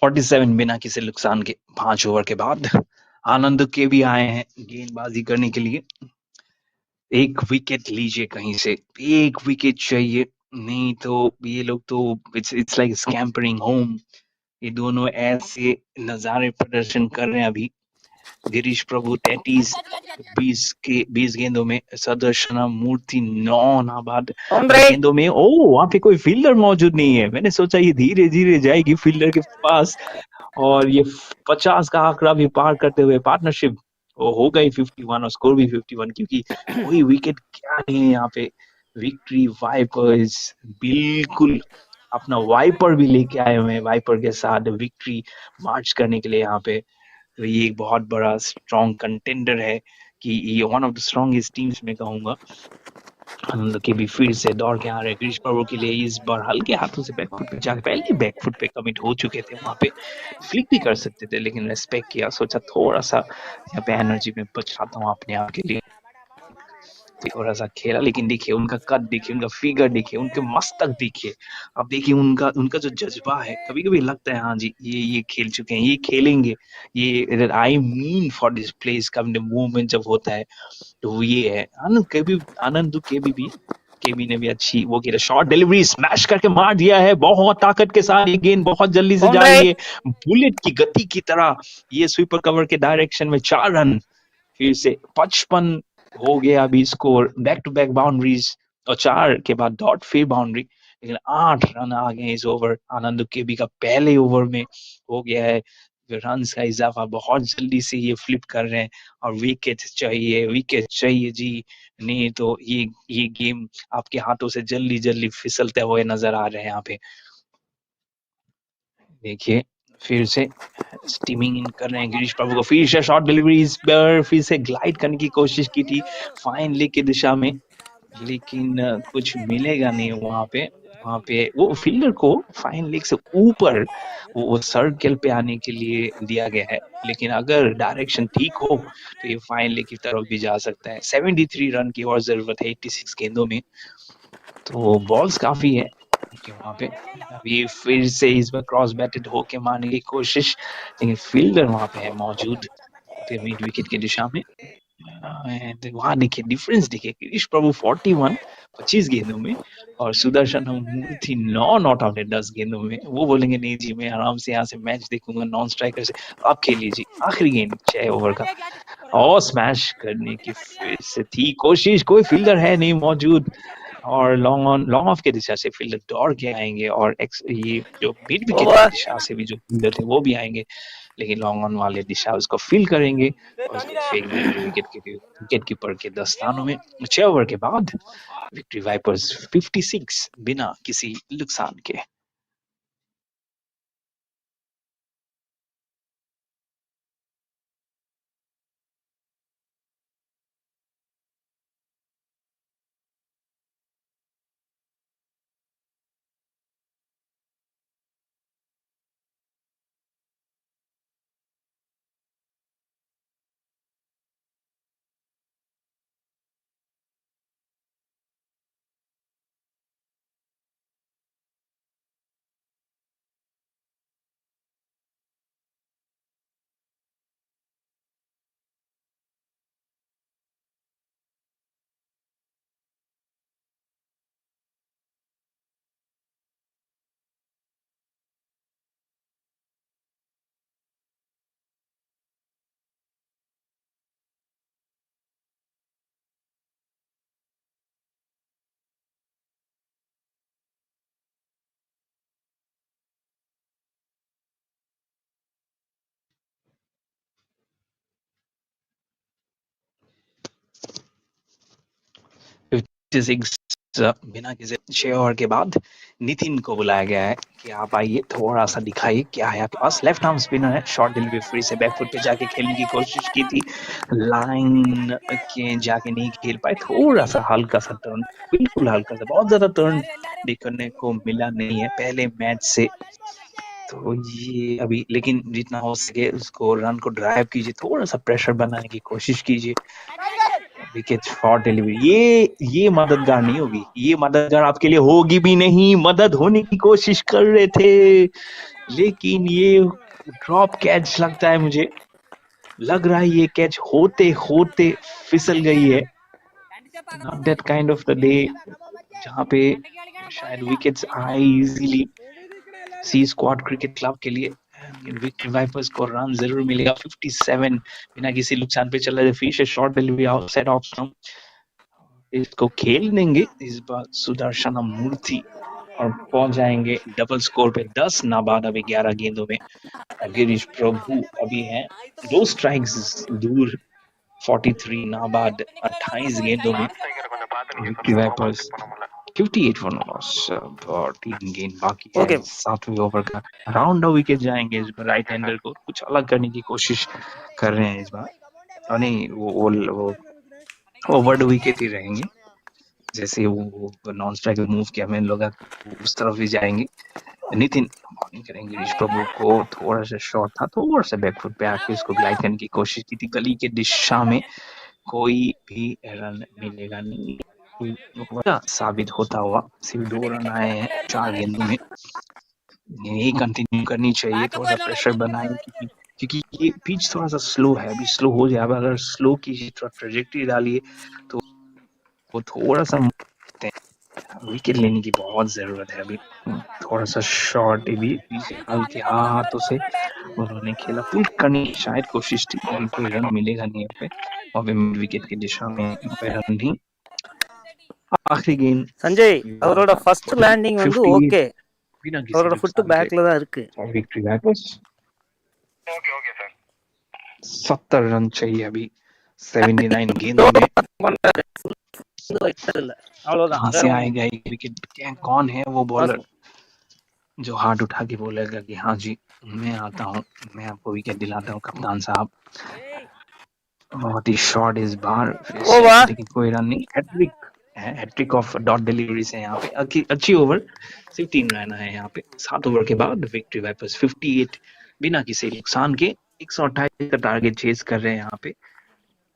A: Forty बिना किसी नुकसान के 5 over के बाद आनंद के भी आए हैं गेंदबाजी करने के लिए। एक विकेट लीजिए कहीं से, एक विकेट चाहिए, नहीं तो ये लोग तो इट्स लाइक स्कैम्परिंग होम। ये दोनों ऐसे नजारे प्रदर्शन कर रहे हैं अभी। गिरीश प्रभु 33 20 गेंदों में, सदर्शना मूर्ति 9 नाबाद गेंदों में। ओ, वहां पे कोई फील्डर मौजूद नहीं है। मैंने सोचा ये धीरे धीरे जाएगी फील्डर के पास, और ये 50 का आंकड़ा भी पार करते हुए पार्टनरशिप हो गई 51 और स्कोर भी 51, क्योंकि कोई विकेट क्या नहीं है यहाँ पे। विक्ट्री वाइपर्स बिल्कुल अपना वाइपर भी लेके आए हुए हैं, वाइपर के साथ विक्ट्री मार्च करने के लिए यहाँ पे। तो ये एक बहुत बड़ा स्ट्रॉन्ग कंटेंडर है, कि ये one of the strongest teams में कहूंगा। आनंद के भी फिर से दौड़ के आ रहे गिरीश प्रभु के लिए। इस बार हल्के हाथों से बैकफुट पे जाके, पहले बैकफुट पे कमिट हो चुके थे, वहां पे फ्लिक भी कर सकते थे, लेकिन रेस्पेक्ट किया, सोचा थोड़ा सा यहाँ पे एनर्जी में बचाता हूँ अपने आप के लिए। थोड़ा सा खेला, लेकिन देखिए उनका कद देखिए, उनका फिगर देखिए, उनके मस्तक देखिए। अब देखिए उनका उनका जो जज्बा है, कभी कभी लगता है हाँ जी ये खेल चुके हैं, ये खेलेंगे, ये I mean for this place का मूवमेंट जब होता है तो वो ये है। आनंद केबी ने भी अच्छी वो किया, शॉर्ट डिलीवरी स्मैश करके मार दिया है बहुत ताकत के साथ, ये गेंद बहुत जल्दी से जा रही है बुलेट की गति की तरह। ये स्वीपर कवर के डायरेक्शन में 4 रन, फिर से 55 हो गया अभी score, back to back boundaries, और 4 के बाद डॉट फिर बाउंड्री, लेकिन 8 रन आ गए इस ओवर। आनंद केबी का पहले ओवर में हो गया है रन का इजाफा, बहुत जल्दी से ये फ्लिप कर रहे हैं, और विकेट चाहिए जी, नहीं तो ये गेम आपके हाथों से जल्दी जल्दी फिसलते हुए नजर आ रहे हैं यहाँ पे। देखिए फिर से स्टीमिंग इन कर रहे हैं गिरीश प्रभु को, फिर से शॉर्ट डिलीवरीज पर फिर से ग्लाइड करने की कोशिश की थी फाइन लेग की दिशा में, लेकिन कुछ मिलेगा नहीं वहां पे वो फील्डर को फाइन लेग से ऊपर वो सर्कल पे आने के लिए दिया गया है, लेकिन अगर डायरेक्शन ठीक हो तो ये फाइन लेग की तरफ भी जा सकता है। 73 रन की और जरूरत है 86 गेंदों में, तो बॉल्स काफी है कि वहां पे। अभी फिर से इस बार क्रॉस बैटेड होके मारने की कोशिश, लेकिन फील्डर वहां पे है मौजूद मिड विकेट की दिशा में। वहां देखिए डिफरेंस देखिए, गिरीश प्रभु 41 25 गेंदों में, और सुदर्शन मूर्ति 9 नॉट आउट है 10 गेंदों में। वो बोलेंगे नहीं जी मैं आराम से यहाँ से मैच देखूंगा नॉन स्ट्राइकर से, आप खेलिए जी। आखिरी गेंद 6 ओवर का, और स्मैश करने की फिर से थी कोशिश, कोई फील्डर है नहीं मौजूद, और लॉन्ग ऑफ के दिशा से फील्डर दौड़ के आएंगे, और ये जो मिड विकेट की दिशा से भी जो फील्डर थे वो भी आएंगे, लेकिन लॉन्ग ऑन वाले दिशा उसको फील करेंगे और उसको फेंक देंगे विकेट कीपर के दस्तानों में। 6 ओवर के बाद विक्ट्री वाइपर्स 56 बिना किसी नुकसान के। बिना किसी 6 ओवर के बाद नितिन को बुलाया गया है कि आप आइए थोड़ा सा दिखाइए क्या है आपके पास। लेफ्ट आर्म स्पिनर है, शॉर्ट डिलीवरी फ्री से बैकफुट पे जाके खेलने की कोशिश की थी, लाइन के जाके नहीं खेल पाए, थोड़ा सा हल्का सा टर्न, बिल्कुल हल्का सा, बहुत ज्यादा टर्न देखने को मिला नहीं है पहले मैच से। तो ये अभी लेकिन जितना हो सके उसको रन को ड्राइव कीजिए, थोड़ा सा प्रेशर बनाने की कोशिश कीजिए। विकेट फॉर डिलीवरी, ये मददगार नहीं होगी, ये मददगार आपके लिए होगी भी नहीं, मदद होने की कोशिश कर रहे थे लेकिन ये ड्रॉप कैच लगता है मुझे, लग रहा है ये कैच होते होते फिसल गई है। Not that kind of the day जहाँ पे शायद विकेट्स आए इजीली सी स्क्वाड क्रिकेट क्लब के लिए। विक्ट्री वाइपर्स को रन जरूर मिलेगा। 57 बिना किसी नुकसान पे चल रहा है, फिर से short delivery outside off stump, इसको खेल देंगे इस बार सुदर्शन मूर्ति और पहुंच जाएंगे डबल स्कोर पे 10 नाबाद अभी 11 गेंदों में। गिरीश प्रभु अभी हैं 2 स्ट्राइक्स दूर, 43 नाबाद 28 गेंदों में। विक्ट्री वाइपर्स 58 फॉर लॉस, और 3 गेंद बाकी है 7वें ओवर का। राउंड ऑफ विकेट जाएंगे इस बार, राइट हैंडर को कुछ अलग करने की कोशिश कर रहे हैं इस बार, और नहीं वो वर्ड विकेट ही रहेंगे, जैसे वो नॉन स्ट्राइक मूव किया मैंने लोग उस तरफ भी जाएंगे। नितिन बॉलिंग करेंगे गिरीश प्रभु को, थोड़ा सा शॉर्ट था, थोड़ा सा बैकफुट पे आके उसको ग्लाइड करने की कोशिश की थी गली के दिशा में, कोई भी रन मिलेगा नहीं। साबित होता हुआ सिर्फ 2 रन आए हैं 4 गेंदों में। यही कंटिन्यू करनी चाहिए, थोड़ा सा प्रेशर बनाए, क्योंकि ये पिच थोड़ा सा स्लो है, अभी स्लो हो जाए। अगर स्लो कीजिए, थोड़ा ट्रेजेक्टरी डालिए तो वो थोड़ा सा विकेट लेने की बहुत जरूरत है अभी। थोड़ा सा शॉट भी हल्के हाथों से उन्होंने खेला, पुल करने की शायद कोशिश थी, लेकिन कोई रन मिलेगा नहीं यहाँ पे। और मिड विकेट की दिशा में कोई रन नहीं। आखिरी गेंद
B: சஞ்சய் அவரோட ஃபர்ஸ்ட் லேண்டிங் வந்து
A: 58
B: ஓகே,
A: बिना किसी
B: அவரோட ஃபுட்
A: नुकसान के
B: பேக்ல தான் இருக்கு.
A: और विक्ट्री वाइपर्स 70 रन चाहिए अभी 79 गेंदों में।
B: இல்ல அவ்வளவுதான்,
A: कहाँ
B: வேற
A: से
B: ஒண்ணும்
A: आएगा ये विकेट? कौन है वो बॉलर जो हाथ उठा के बोलेगा कि हाँ जी मैं आता हूँ, मैं आपको विकेट दिलाता हूँ कप्तान साहब। बहुत ही शॉर्ट इस बार फिर से,
B: ஓவா.
A: लेकिन कोई रन नहीं। हैट्रिक है, हैट्रिक ऑफ डॉट डिलीवरी से यहाँ पे अच्छी ओवर। सिर्फ 3 रन है यहाँ पे 7 ओवर के बाद। विक्ट्री वाइपर्स 58 बिना किसी नुकसान के 128 का टारगेट चेज कर रहे हैं यहाँ पे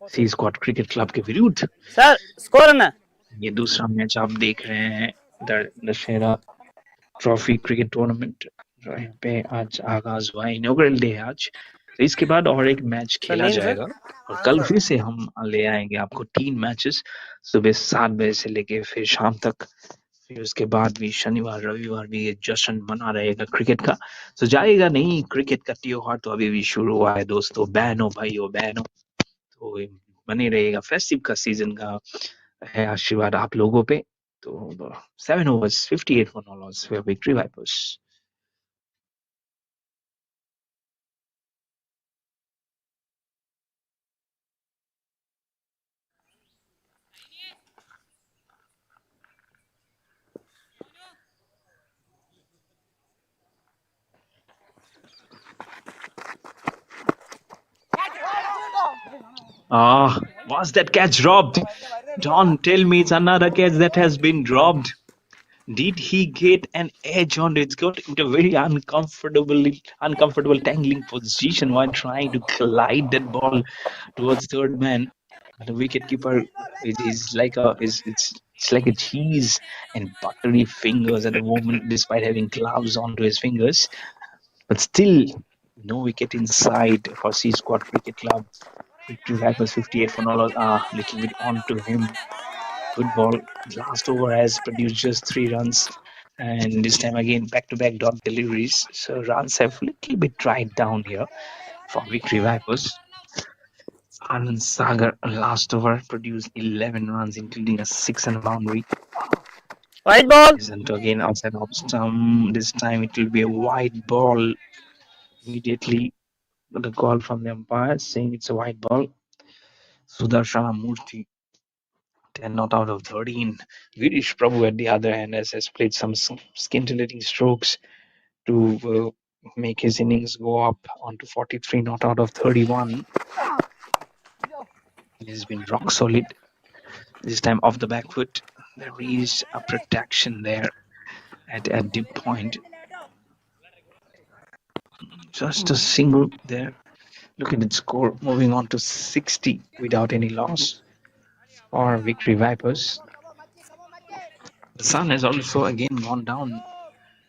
A: सी स्क्वाड क्रिकेट क्लब के विरुद्ध।
B: சார் ஸ்கோர் என்ன?
A: ये दूसरा मैच आप देख रहे हैं दशहरा ट्रॉफी क्रिकेट टूर्नामेंट जो यहाँ पे आज आगाज हुआ, इनॉग्रल डे है आज। तो इसके बाद और एक मैच खेला
B: नेम सर?
A: जाएगा और कल फिर से हम ले आएंगे आपको 3 मैचेस सुबह 7 बजे से लेके फिर शाम तक। फिर उसके बाद भी शनिवार रविवार भी ये जश्न मना रहेगा क्रिकेट का। तो जाएगा नहीं क्रिकेट का त्योहार, तो अभी भी शुरू हुआ है दोस्तों, बहनों भाइयों बहनों। तो बने रहेगा, फेस्टिव का सीजन का है आशीर्वाद आप लोगों पे। तो 7 overs 58 for no loss for victory Vipers. Was that catch dropped? Don't tell me it's another catch that has been dropped. Did he get an edge on it? It's got into a very uncomfortable tangling position while trying to glide that ball towards third man. The wicket keeper is like it's like a cheese and buttery fingers at the moment, despite having gloves onto his fingers. But still, no wicket inside for C Squad Cricket Club. Victory Vipers 58 for no loss. Little bit onto him. Good ball. Last over has produced just 3 runs. And this time again, back-to-back dot deliveries. So runs have a little bit dried down here for Victory Vipers. Anand Sagar last over produced 11 runs, including a 6 and a boundary.
B: White ball.
A: Isn't again outside off stump. This time it will be a white ball. Immediately, the call from the umpire saying it's a white ball. Sudarshana Murthy, 10 not out of 13. Girish Prabhu at the other hand has played some scintillating strokes to make his innings go up onto 43 not out of 31. He has been rock solid. This time off the back foot. There is a protection there at deep point. Just a single there. Look at the score, moving on to 60 without any loss for Victory Vipers. The sun has also again gone down.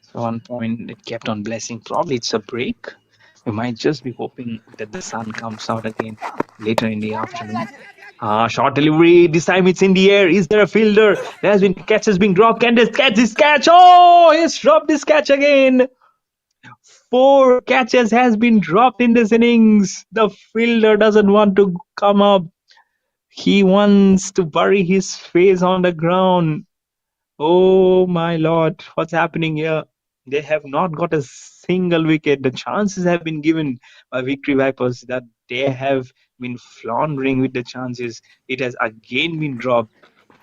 A: So 1 point it kept on blessing. Probably it's a break. We might just be hoping that the sun comes out again later in the afternoon. Short delivery. This time it's in the air. Is there a fielder? There has been catch has been dropped. Can this catch this catch? Oh, he's dropped this catch again. 4 catches has been dropped in this innings. The fielder doesn't want to come up. He wants to bury his face on the ground. Oh my lord, what's happening here? They have not got a single wicket. The chances have been given by Victory Vipers that they have been floundering with the chances. It has again been dropped.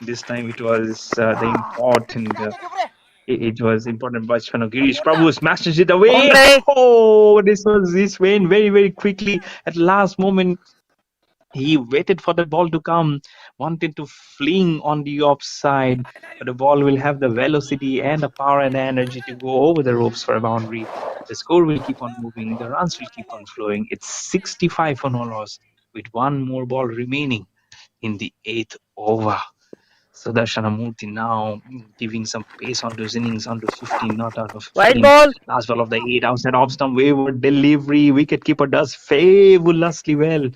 A: This time it was the important. It was important batsman of Girish Prabhu smashes it away. Oh, this went very very quickly at last moment. He waited for the ball to come, wanted to fling on the offside, but the ball will have the velocity and the power and the energy to go over the ropes for a boundary. The score will keep on moving, the runs will keep on flowing. It's 65 for no loss with one more ball remaining. in the 8th over. Sudarshanamurthy now giving some pace onto his innings onto 15, not out of
B: White
A: 15.
B: ball.
A: Last ball of the 8, outside off stump, wayward delivery. Wicketkeeper does fabulously well.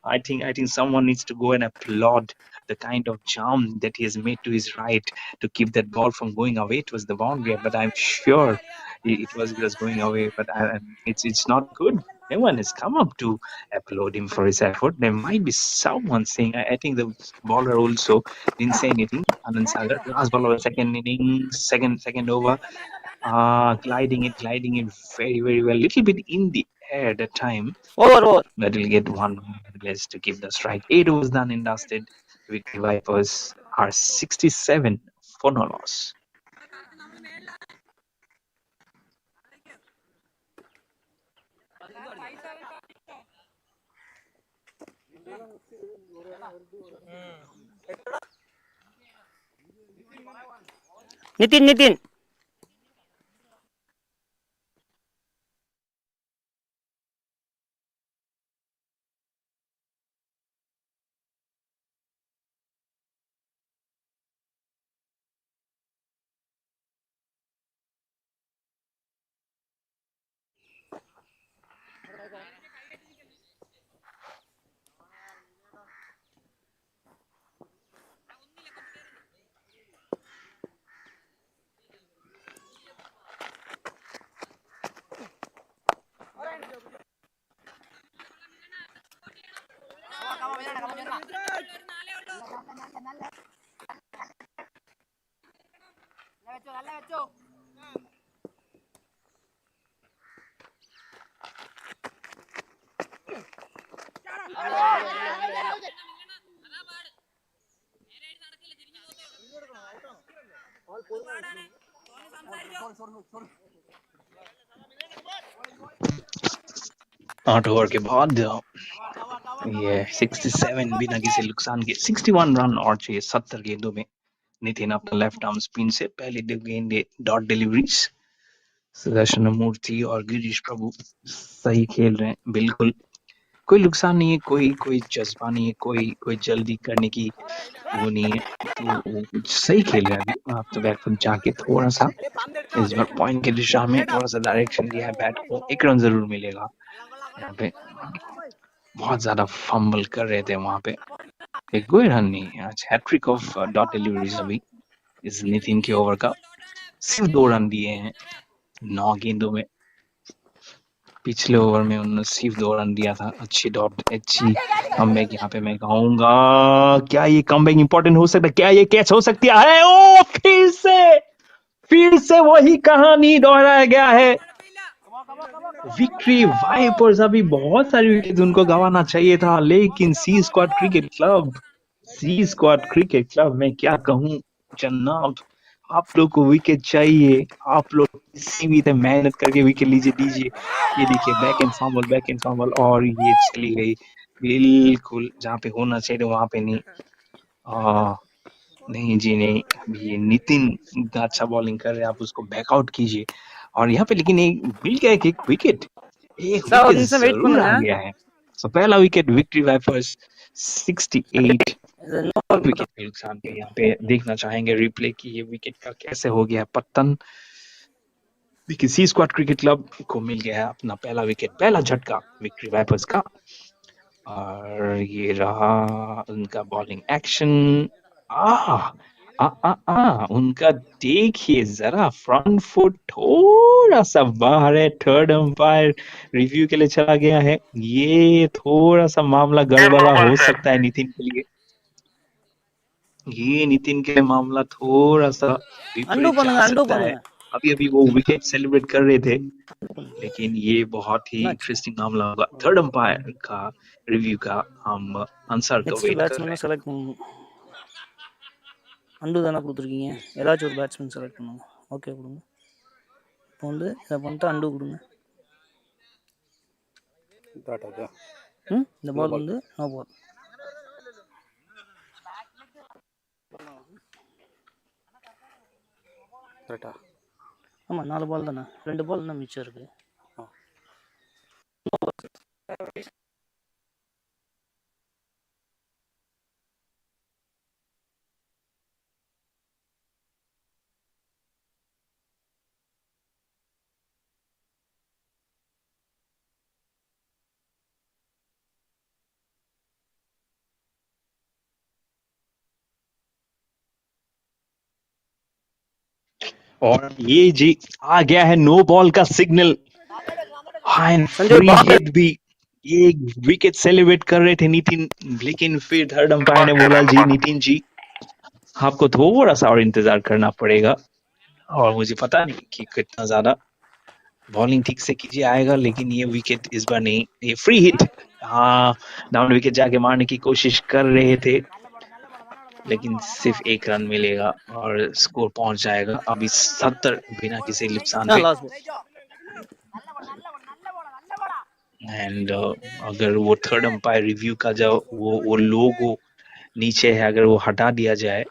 A: I think someone needs to go and applaud the kind of jump that he has made to his right to keep that ball from going away. It was the boundary, but I'm sure it was going away. But it's not good. No one has come up to applaud him for his effort. There might be someone saying. I think the bowler also didn't say anything. Anand Sagar, last ball of the second innings, second over, gliding it very very well. Little bit in the air at the time,
B: Over.
A: but we'll get one less to keep the strike. 8 overs done and dusted. Victory Vipers are 67 for no loss.
B: Nitin.
A: आठ over के बाद ये 67 बिना किसी नुकसान के 61 run और चाहिए 70 गेंदों में. नितिन अपना लेफ्ट आर्म स्पिन से पहले गेंदे डॉट डिलीवरीज. सुदर्शन मूर्ति और गिरीश प्रभु सही खेल रहे हैं. बिल्कुल कोई नुकसान नहीं है, कोई जज्बा नहीं है, कोई जल्दी करने की वो नहीं है. तो सही खेल रहे हैं. अभी आप तो बैकफुट जाके थोड़ा सा इस बार पॉइंट की दिशा में थोड़ा सा डायरेक्शन दिया है बैट को. 1 रन जरूर मिलेगा. यहाँ पे बहुत ज्यादा फंबल कर रहे थे वहां पे. एक कोई रन नहीं. आज हैट्रिक ऑफ डॉट डिलीवरीज अभी इस नितिन के ओवर का. सिर्फ 2 रन दिए हैं 9 गेंदों में. पिछले ओवर में उन्होंने सिर्फ 2 रन दिया था. अच्छी कमबैक यहाँ पे मैं कहूंगा. क्या ये कमबैक इंपॉर्टेंट हो सकता है? क्या ये कैच हो सकती है? ओ फिर से वही कहानी दोहराया गया है. विक्ट्री वाइपर्स अभी बहुत सारी विकेट उनको गंवाना चाहिए था, लेकिन सी स्क्वाड क्रिकेट क्लब में क्या कहूं जनाब. आप लोग को विकेट चाहिए, आप लोग किसी भी तरह मेहनत करके विकेट दीजिए. ये देखिए बैक एंड फंबल और ये चली गई बिल्कुल जहाँ पे होना चाहिए वहां पे नहीं. नहीं जी नहीं. अभी ये नितिन अच्छा बॉलिंग कर रहे हैं, आप उसको बैकआउट कीजिए. और यहाँ पे लेकिन मिल गया एक विकेट जरूर आ गया है. तो पहला विकेट विक्ट्री वाइपर्स 68 विकेट के नुकसान पे. यहाँ पे देखना चाहेंगे रिप्ले की ये विकेट का कैसे हो गया पतन. देखिए सी स्क्वाड क्रिकेट क्लब को मिल गया है अपना पहला विकेट, पहला झटका विक्ट्री वाइपर्स का. और ये रहा उनका बॉलिंग एक्शन. उनका देखिए जरा फ्रंट फुट थोड़ा सा बाहर है. थर्ड अंपायर रिव्यू के लिए चला गया है. ये थोड़ा सा मामला गड़बड़ा हो सकता है नितिन के लिए. ये नितिन के लिए मामला थोड़ा सा विपरीत जा सकता है. अभी वो विकेट सेलिब्रेट कर रहे थे, लेकिन ये बहुत ही इंटरेस्टिंग मामला होगा. थर्ड अंपायर का रिव्यू का हम आंसर तो वेट कर रहे हैं.
B: அண்டு தானே கொடுத்துருக்கீங்க, ஏதாச்சும் ஒரு பேட்ஸ்மேன் செலக்ட் பண்ணுங்க. ஓகே கொடுங்க. இப்போ வந்து இதை பண்ணிட்டு அண்டு கொடுங்க. இந்த பால் வந்து நோ பால். கரெக்டா? ஆமாம் 4 பால் தானே, 2 பால் தான் மிச்சம் இருக்குது.
A: और ये जी आ गया है नो बॉल का सिग्नल एंड
B: संजय
A: फ्री
B: बाहर
A: हिट भी। ये विकेट सेलिब्रेट कर रहे थे नितिन, लेकिन फिर थर्ड अंपायर ने बोला जी नितिन जी आपको थोड़ा सा और इंतजार करना पड़ेगा। और मुझे पता नहीं कि कितना ज्यादा बॉलिंग ठीक से कीजिए आएगा, लेकिन ये विकेट इस बार नहीं, ये फ्री हिट। हाँ, डाउन विकेट जाके मारने की कोशिश कर रहे थे, लेकिन सिर्फ एक रन मिलेगा और स्कोर पहुंच जाएगा अभी 70 बिना किसी नुकसान पे।
B: लास्ट बॉल
A: एंड अगर वो थर्ड अंपायर रिव्यू का जो वो लोगो नीचे है, अगर वो हटा दिया जाए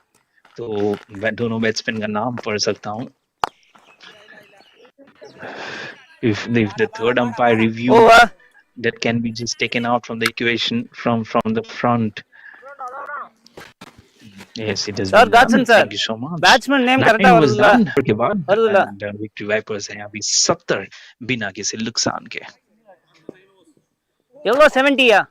A: तो दोनों बैट्समैन का नाम पढ़ सकता हूँ। if the third umpire review
B: over
A: that can be just taken out from the equation from the front. Yes, it has
B: sir
A: been done.
B: Batsman sir
A: Thank you so much.
B: Batsman name கரெக்டா
A: 9 was
B: வருதுல்ல
A: done के बाद
B: வருதுல்ல
A: and victory vipers हैं अभी 70 बिना किसी नुकसान के।
B: எவ்வளோ 70யா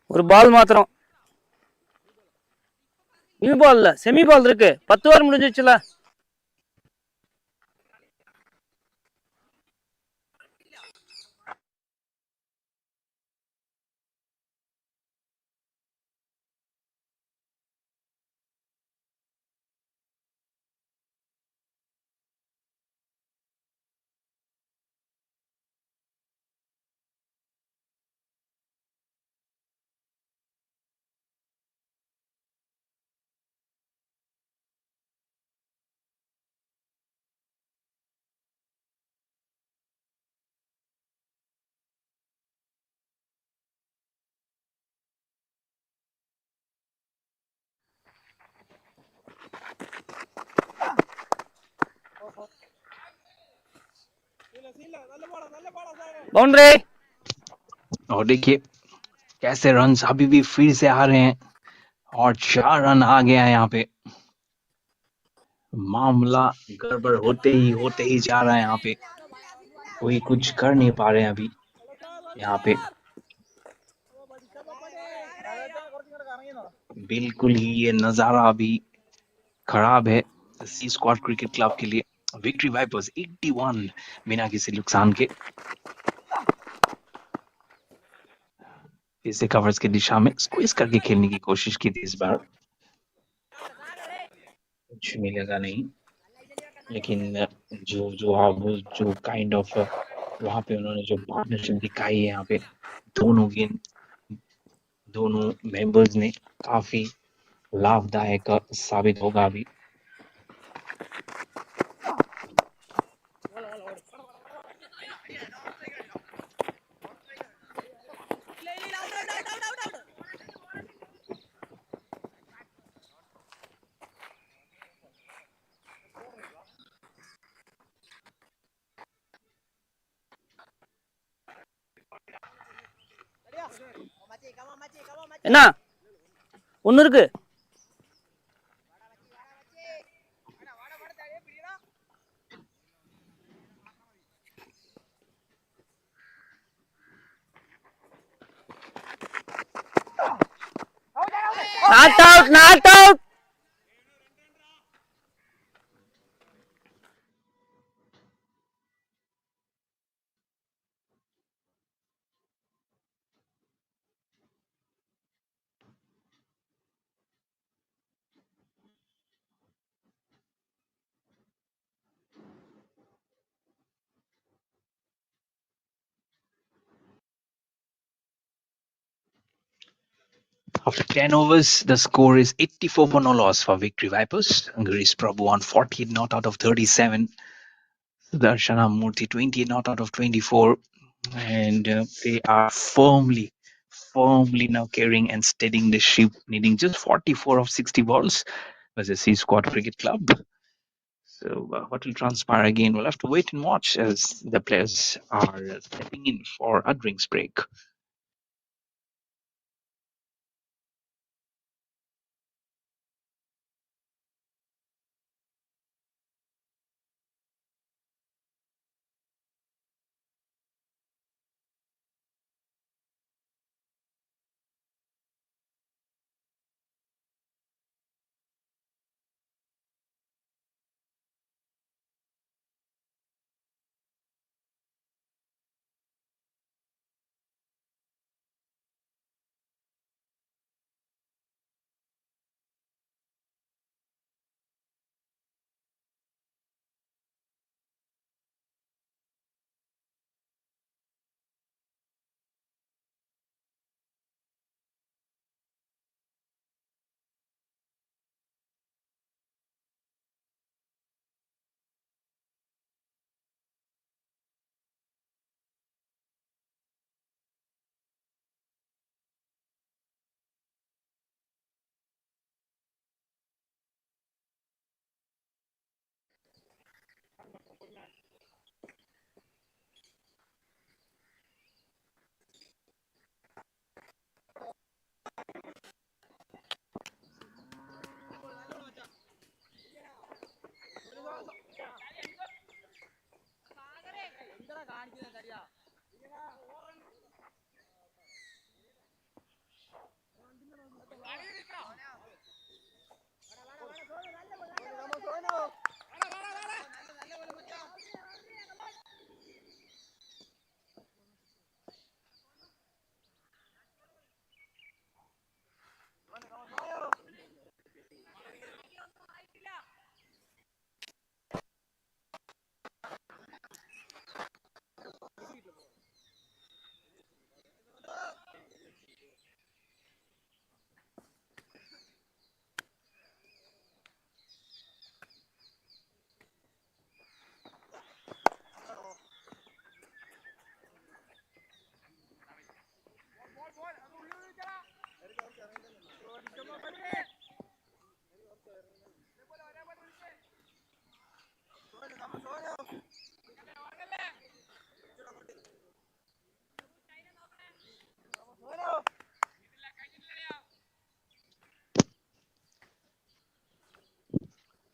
B: ஒரு பால் மாத்திரம் நியூ பால் இல்ல செமி பால் இருக்கு 10 ஓவர் முடிஞ்சிச்சுல बाउंड्री
A: और देखिए कैसे रन अभी भी फिर से आ रहे हैं और 4 रन आ गया है यहाँ पे। मामला गड़बड़ होते ही जा रहा है यहाँ पे, कोई कुछ कर नहीं पा रहे हैं अभी यहाँ पे। बिल्कुल ही ये नजारा अभी खराब है सी स्क्वाड क्रिकेट क्लब के लिए। विक्ट्री वाइपर्स 81 बिना किसी नुकसान के इसे कवर्स की दिशा में स्क्वीज करके खेलने की कोशिश की थी, इस बार कुछ मिलेगा नहीं। लेकिन जो जो आप जो काइंड ऑफ वहां पे उन्होंने जो पार्टनरशिप दिखाई है यहाँ पे दोनों मेंबर्स ने, काफी लाभदायक साबित होगा अभी।
B: என்ன ஒன்னு இருக்கு not out
A: After 10 overs, the score is 84 for no loss for Victory Vipers. Girish Prabhu on 48 not out of 37. Darshana Murthy 28 not out of 24. And they are firmly now carrying and steadying the ship, needing just 44 of 60 balls versus C Squad Cricket Club. So what will transpire again? We'll have to wait and watch as the players are stepping in for a drinks break.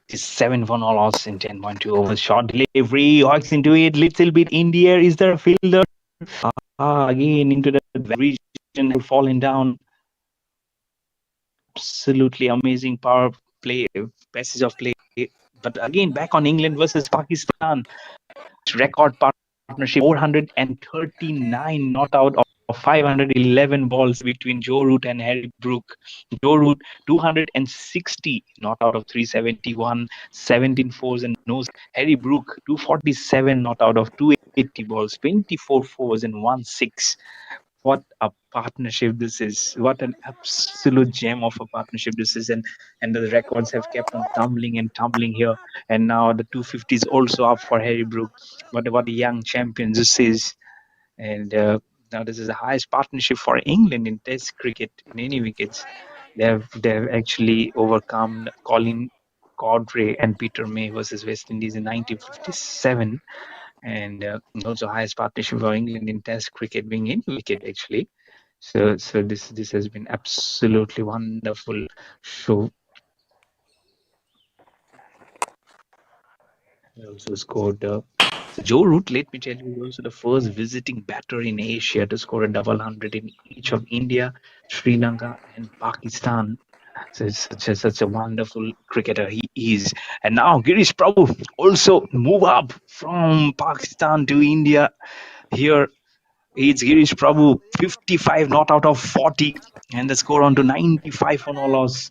A: Is 7 for no loss in 10.2 overs. Short delivery, hooks into it, little bit in the air. Is there a fielder? Again into the region, falling down. Absolutely amazing power play, passage of play. But again, back on England versus Pakistan. Record partnership 439 not out of 511 balls between Joe Root and Harry Brook. Joe Root 260 not out of 371, 17 fours and nose. Harry Brook 247 not out of 280 balls, 24 fours and 1 6. What a partnership this is. What an absolute gem of a partnership this is. And the records have kept on tumbling and tumbling here. And now the 250 is also up for Harry Brook. What a young champion this is. And now this is the highest partnership for England in Test cricket in any wickets. They've actually overcome Colin Cordray and Peter May versus West Indies in 1957. And also highest partnership for England in Test cricket being any wicket actually. So this has been absolutely wonderful show. He also scored. So Joe Root, let me tell you, was also the first visiting batter in Asia to score a double hundred in each of India, Sri Lanka, and Pakistan. So it's such a wonderful cricketer he is. And now Girish Prabhu also move up from Pakistan to India. Here it's Girish Prabhu, 55 not out of 40, and the score on to 95 for no loss.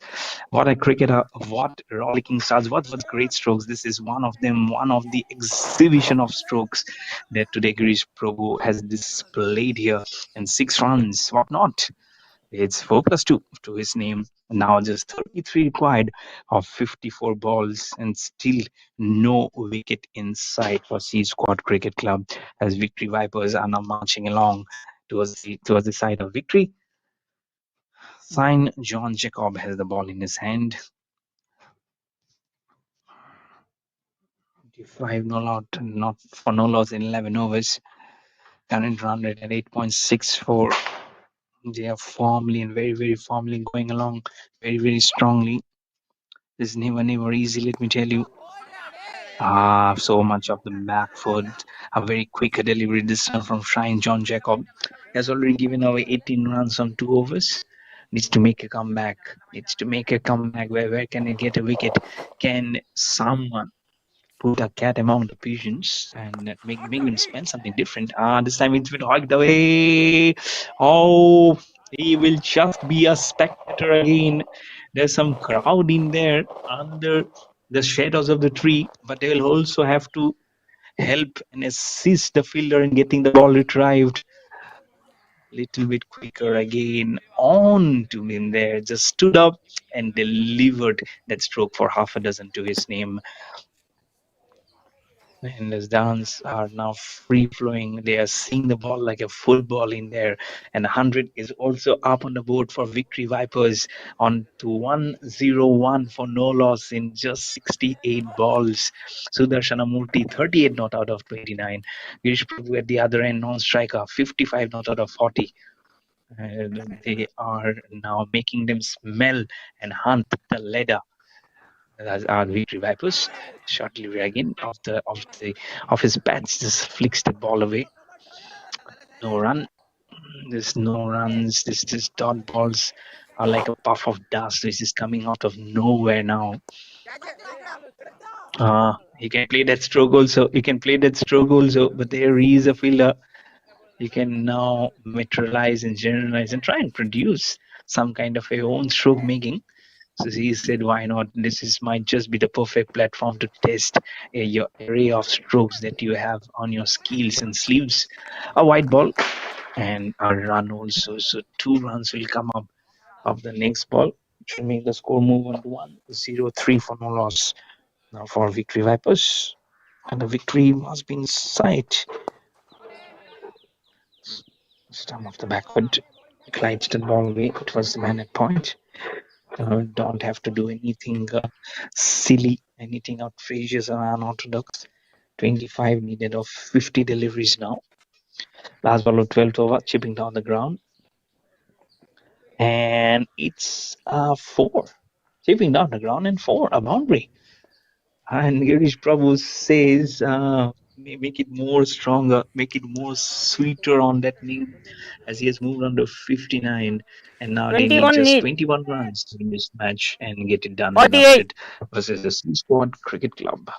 A: What a cricketer, what rollicking starts, what great strokes. This is one of them, one of the exhibition of strokes that today Girish Prabhu has displayed here. And 6 runs, what not? It's 4+2 to his name. Now just 33 required of 54 balls and still no wicket in sight for C Squad Cricket Club as Victory Vipers are now marching along towards the side of victory. Sign John Jacob has the ball in his hand. 25 no out, not for no loss in 11 overs. Current run rate at 8.64. They are firmly and very firmly going along very strongly. This is never easy, let me tell you. So much of the back foot. A very quick delivery this time from Shine John Jacob. He has already given away 18 runs on 2 overs. Needs to make a comeback. Where can he get a wicket? Can someone put a cat among the pigeons and make him spend something different? This time it's been hiked away. Oh, he will just be a spectator again. There's some crowd in there under the shadows of the tree, but they will also have to help and assist the fielder in getting the ball retrieved. Little bit quicker again on to him there. Just stood up and delivered that stroke for half a dozen to his name. And his downs are now free flowing. They are seeing the ball like a football in there. And 100 is also up on the board for Victory Vipers on to 101 for no loss in just 68 balls. Sudarshanamurthy 38 not out of 29. Girish Prabhu at the other end, non-striker 55 not out of 40. And they are now making them smell and hunt the ladder. As our Victory Vipers. Short delivery again of his bats, just flicks the ball away. No run. There's no runs. This dot balls are like a puff of dust which is coming out of nowhere now. He can play that stroke also. But there is a fielder. You can now materialize and generalize and try and produce some kind of a own stroke making. So he said, why not? Might just be the perfect platform to test your array of strokes that you have on your skills and sleeves. A white ball and a run also. So 2 runs will come up of the next ball, which will make the score move on to 1-0-3 for no loss. Now for Victory Vipers. And the victory must be in sight. Stump of the back foot. Glides the ball away. It was the man at point. Don't have to do anything silly, anything outrageous or unorthodox. 25 needed of 50 deliveries now. Last ball of 12th over, chipping down the ground. And it's 4. Chipping down the ground and 4, a boundary. And Girish Prabhu says, make it more stronger, make it more sweeter on that name as he has moved on to 59. And now they need
B: 21
A: just
B: need.
A: 21 runs to win this match and get it done and
B: 48.
A: dusted versus the C Squad Cricket Club.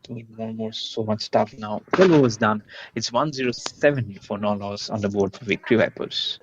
A: Need more, so much stuff now. 12 overs done. It's 107 for no loss on the board for Victory Vipers.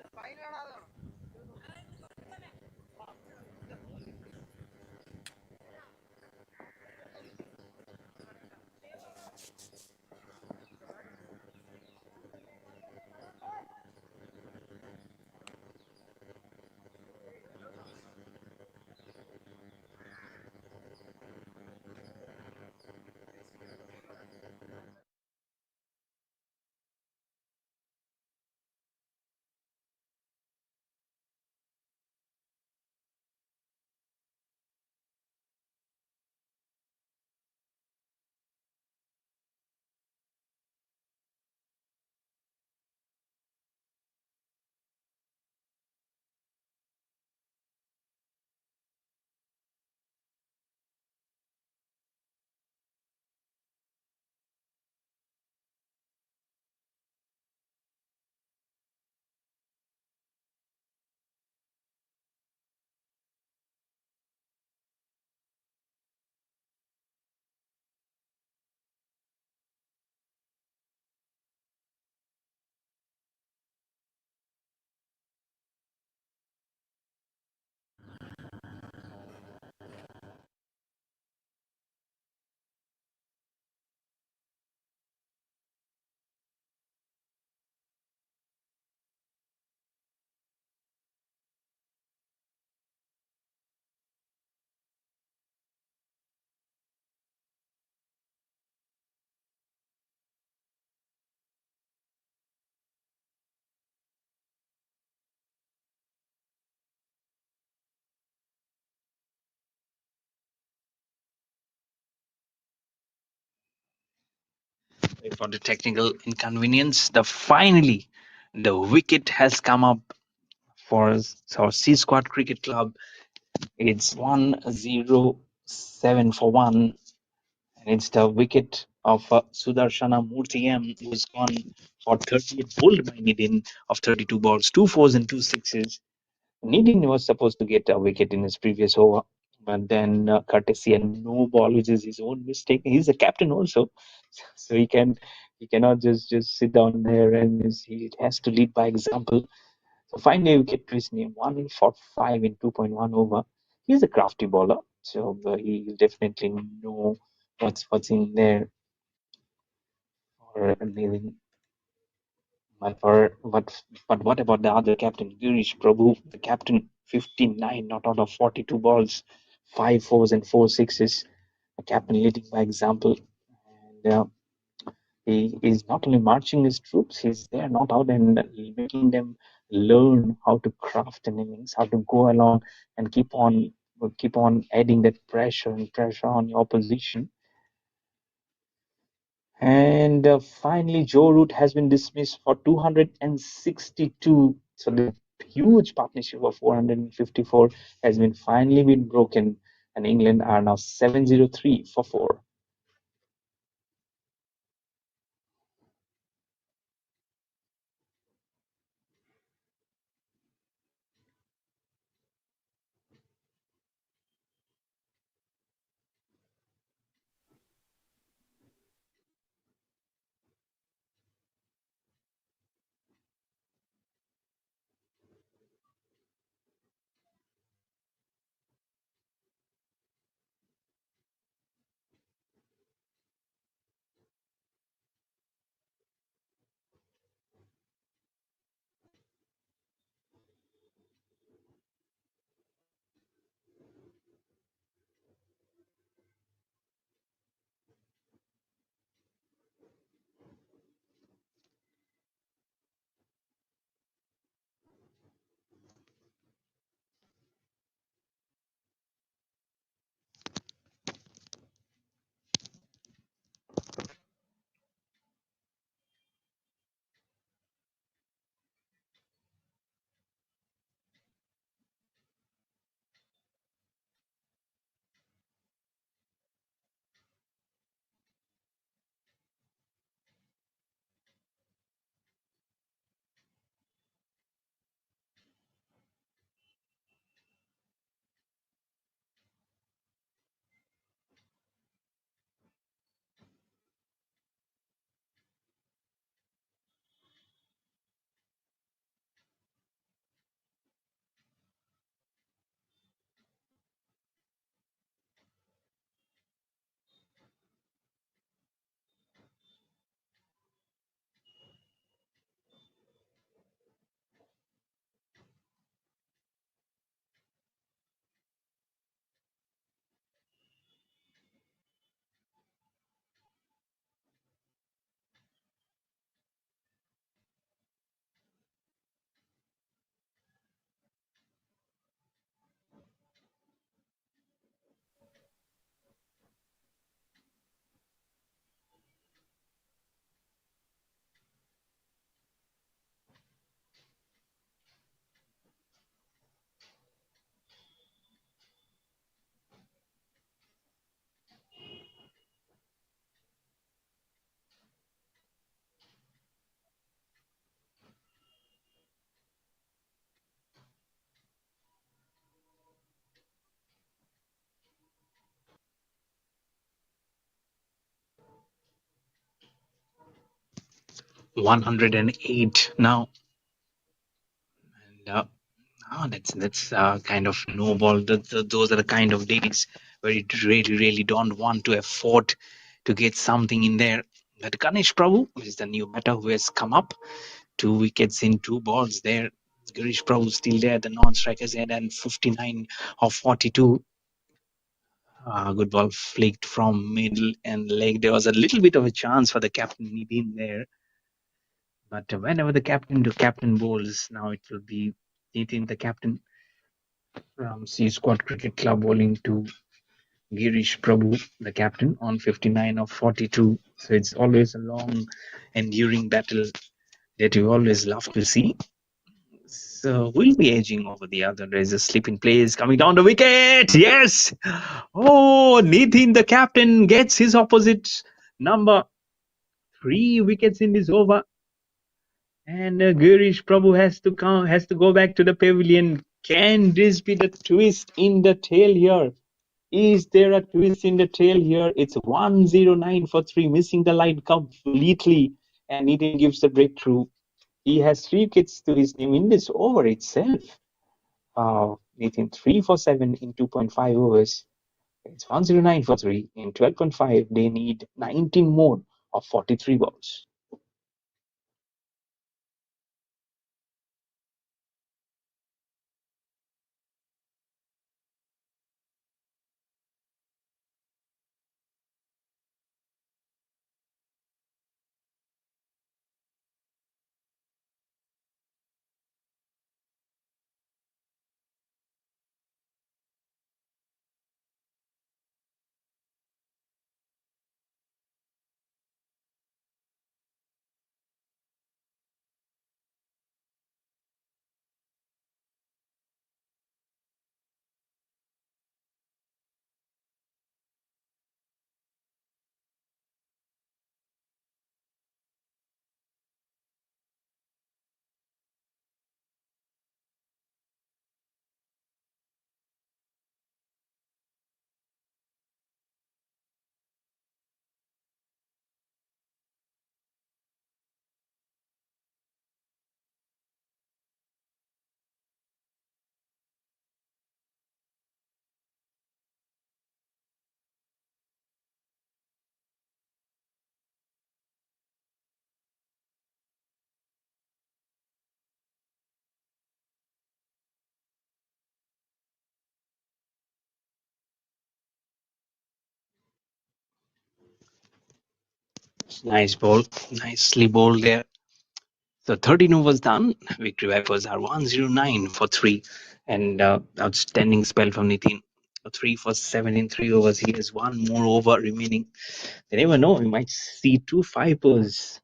A: for the technical inconvenience. Finally the wicket has come up for our C Squad Cricket Club. It's 107 for 1, and it's the wicket of Sudarshana Murthy M, who's gone for 38, bowled by Nidin of 32 balls, 2 fours and 2 sixes. Nidin was supposed to get a wicket in his previous over, but then courtesy and no ball, which is his own mistake. He's a captain also, so he cannot just sit down there, and he has to lead by example. So finally, wicket to his name, 1 for 5 in 2.1 over. He's a crafty bowler, so he definitely know what's in there or anything. But what about the other captain, Girish Prabhu, the captain, 59 not out of 42 balls, 5 fours and 4 sixes. A captain leading by example, and he is not only marching his troops, he's there not out and making them learn how to craft an innings, how to go along and keep on adding that pressure on your opposition. And finally, Joe Root has been dismissed for 262. So the huge partnership of 454 has finally been broken, and England are now 703 for 4. $108 now. And that's kind of no ball. Those are the kind of days where you really don't want to afford to get something in there. But Ganesh Prabhu is the new batter who has come up. 2 wickets in 2 balls there. Girish Prabhu still there, the non-striker's head, and 59 of 42. Good ball flicked from middle and leg. There was a little bit of a chance for the captain Nidin there. But whenever the captain bowls, now it will be Nitin, the captain from C Squad Cricket Club, bowling to Girish Prabhu, the captain, on 59 of 42. So it's always a long, enduring battle that you always love to see. So we'll be edging over the other. There's a sleeping place coming down the wicket. Yes. Oh, Nitin, the captain, gets his opposite number. 3 wickets in this over. And Girish Prabhu has to go back to the pavilion. Can this be the twist in the tail here? Is there a twist in the tail here? It's 109 for 3, missing the line completely. And Nitin gives the breakthrough. He has 3 wickets to his name in this over itself. Nitin 3 for 7 in 2.5 overs. It's 109 for 3 in 12.5. They need 19 more of 43 balls. Nice ball. Nicely bowled there. So 13 overs done. Victory Vipers are 109 for 3. And outstanding spell from Nitin. 3 for 7 in 3 overs. He has 1 more over remaining. You never know. We might see two fifers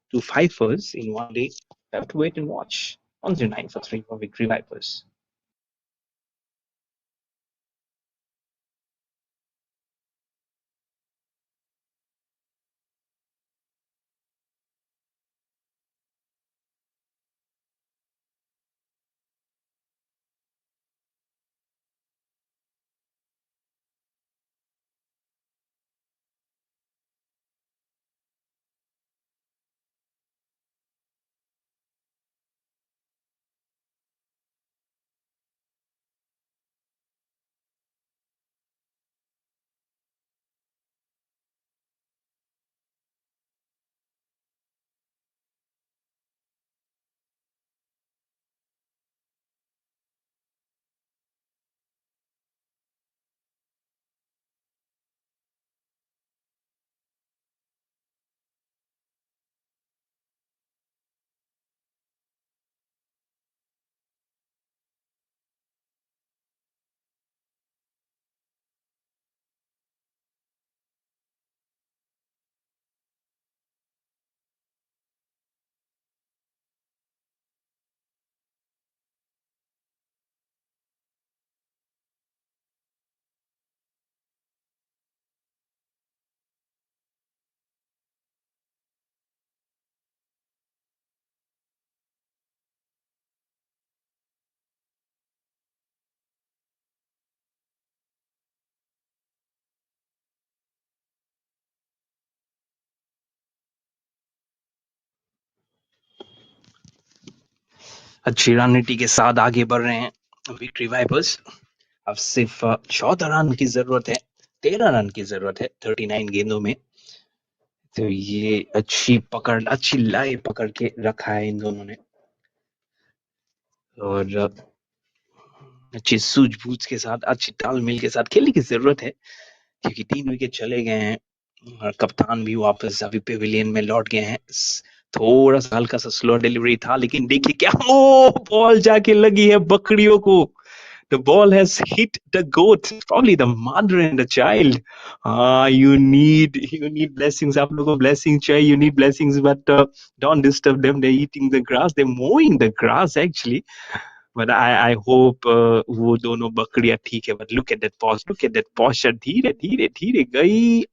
A: in one day. Have to wait and watch. 109 for 3 for Victory Vipers. अच्छी रणनीति के साथ आगे बढ़ रहे हैं victory wipers. अब सिर्फ 14 रन की जरूरत है. 13 रन की जरूरत है 39 गेंदों में. तो ये अच्छी लय पकड़ के रखा है इन दोनों ने. और अच्छी सूझबूझ के साथ, अच्छी तालमेल के साथ खेलने की जरूरत है, क्योंकि 3 विकेट चले गए हैं और कप्तान भी वापस अभी पेविलियन में लौट गए हैं. थोड़ा सा हल्का सा स्लो डिलीवरी था, लेकिन देखिए क्या बॉल जाके लगी है बकरियों को. The ball has hit the goat, probably the mother and the child. You need blessings. आप लोगों को blessings चाहिए. You need blessings, but don't disturb them. They're eating the grass. They're mowing the grass actually. But I hope वो दोनों बकरियां ठीक है. But look at that pause. Look at that posture. धीरे धीरे धीरे गई.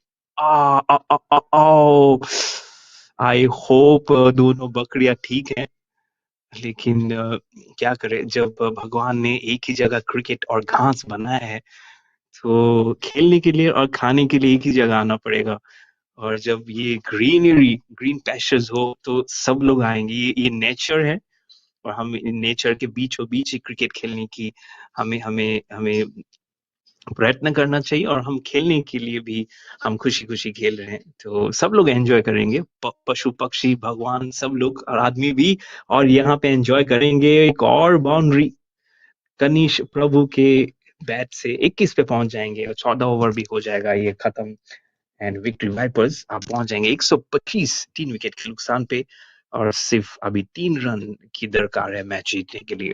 A: I hope दोनों बकरियां ठीक हैं. लेकिन क्या करें, जब भगवान ने एक ही जगह क्रिकेट और घास बनाया है तो खेलने के लिए और खाने के लिए एक ही जगह आना पड़ेगा. और जब ये ग्रीन पैशेस हो तो सब लोग आएंगे. ये नेचर है और हम नेचर के बीचों बीच ही क्रिकेट खेलने की हमें हमें हमें प्रयत्न करना चाहिए. और हम खेलने के लिए भी हम खुशी खुशी खेल रहे हैं तो सब लोग एंजॉय करेंगे. पशु पक्षी भगवान सब लोग और आदमी भी. और यहाँ पे एंजॉय करेंगे. एक और बाउंड्री कनिष प्रभु के बैट से 21 पे पहुंच जाएंगे और 14 ओवर भी हो जाएगा ये खत्म. एंड विक्ट्री वाइपर्स आप पहुंच जाएंगे 125 3 विकेट के नुकसान पे. और सिर्फ अभी 3 रन की दरकार है मैच जीतने के लिए.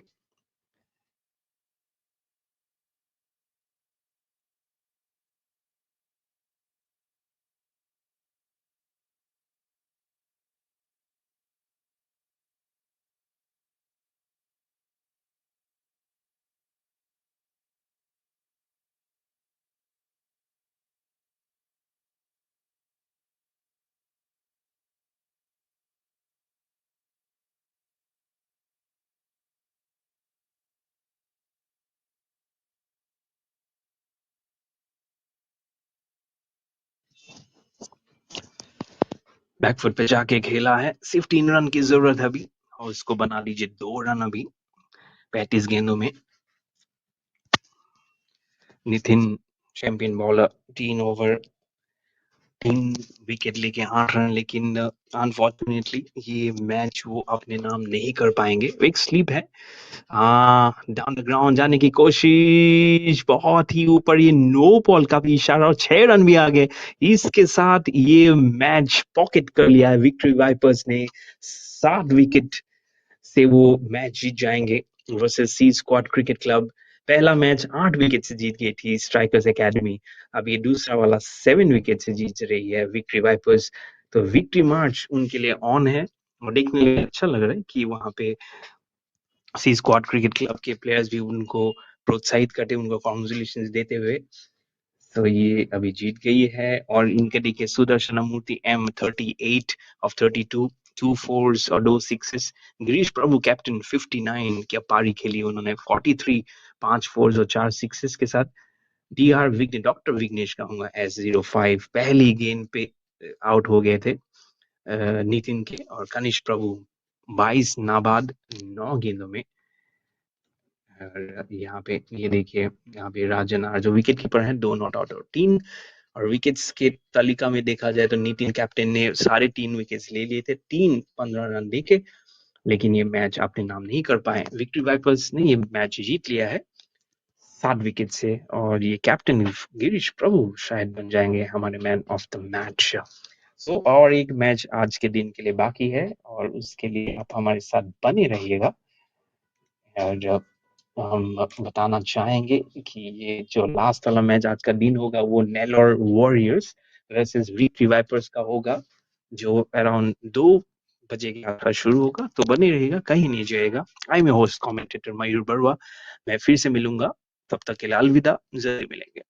A: बैकफुट पे जाके खेला है. सिर्फ 3 रन की जरूरत है अभी और इसको बना लीजिए 2 रन अभी 35 गेंदों में. Nitin champion bowler 3 over 3 wicket लेके 8 रन. लेकिन अनफॉर्चुनेटली ये मैच वो अपने नाम नहीं कर पाएंगे. एक स्लीप है. डाउन द ग्राउंड जाने की कोशिश बहुत ही ऊपर. ये नो बॉल का भी इशारा और 6 रन भी आ गए. इसके साथ ये मैच पॉकेट कर लिया है विक्ट्री वाइपर्स ने. 7 विकेट से वो मैच जीत जाएंगे versus C squad cricket club. पहला मैच 8 विकेट से जीत गई थी स्ट्राइकर्स एकेडमी. अब ये दूसरा वाला 7 विकेट से जीत रही है विक्ट्री वाइपर्स. तो विक्ट्री मार्च उनके लिए ऑन है और देखने में अच्छा लग रहा है कि वहां पे सी स्क्वाड क्रिकेट क्लब के प्लेयर्स भी उनको प्रोत्साहित करते, उनको कॉन्ग्रेचुलेशन देते हुए. तो ये अभी जीत गई है. और इनके देखिए सुदर्शन मूर्ति M38 ऑफ 32 2 फोर्स और 2 सिक्सेस. गिरीश प्रभु कैप्टन 59 क्या पारी खेली उन्होंने 43 5 फोर्स और 4 सिक्सेस के साथ. DR डॉक्टर विघ्नेश कहूंगा S05 पहली गेंद पे आउट हो गए थे नितिन के. और कनिष प्रभु 22 नाबाद 9 गेंदों में. और यहाँ पे ये देखिए यहाँ पे राजन आर जो विकेट कीपर हैं 2 नॉट आउट और 3. और विकेट्स के तालिका में देखा जाए तो नितिन कैप्टन ने सारे 3 विकेट्स ले लिए थे. 15 रन देके लेकिन ये मैच अपने नाम नहीं कर पाए. विक्ट्री वाइपर्स ने ये मैच जीत लिया है 7 विकेट से. और ये कैप्टन गिरीश प्रभु शायद बन जाएंगे हमारे मैन ऑफ द मैच. सो और एक मैच आज के दिन के लिए बाकी है और उसके लिए आप हमारे साथ बने रहिएगा. और जब हम बताना चाहेंगे कि ये जो लास्ट वाला मैच आज का दिन होगा वो Nellore warriors versus Victory Vipers का होगा जो अराउंड 2 बजे के आसपास शुरू होगा. तो बने रहेगा, कहीं नहीं जाएगा. आई एम होस्ट कमेंटेटर मयूर बरुआ. मैं फिर से मिलूंगा, तब तक के लिए अलविदा. जल्दी मिलेंगे.